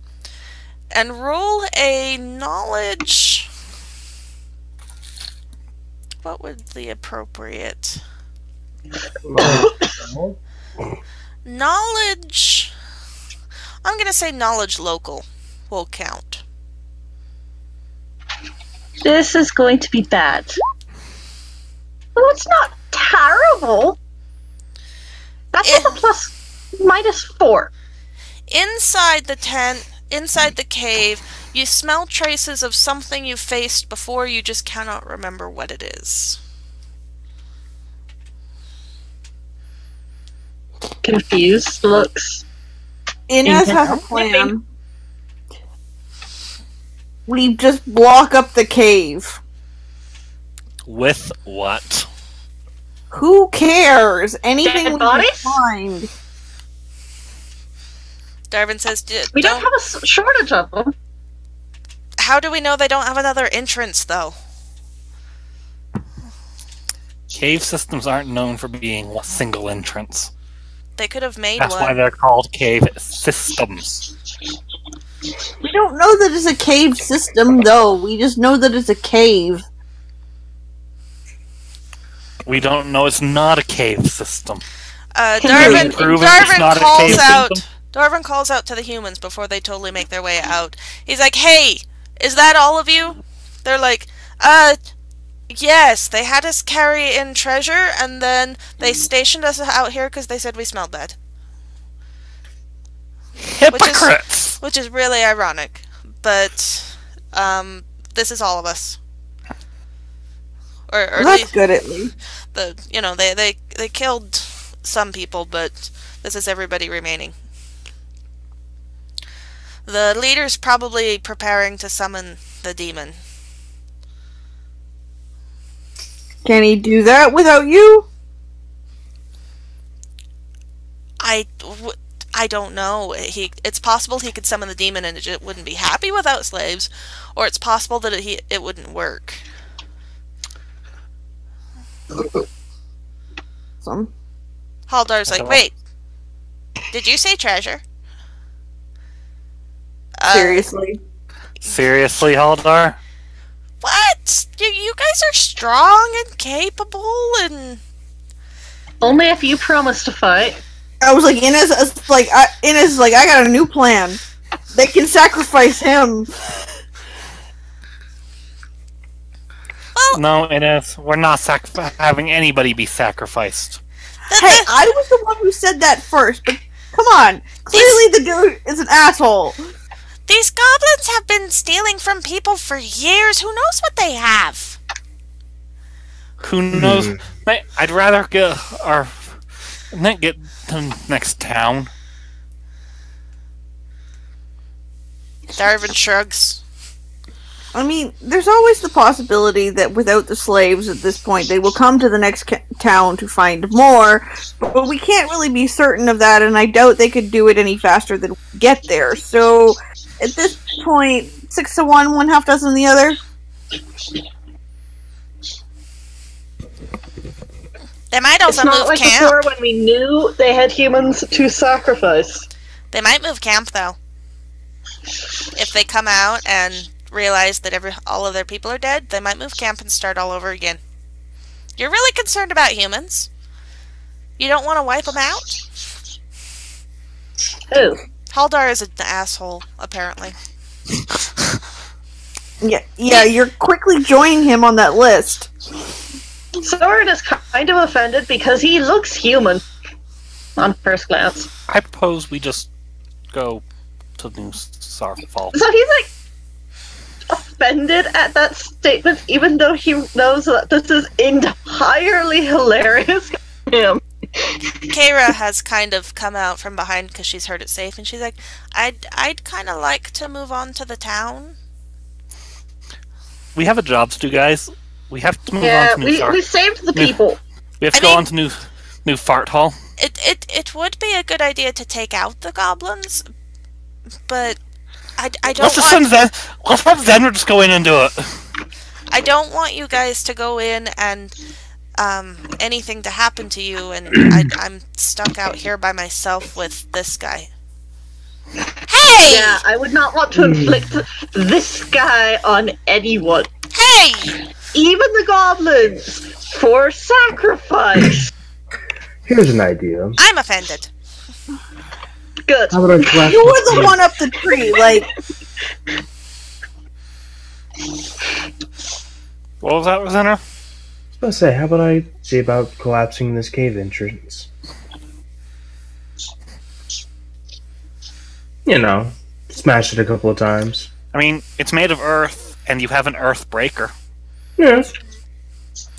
And roll a knowledge. What would the appropriate knowledge? I'm gonna say knowledge local will count. This is going to be bad. Well, it's not terrible. That's a +/-4. Inside the tent, inside the cave, you smell traces of something you faced before, you just cannot remember what it is. Confused looks. Inez has a plan. We just block up the cave. With what? Who cares? Anything Dead we can bodies? find. Darvan says, We don't have a shortage of them. How do we know they don't have another entrance, though? Cave systems aren't known for being a single entrance. They could have made That's one. why they're called cave systems. We don't know that it's a cave system, though. We just know that it's a cave. We don't know it's not a cave system. Darvan prove it's not a cave system? Darvan calls out to the humans before they totally make their way out. He's like, "Hey, is that all of you?" They're like, yes, they had us carry in treasure, and then they stationed us out here because they said we smelled bad. Hypocrites! Which is really ironic. But, this is all of us. Or That's good, at least. They killed some people, but this is everybody remaining. The leader's probably preparing to summon the demon. Can he do that without you? I don't know. It's possible he could summon the demon and it wouldn't be happy without slaves, or it's possible that it wouldn't work. Some. Haldar's like, wait, did you say treasure? Seriously? Seriously, Haldar? What? You guys are strong and capable and... Only if you promise to fight. I was like, Inez is like, I got a new plan. They can sacrifice him. Well, No, Ines, we're not having anybody be sacrificed. Hey, I was the one who said that first, but come on. Clearly the dude is an asshole. These goblins have been stealing from people for years. Who knows what they have? Who knows? I'd rather get to the next town. Darvan shrugs. I mean, there's always the possibility that without the slaves at this point, they will come to the next town to find more, but we can't really be certain of that, and I doubt they could do it any faster than we get there. So, at this point, 6 to 1, 1/2 dozen the other. They might also It's not move like camp. before when we knew they had humans to sacrifice. They might move camp, though. If they come out and realize that all of their people are dead, they might move camp and start all over again. You're really concerned about humans? You don't want to wipe them out? Who? Haldar is an asshole, apparently. Yeah, you're quickly joining him on that list. Sorin is kind of offended because he looks human on first glance. I propose we just go to New Sarfall. So he's like offended at that statement, even though he knows that this is entirely hilarious to him. Kara has kind of come out from behind because she's heard it safe, and she's like, I'd kind of like to move on to the town. We have a job to do, guys. We have to move Yeah, on to New we saved the people. We have to go on to New Fart Hall. It would be a good idea to take out the goblins, but I don't Let's just send Zen. Let's have Zenra just go in and do it. I don't want you guys to go in and anything to happen to you, and I'm stuck out here by myself with this guy. Hey! Yeah, I would not want to inflict this guy on anyone. Hey! Even the goblins! For sacrifice! Here's an idea. I'm offended. Good. How about I collapse You were the one up the tree, like... What was that, Zenra? I was about to say, how about I see about collapsing this cave entrance? You know, smash it a couple of times. I mean, it's made of earth, and you have an earth breaker. Yes.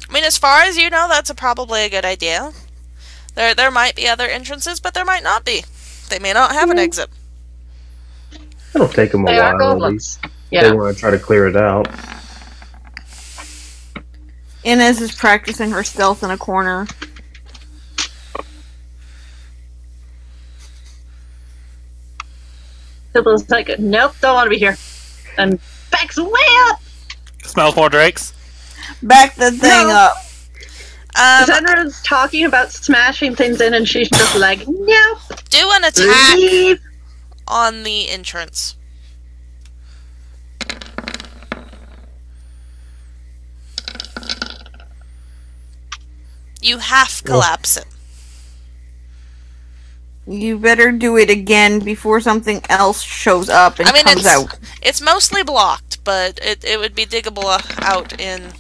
I mean, as far as you know, that's probably a good idea. There might be other entrances, but there might not be. They may not have an exit. It'll take them a They are while. goblins. They Yeah. want to try to clear it out. Inez is practicing her stealth in a corner. Cubla's like, nope, don't want to be here. And backs way up. Smells more drakes. Back the thing up. Saerenrae's talking about smashing things in, and she's just like, nope. Do an attack Leave. on the entrance. You half collapse it. You better do it again before something else shows up and I mean, comes out. it's mostly blocked, but it would be diggable out in...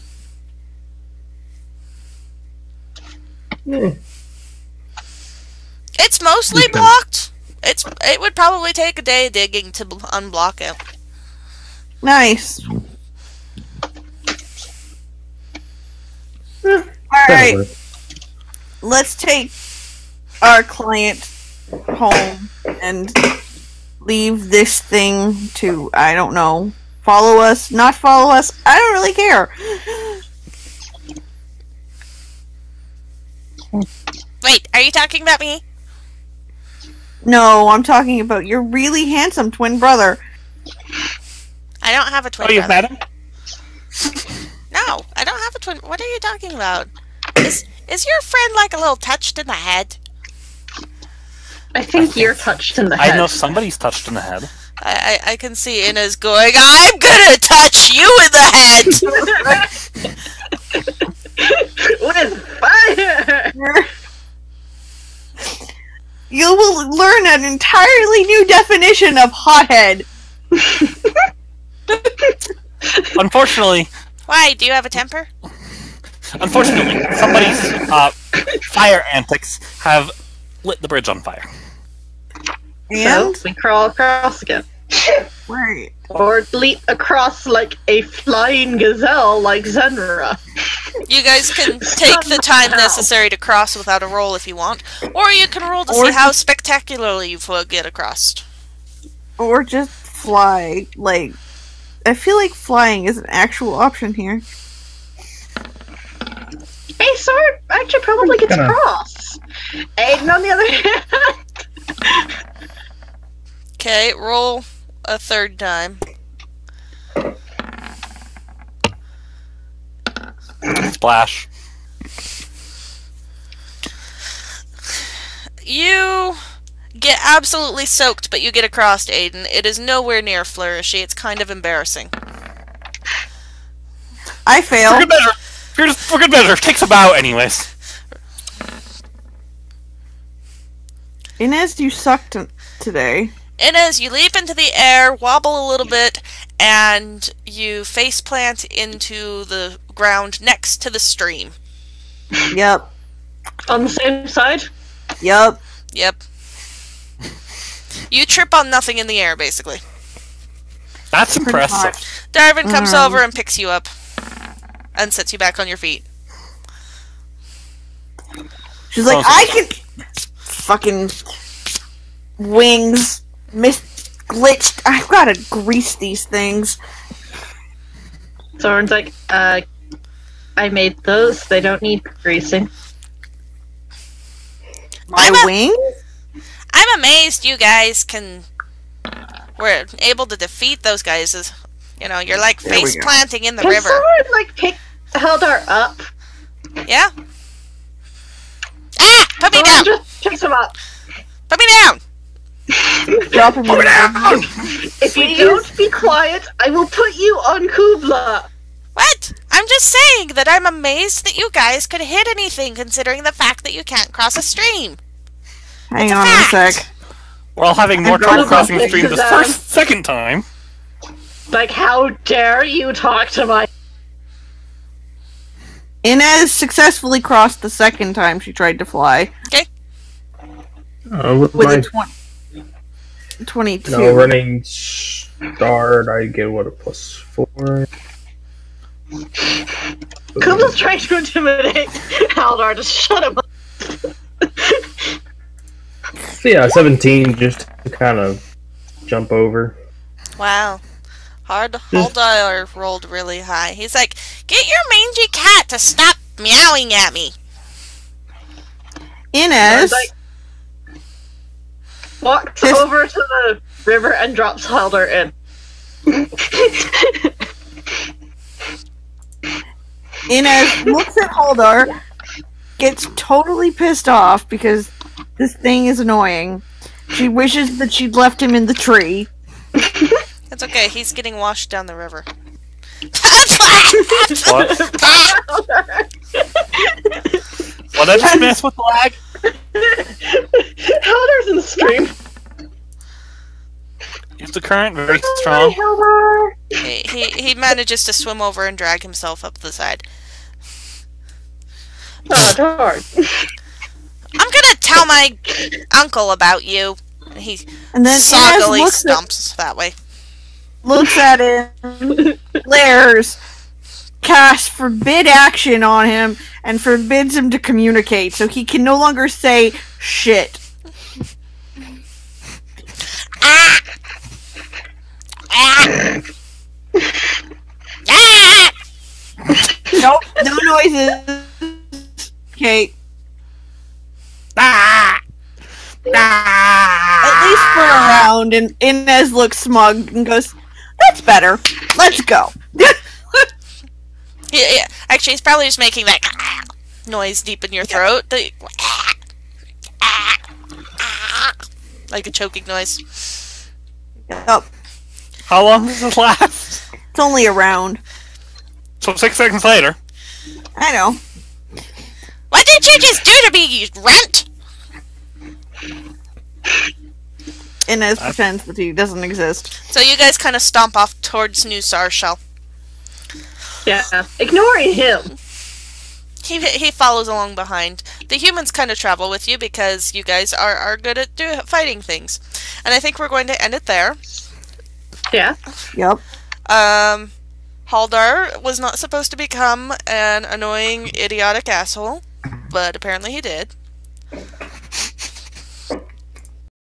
It's mostly blocked. It would probably take a day digging to unblock it. Nice. Alright, let's take our client home and leave this thing to, I don't know, follow us, not follow us, I don't really care. Wait, are you talking about me? No, I'm talking about your really handsome twin brother. I don't have a twin Oh, you've brother. met him? No, I don't have a twin. What are you talking about? Is your friend like a little touched in the head? I think you're touched in the head. I know somebody's touched in the head. I can see Inez going, I'm gonna touch you in the head! With fire! You will learn an entirely new definition of hothead. Unfortunately, Why, do you have a temper? somebody's fire antics have lit the bridge on fire. So, And? we crawl across again. Right. Or leap across like a flying gazelle like Saerenrae. You guys can take the time necessary to cross without a roll if you want, or you can roll to see how spectacularly you get across. Or just fly. Like, I feel like flying is an actual option here. Hey, Sword actually probably gets across. Aiden, on the other hand. Okay, roll a third time. Splash. You get absolutely soaked, but you get across, Aiden. It is nowhere near flourishy. It's kind of embarrassing. I fail. For good measure. Takes a bow anyways. Inez, you sucked today. Inez, you leap into the air, wobble a little bit, and you face plant into the ground next to the stream. Yep. On the same side? Yep. Yep. You trip on nothing in the air, basically. That's Pretty impressive. much. Darvan comes over and picks you up. And sets you back on your feet. She's like, I can... Fucking... Wings. Glitched. I've gotta grease these things. Soren's like, I made those. They don't need greasing. My wings? I'm amazed you guys were able to defeat those guys. You're like There we face go. planting in the Can river. someone, like, held her up? Yeah? Ah! Put me Soren down! just picks him up. Put me down! Dropping me down. If you don't be quiet, I will put you on Cubla. What? I'm just saying that I'm amazed that you guys could hit anything considering the fact that you can't cross a stream. Hang It's a on a fact. sec. We're all having more And trouble Darvan crossing the picks stream it the down. second time. Like, how dare you talk to my... Inez successfully crossed the second time she tried to fly. Okay? With With my a 20. 22. No, running start, I get what, a +4? Cubla's trying to intimidate Haldar to shut him up. So yeah, 17 just to kind of jump over. Wow. Haldar rolled really high. He's like, get your mangy cat to stop meowing at me. Inez Walks over to the river and drops Haldar in. Inez looks at Haldar, gets totally pissed off because this thing is annoying. She wishes that she'd left him in the tree. It's okay, he's getting washed down the river. What? What did I just mess with the lag? Haldar's in the stream. Is the current very strong? Haldar! He manages to swim over and drag himself up the side. Oh, darn. I'm gonna tell my uncle about you. He And then soggily Inez stumps that way. looks at him, glares, casts forbid action on him, and forbids him to communicate, so he can no longer say shit. Ah! Ah! Ah! Nope, no noises. Okay, Ah! Ah! at least for a round, and Inez looks smug and goes, "That's better. Let's go." Yeah, actually, he's probably just making that noise deep in your throat. Like a choking noise. Yep, How long does this last? it's only a round. So 6 seconds later. I know. What did you just do to me, you runt? Inez pretends that he doesn't exist. So you guys kind of stomp off towards New Sarshell. Yeah, ignoring him. He follows along behind. The humans kind of travel with you because you guys are good at fighting things. And I think we're going to end it there. Yeah. Yep. Haldar was not supposed to become an annoying, idiotic asshole, but apparently he did.